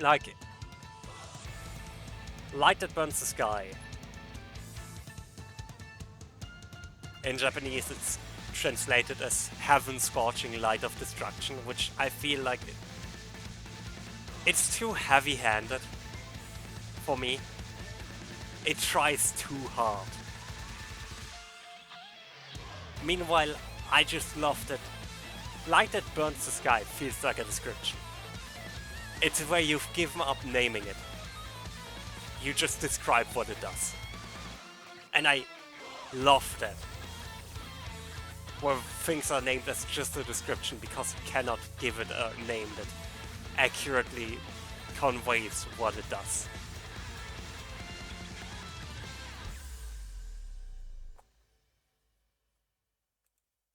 Like, Light That Burns the Sky. In Japanese, it's translated as Heaven Scorching Light of Destruction, which I feel like it's too heavy-handed for me. It tries too hard. Meanwhile, I just love that Light That Burns the Sky feels like a description. It's where you've given up naming it. You just describe what it does. And I love that. Where things are named as just a description because you cannot give it a name that accurately conveys what it does.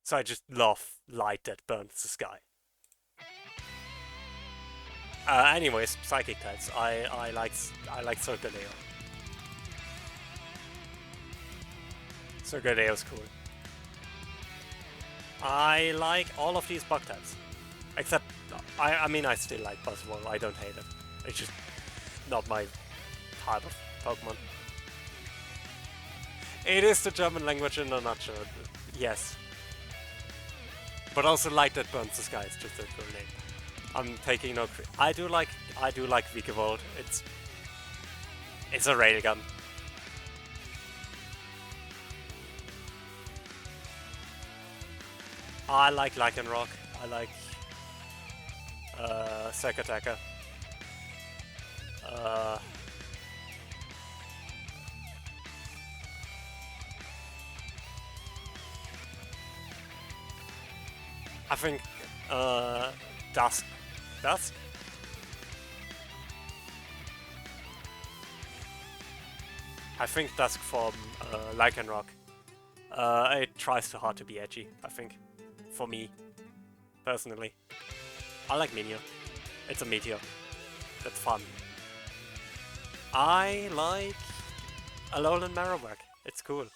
So I just love Light That Burns the Sky. Anyways, psychic types. I like Solgaleo. Solgaleo's cool. I like all of these bug types. Except, I mean, I still like Buzzwole. I don't hate it. It's just not my type of Pokemon. It is the German language in a nutshell. Yes. But also Light That Burns the Sky is just a cool name. I'm taking no credit. I do like Vikavolt. It's a railgun. I like Lycanroc. I like Sack Attacker. I think Dusk. I think Dusk from Lycanroc. It tries too hard to be edgy, I think. For me, personally. I like Meteor. It's a Meteor. That's fun. I like Alolan Marowak. It's cool.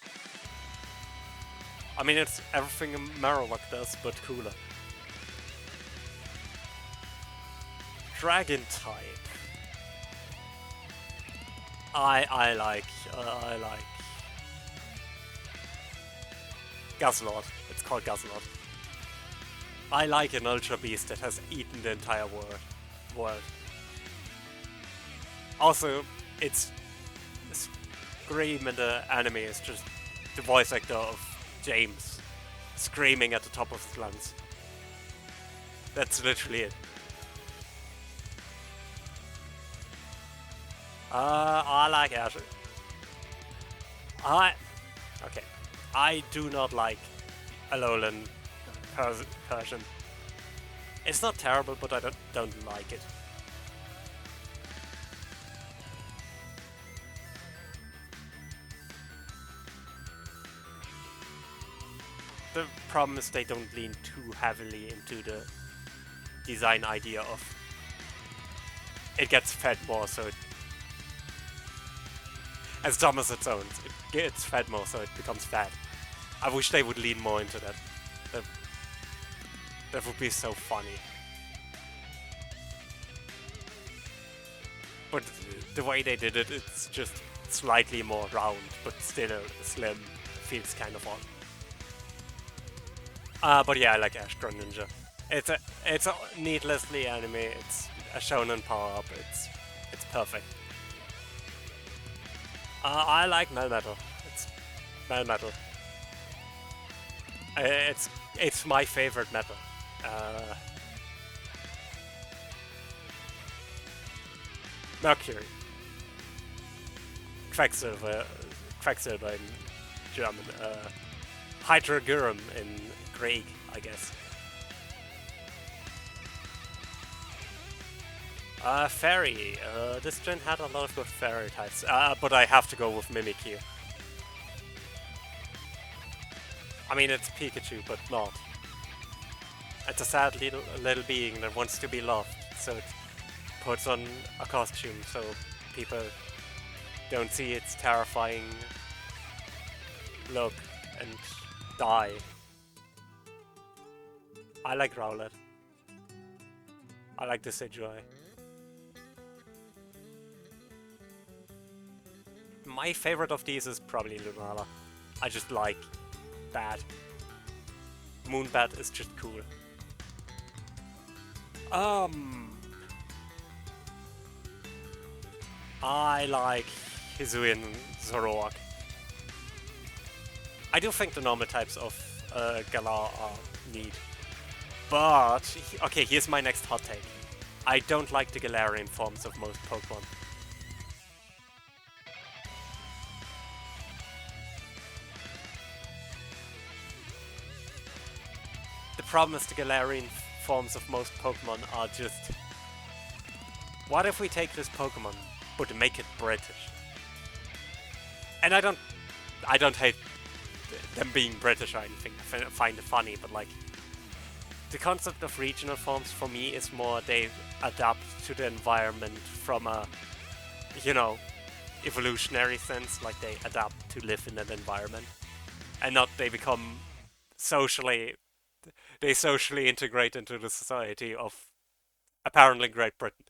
I mean, it's everything a Marowak does, but cooler. Dragon type. I like Guzzlord. It's called Guzzlord. I like an Ultra Beast that has eaten the entire world. Also, it's Scream in the anime is just the voice actor of James screaming at the top of his lungs. That's literally it. I like Ash. Okay. I do not like Alolan Persian. It's not terrible, but I don't like it. The problem is they don't lean too heavily into the design idea of it gets fed more, so it, as dumb as it sounds, it gets fed more, so it becomes fat. I wish they would lean more into that. That would be so funny. But the way they did it, it's just slightly more round, but still slim. Feels kind of odd. But yeah, I like Ash Ninja. It's a needlessly anime. It's a shonen power up. It's perfect. I like Melmetal. It's Melmetal. It's my favorite metal. Mercury. Quacksilver in German. Hydrogurum in Greek, I guess. Fairy. This gen had a lot of good fairy types, but I have to go with Mimikyu. I mean, it's Pikachu, but not. It's a sad little being that wants to be loved, so it puts on a costume so people don't see its terrifying look and die. I like Rowlet. I like the Decidueye. My favorite of these is probably Lunala. I just like Bat. Moonbat is just cool. I like Hisuian Zoroark. I do think the normal types of Galar are neat. But, okay, here's my next hot take. I don't like the Galarian forms of most Pokemon. The problem is the Galarian forms of most Pokemon are just... What if we take this Pokemon, but make it British? And I don't hate them being British or anything, I find it funny, but like... The concept of regional forms for me is more they adapt to the environment from a, you know, evolutionary sense, like they adapt to live in that environment. And not they become socially integrate into the society of apparently Great Britain.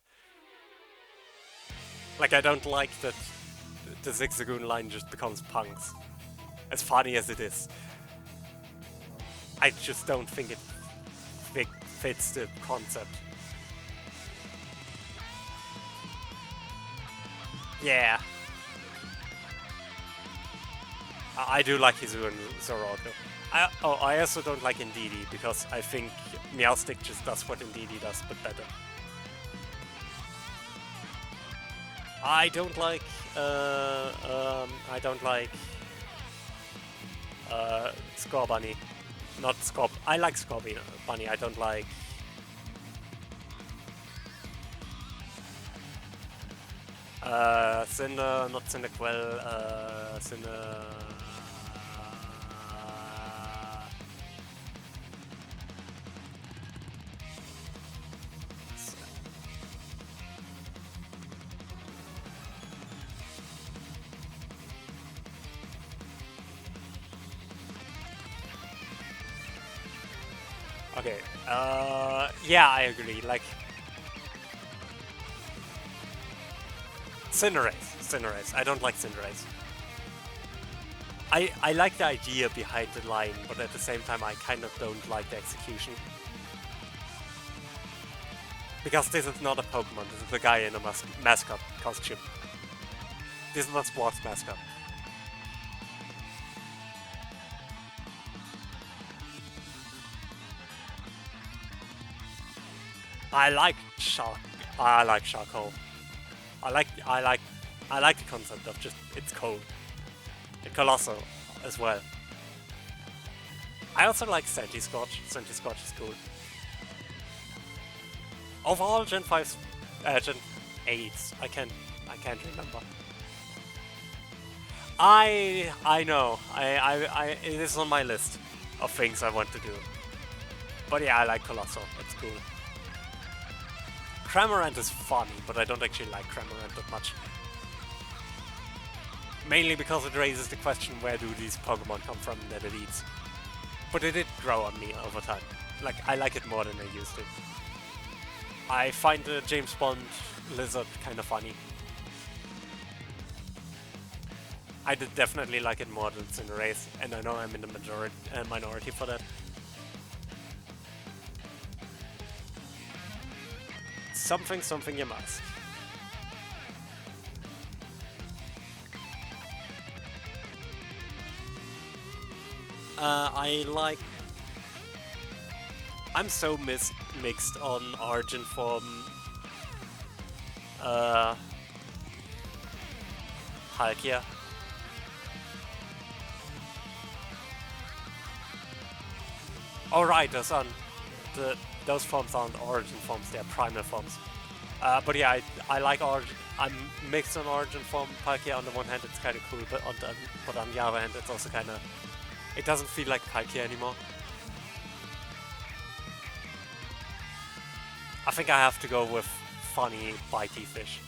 Like, I don't like that the Zigzagoon line just becomes punks. As funny as it is. I just don't think it fits the concept. Yeah. I do like Hisuian Zoroark. I also don't like Indeedee, because I think Meowstic just does what Indeedee does, but better. I don't like Scorbunny. Not Scorp. I like Scorbunny. I don't like. Cinder, not Cyndaquil. Cinder. Okay, yeah, I agree, like... Cinderace, I don't like Cinderace. I like the idea behind the line, but at the same time I kind of don't like the execution. Because this is not a Pokemon, this is a guy in a mascot costume. This is not sports mascot. I like Charcoal. I like the concept of just it's cold. And Colossal as well. I also like Centiskorch. Centiskorch is cool. Overall, Gen 5's, Gen 8's, I can't remember. I know. It is on my list of things I want to do. But yeah, I like Colossal. It's cool. Cramorant is funny, but I don't actually like Cramorant that much. Mainly because it raises the question, where do these Pokemon come from that it eats? But it did grow on me over time. Like, I like it more than I used to. I find the James Bond lizard kind of funny. I did definitely like it more than Cinderace, and I know I'm in the minority for that. Something you must. I'm so mixed on origin form. Halkia. Oh right, those forms aren't origin forms, they're primal forms. But yeah, I like origin. I'm mixed on origin form. Palkia on the one hand, it's kind of cool, but on the other hand, it's also kind of It doesn't feel like Palkia anymore. I think I have to go with funny, bitey fish.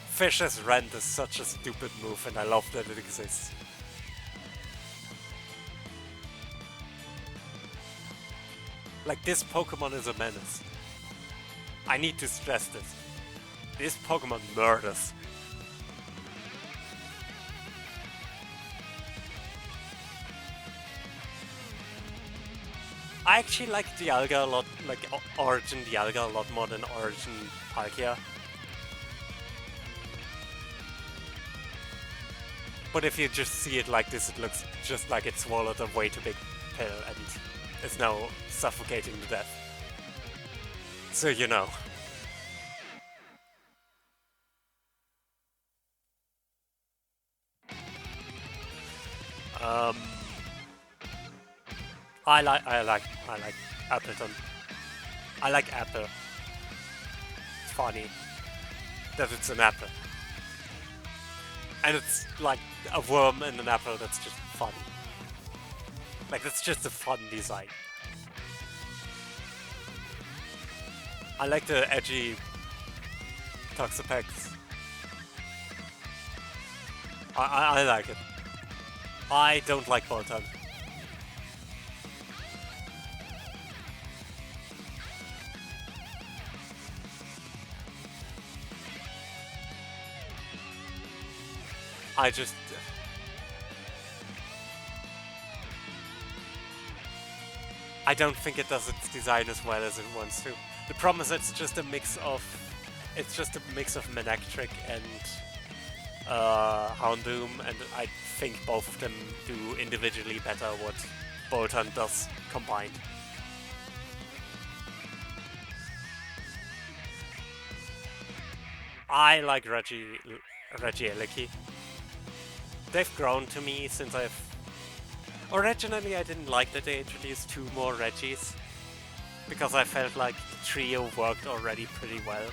Fish as Rent is such a stupid move, and I love that it exists. Like, this Pokemon is a menace. I need to stress this. This Pokemon murders. I actually like Dialga a lot, like Origin Dialga a lot more than Origin Palkia. But if you just see it like this, it looks just like it swallowed a way too big pill and is now suffocating to death. So you know. I like Appleton. I like apple. It's funny that it's an apple. And it's like a worm and an apple that's just funny. Like, that's just a fun design. I like the edgy Toxapex. I like it. I don't like Bolton. I don't think it does its design as well as it wants to. The problem is it's just a mix of Manectric and Houndoom, and I think both of them do individually better what Bolton does combined. I like Regieleki. They've grown to me since Originally I didn't like that they introduced 2 more Regis, because I felt like the trio worked already pretty well.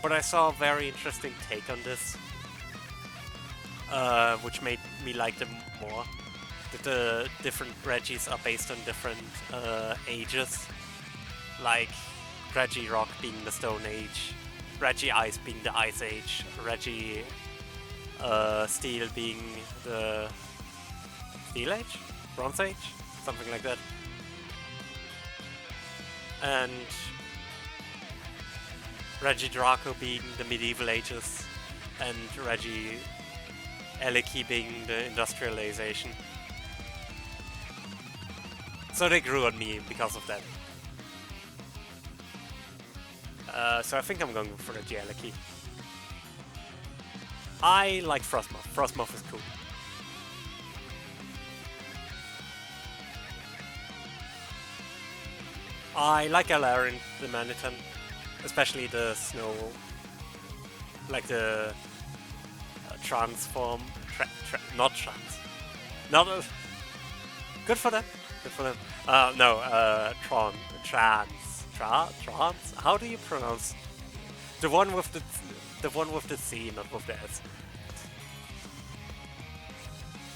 But I saw a very interesting take on this, which made me like them more. That the different Regis are based on different ages, like Regirock being the Stone Age, Regice being the Ice Age, Steel being the Steel Age? Bronze Age? Something like that. And Regidraco being the Medieval Ages, and Regieleki being the Industrialization. So they grew on me because of that. So I think I'm going for Regieleki. I like Frostmoth. Frostmoth is cool. I like Alarin, the Maniton, especially the snow, like the transform, not trans, not good for them, good for them. Trans. How do you pronounce the one with the C, not with the S?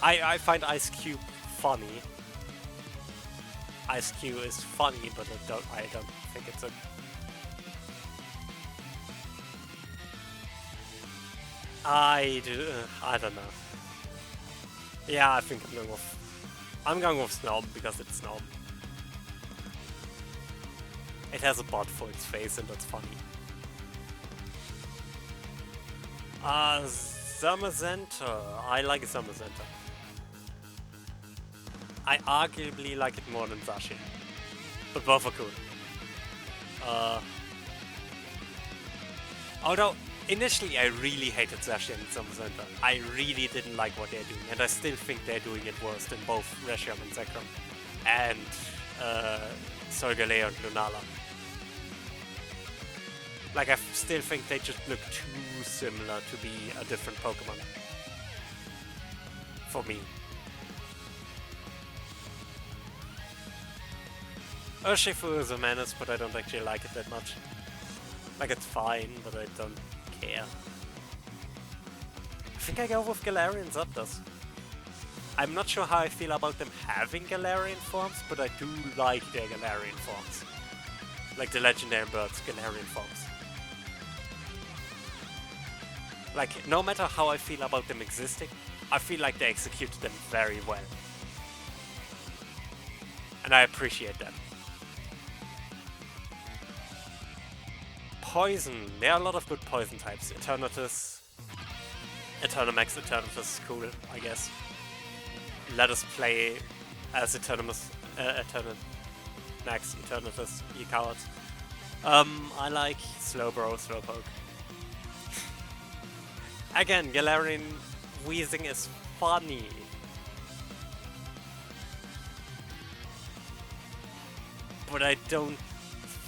I find Ice Cube funny. Ice Cube is funny, but I don't think it's a... I don't know. Yeah, I think I'm going with Snob because it's Snob. It has a bot for its face, and that's funny. Zamazenta. I like Zamazenta. I arguably like it more than Zacian, but both are cool. Although, initially I really hated Zacian and Zamazenta. I really didn't like what they're doing, and I still think they're doing it worse than both Reshiram and Zekrom, and Solgaleo and Lunala. Like, I still think they just look too similar to be a different Pokemon. For me. Urshifu is a menace, but I don't actually like it that much. Like, it's fine, but I don't care. think I go with Galarian Zapdos. I'm not sure how I feel about them having Galarian forms, but I do like their Galarian forms. Like the legendary birds' Galarian forms. Like, no matter how I feel about them existing, I feel like they executed them very well. And I appreciate that. Poison. There are a lot of good poison types. Eternatus. Eternamax Eternatus is cool, I guess. Let us play as Eternatus, Eternatus, you cowards. I like Slowbro, Slowpoke. Again, Galarian Weezing is funny. But I don't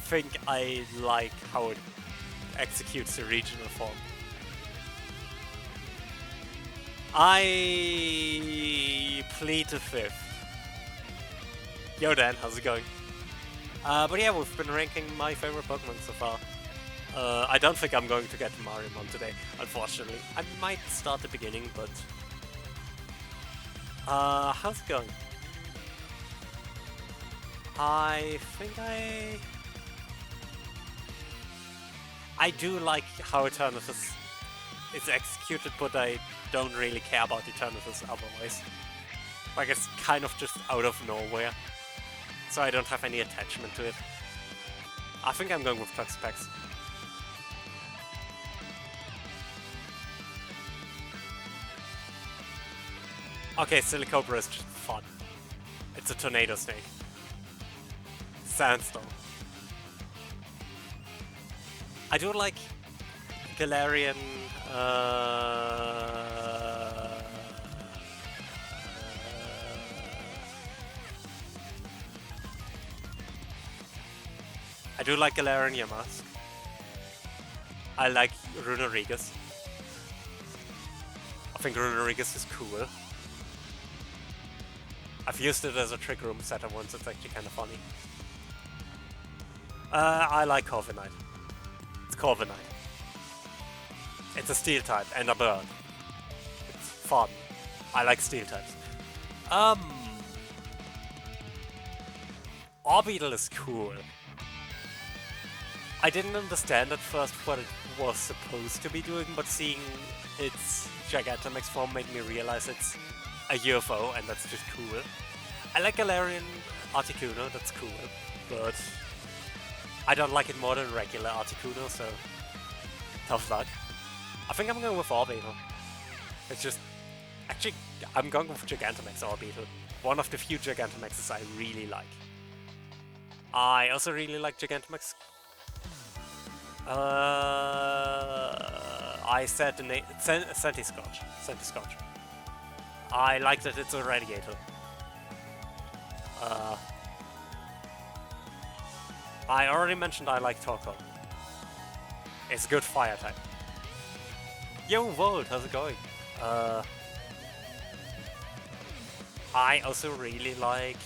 think I like how it executes the regional form. I plead the fifth. Yo Dan, how's it going? But yeah, we've been ranking my favorite Pokemon so far. I don't think I'm going to get Mariamon today, unfortunately. I might start the beginning, but... how's it going? I think I do like how Eternatus is executed, but I don't really care about Eternatus otherwise. Like, it's kind of just out of nowhere, so I don't have any attachment to it. I think I'm going with Toxapex. Okay, Silicobra is just fun. It's a tornado snake. Sandstorm. I do like Galarian. I do like Galarian Yamask. I like Runerigus. I think Runerigus is cool. I've used it as a trick room setter once, it's actually kind of funny. I like Corviknight. It's Corviknight. It's a steel type and a bird. It's fun. I like steel types. Orbeetle is cool. I didn't understand at first what it was supposed to be doing, but seeing its Gigantamax form made me realize it's a UFO, and that's just cool. I like Galarian Articuno, that's cool, but I don't like it more than regular Articuno, so tough luck. I think I'm going with Orbeetle. It's just... Actually, I'm going with Gigantamax Orbeetle. One of the few Gigantamaxes I really like. I also really like Gigantamax. I said the name... Centiskorch. Centiskorch. I like that it's a Radiator. I already mentioned I like Torkoal. It's a good fire type. Yo, Volt, how's it going? I also really like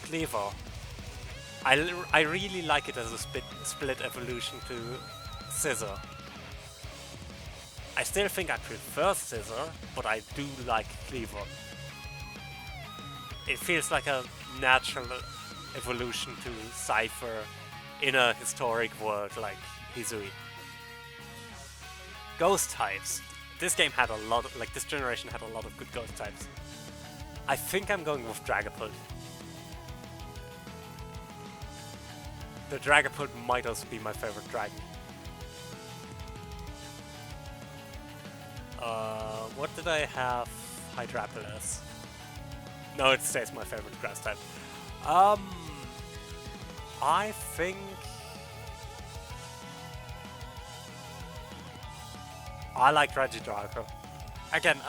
Cleaver. I really like it as a split evolution to Scizor. I still think I prefer Scizor, but I do like Cleaver. It feels like a natural evolution to Cypher in a historic world like Hisui. Ghost types. This game had a lot of, this generation had a lot of good ghost types. I think I'm going with Dragapult. The Dragapult might also be my favorite dragon. What did I have Hydrapple as? No, it stays my favorite grass type. I think... I like Regidrago. Again,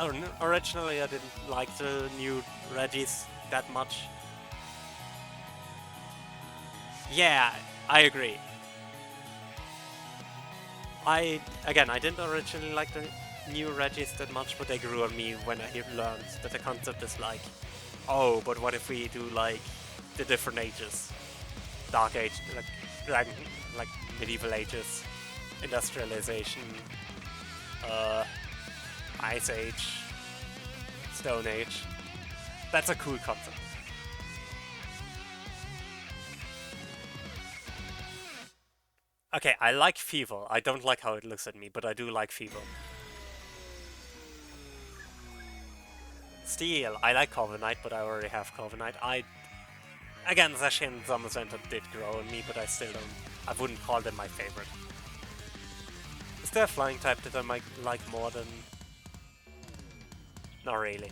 originally I didn't like the new Regis that much. Yeah, I agree. I didn't originally like the new Regis that much, but they grew on me when I learned that the concept is like, oh, but what if we do like the different ages? Dark Age, like Dragon, like medieval ages, industrialization, Ice Age, Stone Age. That's a cool concept. Okay, I like Fever. I don't like how it looks at me, but I do like Fever. Steel. I like Corviknight, but I already have Corviknight. Again, Zacian and Zamazenta did grow on me, but I still don't... I wouldn't call them my favorite. Is there a flying type that I might like more than... Not really.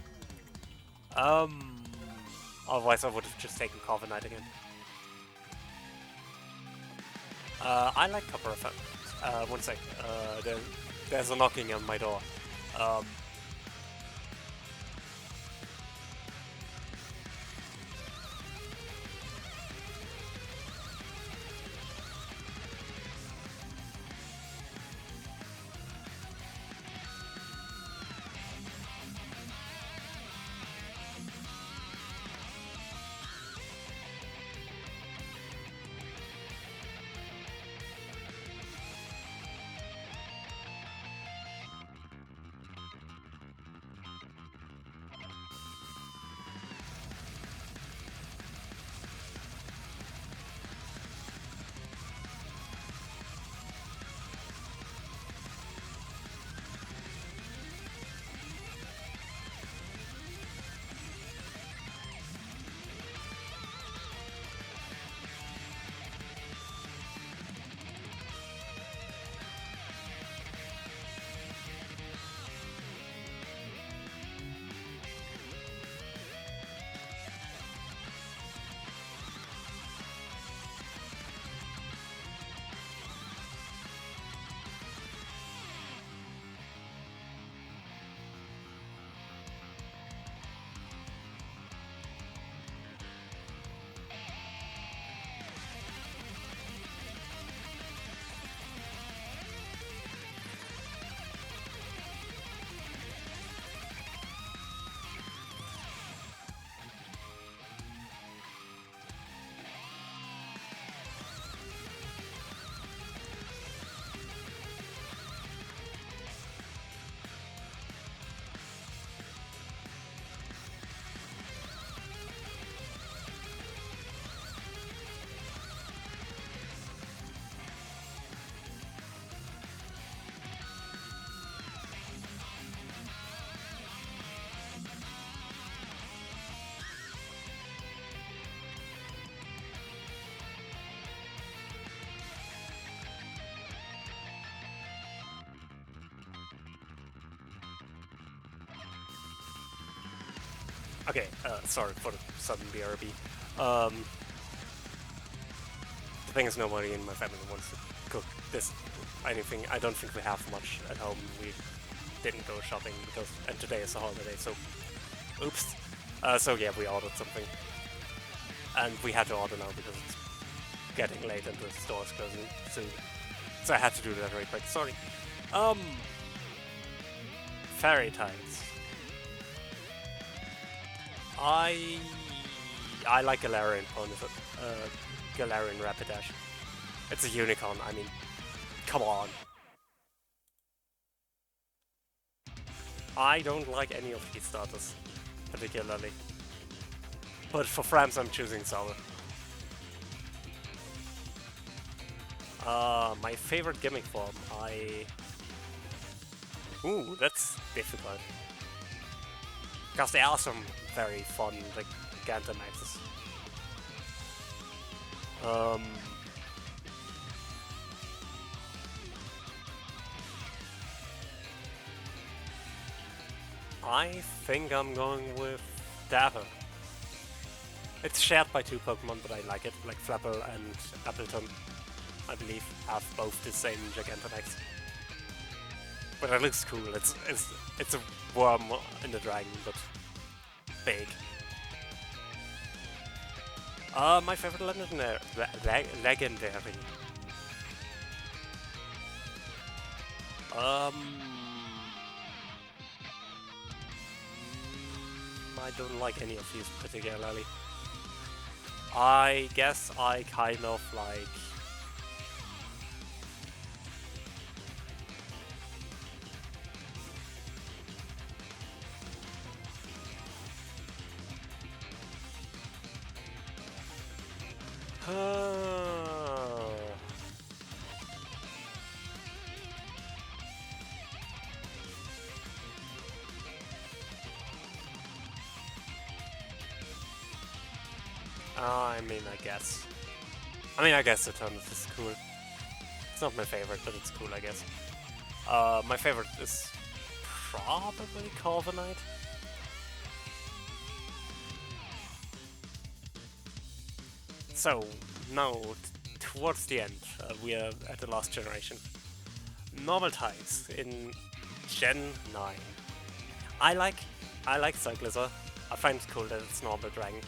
Otherwise I would have just taken Corviknight again. I like Copper FM. One sec. There's a knocking on my door. Okay, sorry for the sudden BRB. The thing is, nobody in my family wants to cook this anything. I don't think we have much at home. We didn't go shopping and today is a holiday, so oops. So yeah, we ordered something, and we had to order now because it's getting late and the store's closing soon. So I had to do that very quick. Sorry. Fairy types. I like Galarian Galarian Rapidash. It's a unicorn, I mean, come on. I don't like any of these starters, particularly. But for Frams, I'm choosing Solar. My favorite gimmick form, Ooh, that's difficult. Because there are some very fun, like, Gigantamaxes. I think I'm going with Dapper. It's shared by two Pokemon, but I like it. Like Flapple and Appleton, I believe, have both the same Gigantamax. But it looks cool. It's a worm in the dragon, but big. My favorite legendary. I don't like any of these particularly. I guess I kind of like... I mean, I guess. I guess the Eternus is cool. It's not my favorite, but it's cool, I guess. My favorite is probably Corviknight. So, now, towards the end, we are at the last generation. Normal types in Gen 9. I like Cyclizar. I find it cool that it's normal dragon.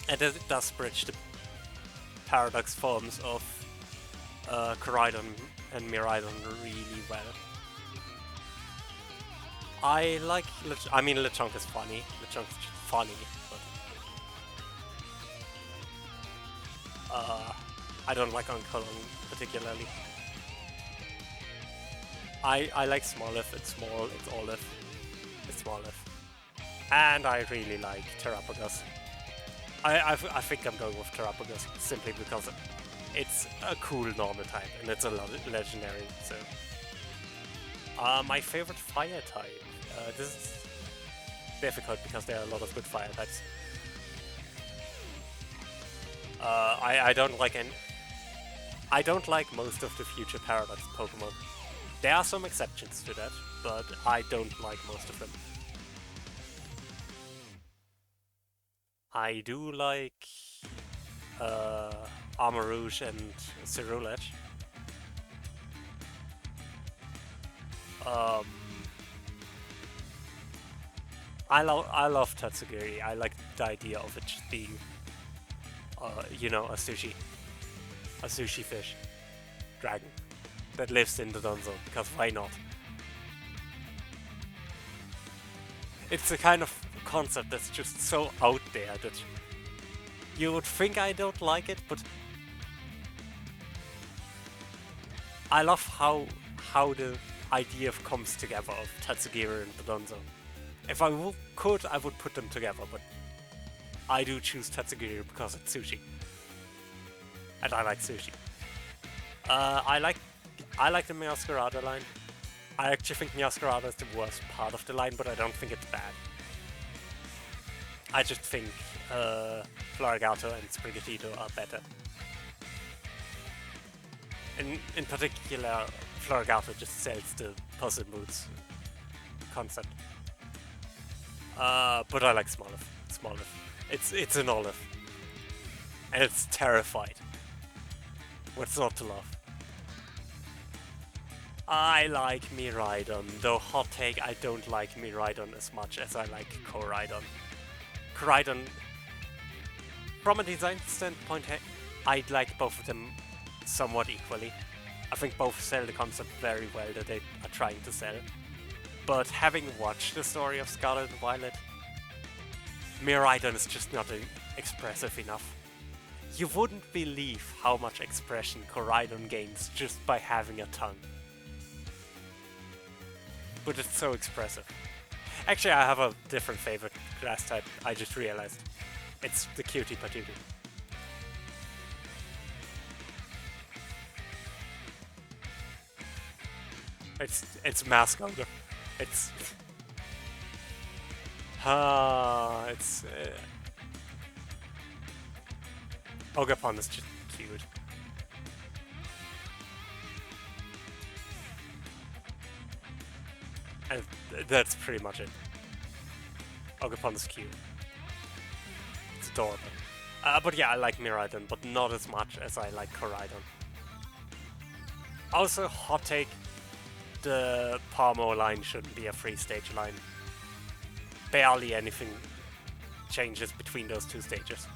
And it does bridge the paradox forms of Koraidon and Miraidon really well. I like Lechonk is funny. Lechonk's funny, but I don't like Oncolon particularly. I like Smoliv, it's small, it's Olive. It's Smoliv. And I really like Terrapagus. I think I'm going with Terrapagus simply because it's a cool normal type and it's a legendary, so. My favorite fire type. This is difficult because there are a lot of good fire types. I don't like I don't like most of the future Paradox Pokemon. There are some exceptions to that, but I don't like most of them. I do like Armarouge and Cerulege. I love Tatsugiri. I like the idea of it just being, you know, a sushi fish dragon that lives in the Dunzo, because why not? It's a kind of concept that's just so out there that you would think I don't like it, but I love how the idea comes together of Tatsugiri and the Dunzo. If I could, I would put them together, but I do choose Tatsugiri because it's sushi. And I like sushi. I like the Meowscarada line. I actually think Meowscarada is the worst part of the line, but I don't think it's bad. I just think Florigato and Sprigatito are better. In particular, Florigato just sells the puzzle moods concept. But I like Smoliv. It's an olive. And it's terrified. What's not to love? I like Miraidon, though hot take, I don't like Miraidon as much as I like Koraidon. Koraidon, from a design standpoint, I like both of them somewhat equally. I think both sell the concept very well that they are trying to sell. But having watched the story of Scarlet and Violet, Miraidon is just not expressive enough. You wouldn't believe how much expression Koraidon gains just by having a tongue. But it's so expressive. Actually, I have a different favorite grass type, I just realized. It's the Cutie Patootie. It's Mask Ogre. It's Ogapon is just cute. And that's pretty much it. Ogapon is cute. It's adorable. But yeah, I like Miraidon, but not as much as I like Koraidon. Also, hot take, the Palmo line shouldn't be a free-stage line. Barely anything changes between those two stages.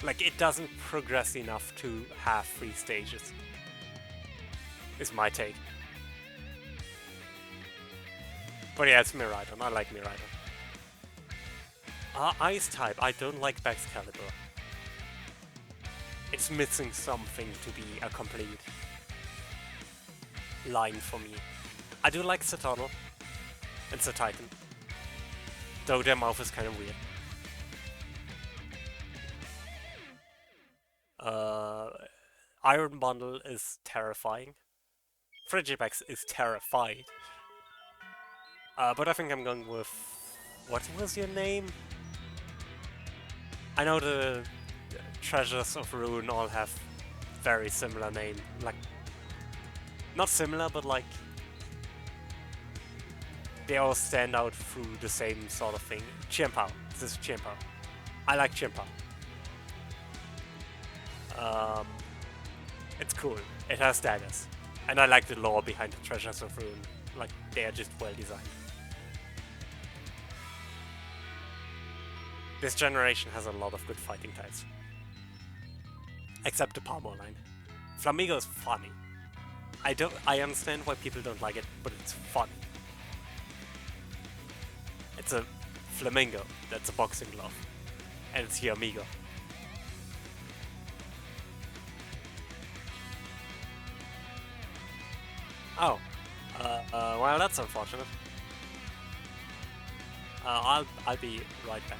Like, it doesn't progress enough to have 3 stages. Is my take. But yeah, it's Miraidon. I like Miraidon. Ice type. I don't like Baxcalibur. It's missing something to be a complete line for me. I do like Saturnal and Satitan. Though their mouth is kind of weird. Iron Bundle is terrifying. Frigibax is terrified. But I think I'm going with... What was your name? I know the Treasures of Ruin all have very similar name. Like, not similar, but like... They all stand out through the same sort of thing. Chimpao. This is Chimpao. I like Chimpao. It's cool. It has daggers. And I like the lore behind the Treasures of Ruin. Like, they are just well designed. This generation has a lot of good fighting types. Except the Palmo line. Flamigo is funny. I understand why people don't like it, but it's fun. It's a flamingo that's a boxing glove. And it's your amigo. Oh. Well, that's unfortunate. I'll be right back.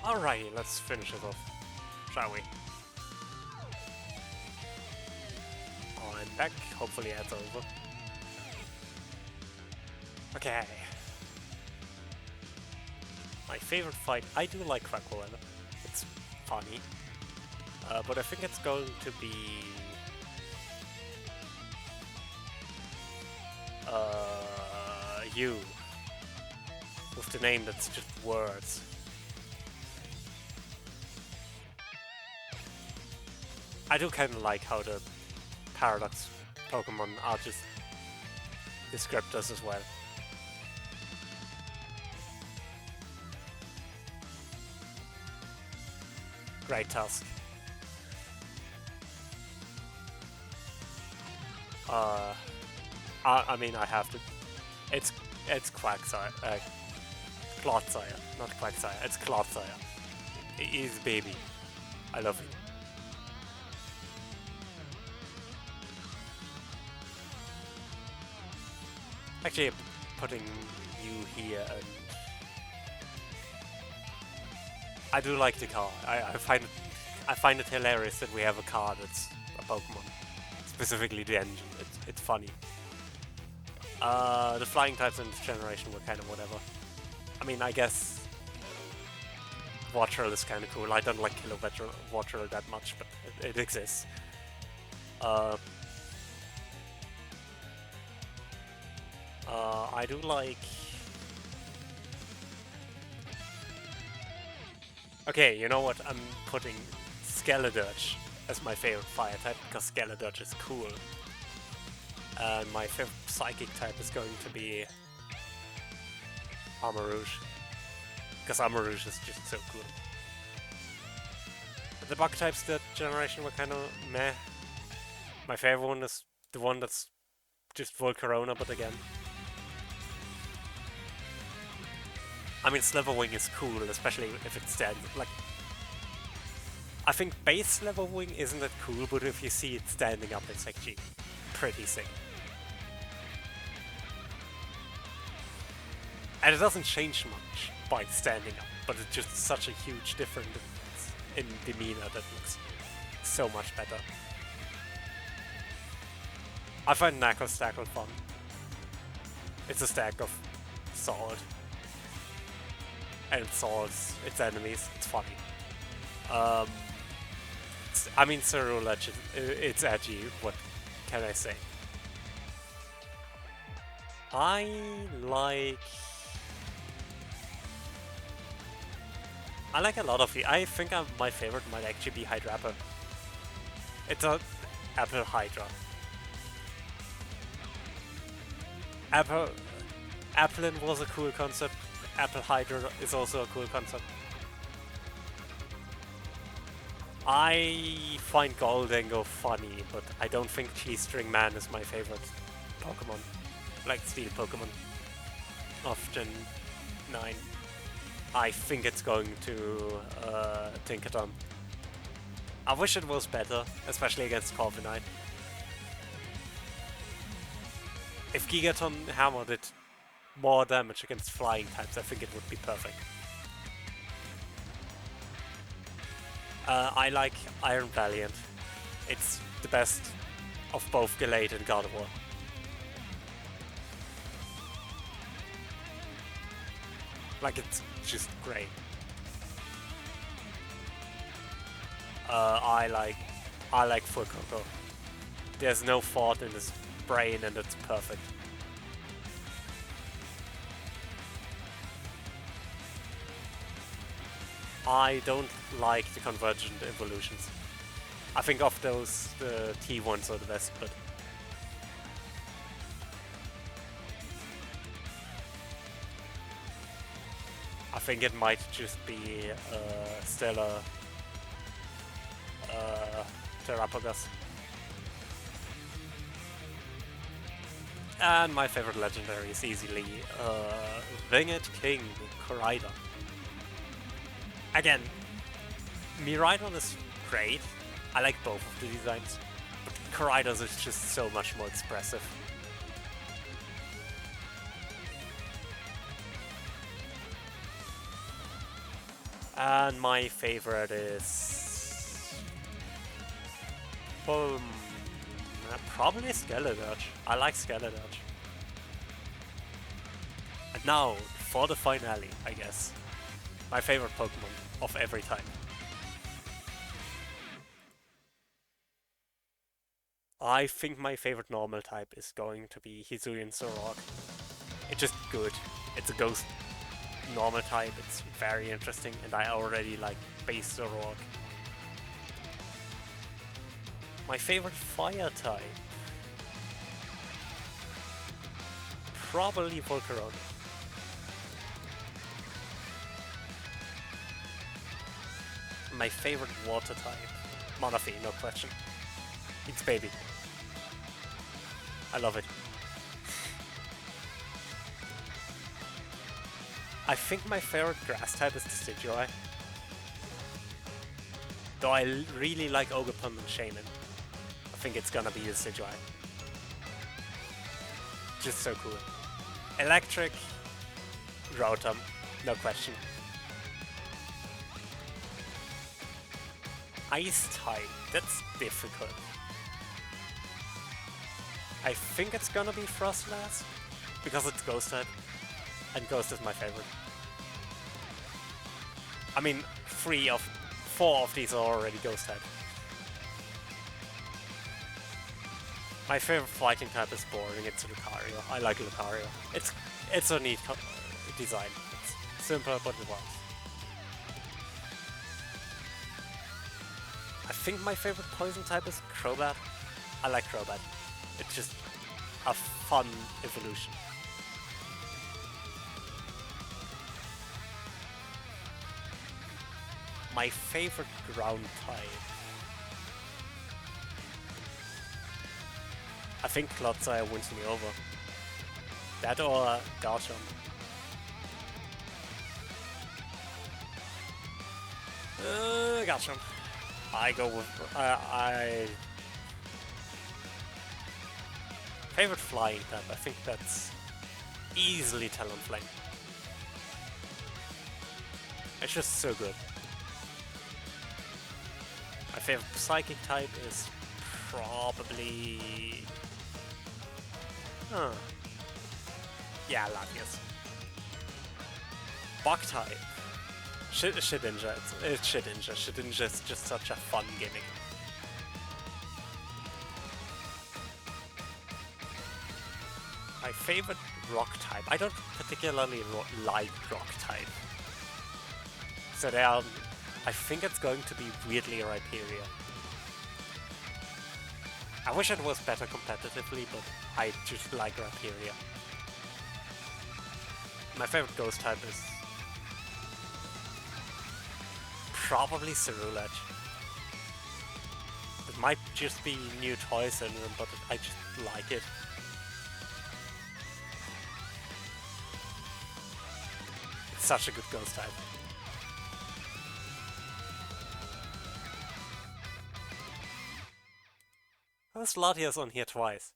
Alright, let's finish it off, shall we? I'm back, hopefully that's over. Okay. My favorite fight, I do like Krakow, it's funny. But I think it's going to be... you. With the name that's just words. I do kind of like how the Paradox Pokemon are just descriptors as well. Great Tusk. I mean, I have to. It's Quagsire, Clodsire, not Quagsire. It's Clodsire. He's baby. I love him. Actually, putting you here, and I do like the car. I find it hilarious that we have a car that's a Pokemon. Specifically the engine. It's funny. The flying types in this generation were kind of whatever. I mean, I guess Wattrel is kind of cool. I don't like Wattrel that much, but it exists. I do like... Okay, you know what? I'm putting Skeledirge as my favorite fire type, because Skeledirge is cool. And my favorite psychic type is going to be Armarouge, because Armarouge is just so cool. The bug types that generation were kind of meh. My favorite one is the one that's just Volcarona, but again. I mean, Slitherwing is cool, especially if it stands, like... I think base Slitherwing isn't that cool, but if you see it standing up, it's actually pretty sick. And it doesn't change much by standing up, but it's just such a huge difference in demeanor that looks so much better. I find Knackle fun. It's a stack of sword. And it swords its enemies. It's funny. I mean, Cerulege, it's edgy. What can I say? I like a lot of I think my favorite might actually be Hydrappa. It's a Apple Hydra. Applin was a cool concept. Apple Hydra is also a cool concept. I find Goldengo funny, but I don't think G-String Man is my favorite Pokemon. Like Steel Pokemon of Gen 9. I think it's going to Tinkaton. I wish it was better, especially against Corviknight. If Gigaton hammered it more damage against flying types, I think it would be perfect. I like Iron Valiant. It's the best of both Gallade and Gardevoir. Like, it's just great. I like Fuecoco. There's no thought in his brain and it's perfect. I don't like the convergent evolutions. I think of those, the T ones are the best, but I think it might just be Stellar Terrapogas. And my favorite legendary is easily Winged King Koraidon. Again, Miraidon is great. I like both of the designs, but Koraidon is just so much more expressive. And my favorite is... probably Skeledirge. I like Skeledirge. And now, for the finale, I guess. My favorite Pokemon of every time. I think my favorite normal type is going to be Hisuian Zoroark. It's just good. It's a ghost normal type, it's very interesting, and I already like base Zoroark. My favorite fire type? Probably Volcarona. My favorite water type? Manaphy, no question. It's baby. I love it. I think my favorite grass type is Decidueye. Though I really like Ogerpon and Shaman. I think it's gonna be Decidueye. Just so cool. Electric, Rotom, no question. Ice type, that's difficult. I think it's gonna be Frostlass, because it's Ghost type, and Ghost is my favorite. I mean, 4 of these are already Ghost type. My favorite fighting type is boring, it's Lucario. I like Lucario. It's a neat design. It's simple, but it works. I think my favorite poison type is Crobat. I like Crobat. It's just a fun evolution. My favorite ground type. I think Clodsire wins me over. That or Garchomp. Garchomp. I go with favorite flying type. I think that's easily Talonflame. It's just so good. My favorite psychic type is probably... yeah, Latias. Bug type. Shedinja. It's Shedinja. Shedinja is just such a fun gimmick. My favorite rock type. I don't particularly like rock type. So they are... I think it's going to be weirdly Rhyperior. I wish it was better competitively, but I just like Rhyperior. My favorite ghost type is probably Cerulege. It might just be new toy syndrome, but I just like it. It's such a good ghost type. How's Latias on here twice?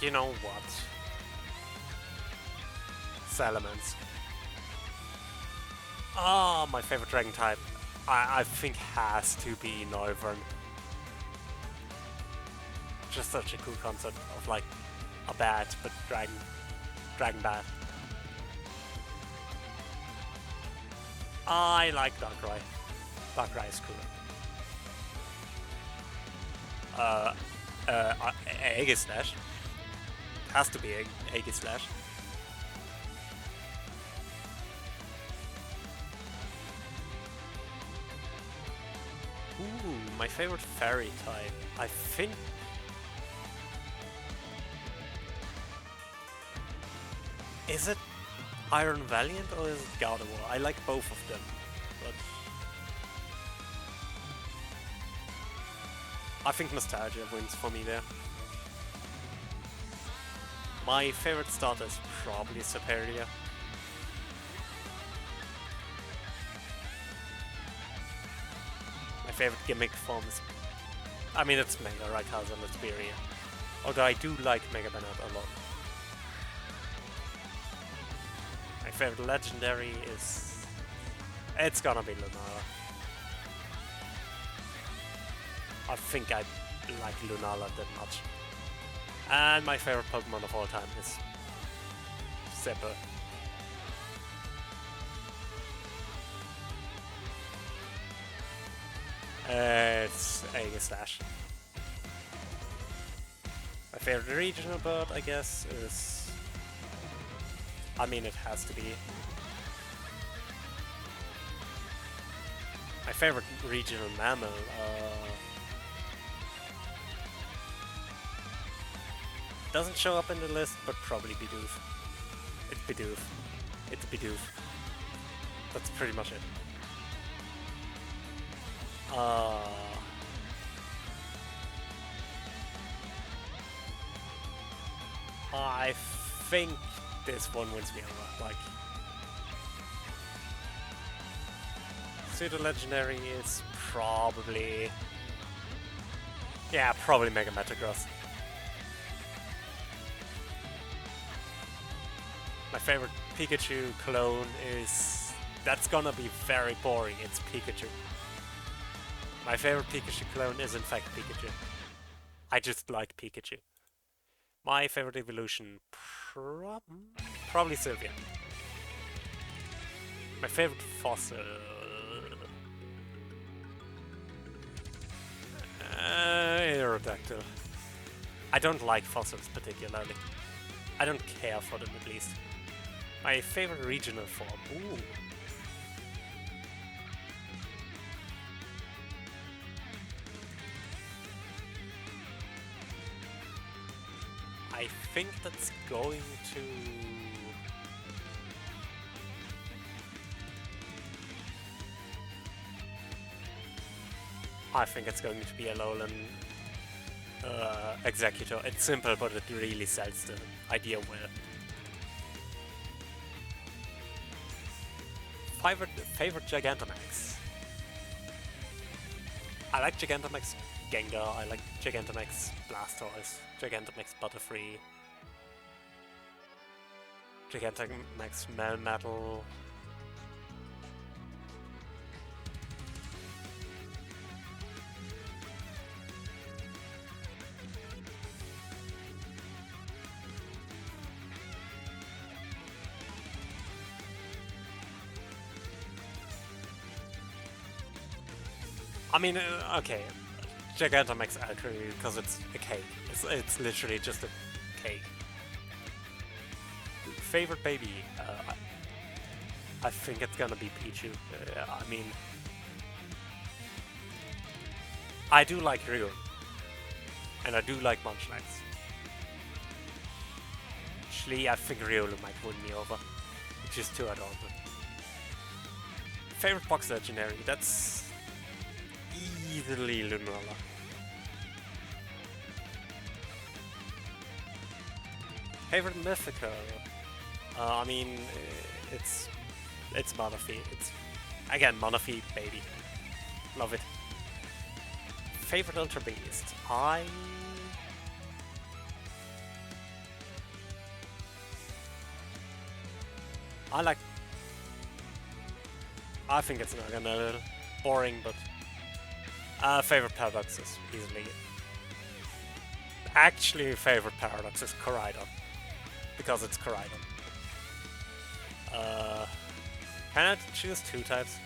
You know what? Salamence. Ah, my favorite dragon type. I think has to be Noivern. Just such a cool concept of like a bat, but dragon bat. I like Darkrai. Darkrai is cooler. Aegislash. Has to be Aegislash. Ooh, my favorite fairy type. I think... Is it Iron Valiant or is it Gardevoir? I like both of them, but... I think Nostalgia wins for me there. My favorite starter is probably Superior. favorite gimmick forms, I mean, it's Mega Rayquaza, let's be real. Although I do like Mega Banette a lot. My favorite legendary is... It's gonna be Lunala. I think I like Lunala that much. And my favorite Pokemon of all time is Zipper. It's Aegislash. My favorite regional bird, I guess, is... I mean, it has to be... My favorite regional mammal, doesn't show up in the list, but probably Bidoof. It's Bidoof. It's Bidoof. That's pretty much it. I think this one wins me over. Like, Pseudo Legendary is probably... Yeah, probably Mega Metagross. My favorite Pikachu clone is... That's gonna be very boring, it's Pikachu. My favorite Pikachu clone is in fact Pikachu. I just like Pikachu. My favorite evolution... Probably Sylveon. My favorite fossil... Aerodactyl. I don't like fossils particularly. I don't care for them at least. My favorite regional form. Ooh. I think that's going to... I think it's going to be a Alolan Executor. It's simple, but it really sells the idea well. Favorite Gigantamax? I like Gigantamax Gengar, I like Gigantamax Blastoise, Gigantamax Butterfree, Gigantamax Melmetal. I mean, okay, Gigantamax Alchemy, because it's a cake. It's literally just a cake. Favorite baby? I think it's gonna be Pichu. I mean, I do like Ryu, and I do like Munchlax. Actually, I think Riolu might win me over. It's just too adorable. Favorite box legendary? That's easily Lunala. Favorite mythical? I mean, it's Manaphy. It's again Manaphy, baby. Love it. Favorite Ultra Beast? I like. I think it's not gonna a little boring, but favorite Paradox is easily. Actually, favorite Paradox is Koraidon, because it's Koraidon. Can I choose two types?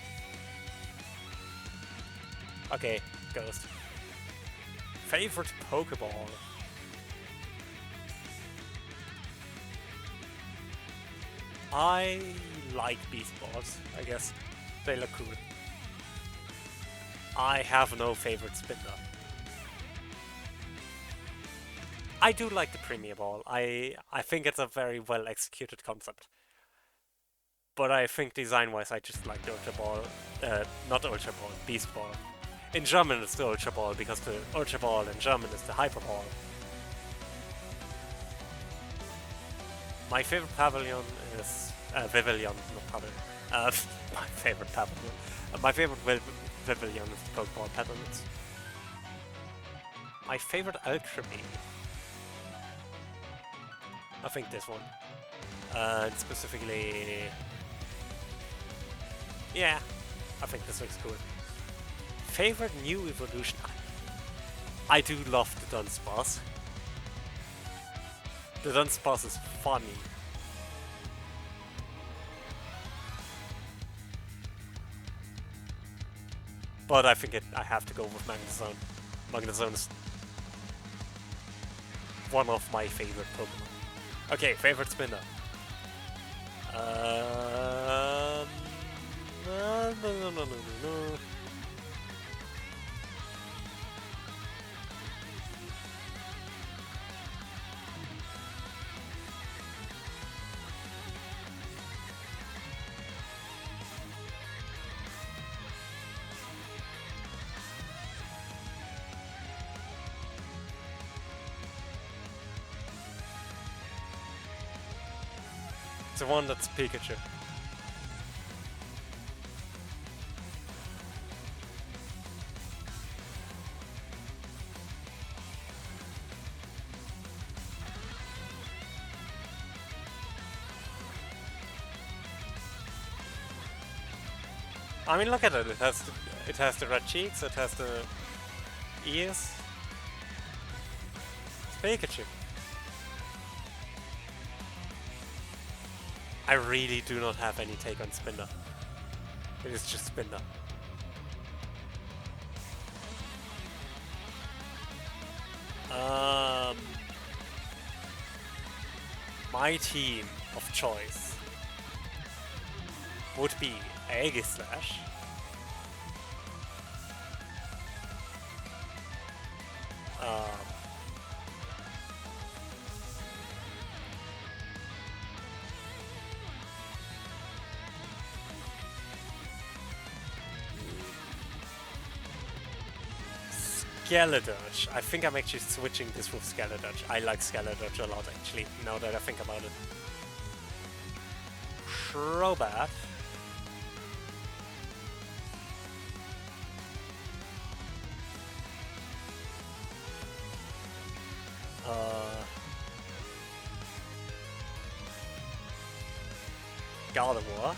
Okay, Ghost. Favorite Pokeball? I like Beast Balls, I guess. They look cool. I have no favorite spinner. I do like the Premier Ball. I think it's a very well executed concept. But I think design-wise I just like the Ultra Ball. Not Ultra Ball, Beast Ball. In German it's the Ultra Ball because the Ultra Ball in German is the Hyper Ball. My favorite pavilion is Vivillon, not Pavilion. My favorite pavilion. My favorite Pavilion of the Pokemon patterns. My favorite Alchemy. I think this one. And specifically... Yeah, I think this looks cool. Favorite new evolution? I do love the Dunsparce. The Dunsparce is funny. But I think I have to go with Magnezone. Magnezone is one of my favorite Pokemon. Okay, favorite spinner. No. It's the one that's Pikachu. I mean, look at it. It has the red cheeks. It has the ears. It's Pikachu. I really do not have any take on Spinda. It is just Spinda. My team of choice would be Aegislash, Skeledurge. I think I'm actually switching this with Skeledurge. I like Skeledurge a lot, actually, now that I think about it. Crobat. Gardevoir.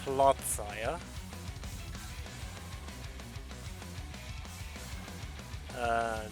Clodsire. And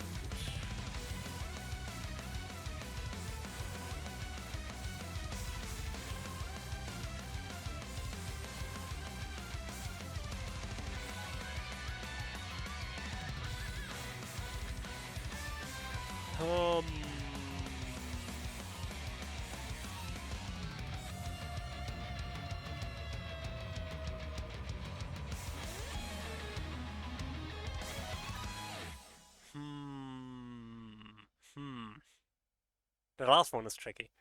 the last one is tricky.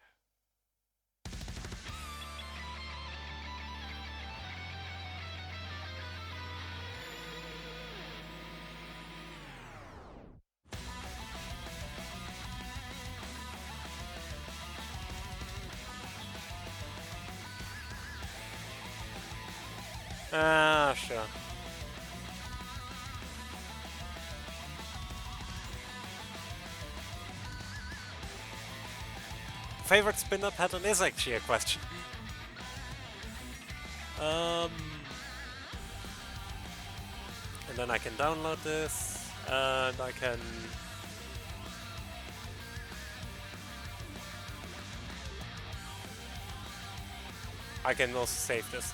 Sure. Favorite spinner pattern is actually a question. And then I can download this, and I can also save this.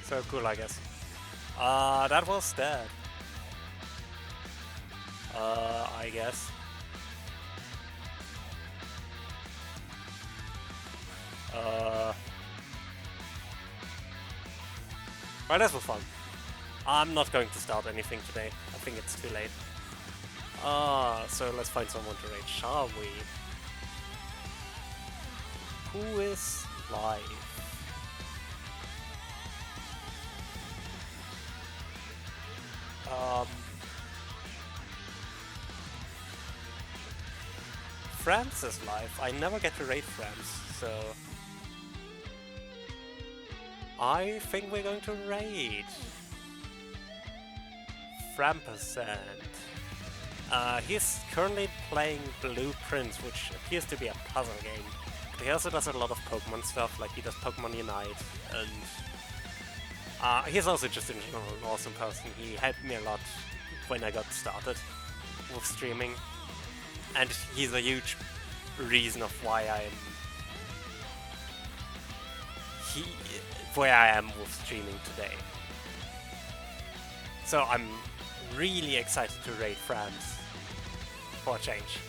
So cool, I guess. That was that. I guess. Well, this was fun. I'm not going to start anything today. I think it's too late. So let's find someone to raid, shall we? Who is live? France is live. I never get to raid France, so I think we're going to raid Frampersand. He's currently playing Blueprints, which appears to be a puzzle game. But he also does a lot of Pokemon stuff, like he does Pokemon Unite, and he's also just in general an awesome person. He helped me a lot when I got started with streaming, and he's a huge reason of why where I am with streaming today. So I'm really excited to raid France for a change,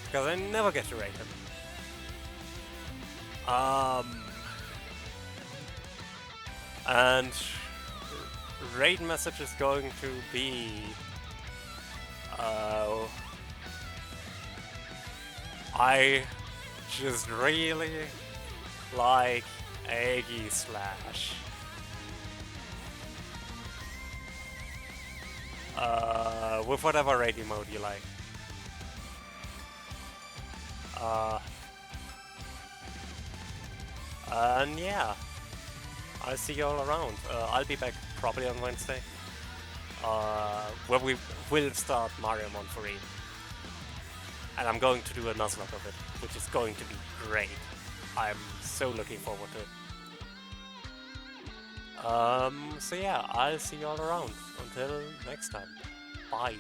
because I never get to raid him. And raid message is going to be I just really like Aegislash. With whatever raid mode you like. And yeah, I'll see you all around. I'll be back probably on Wednesday, where we will start Mario Monterey. And I'm going to do a Nuzlocke of it, which is going to be great. I'm so looking forward to it. So yeah, I'll see you all around. Until next time. Bye.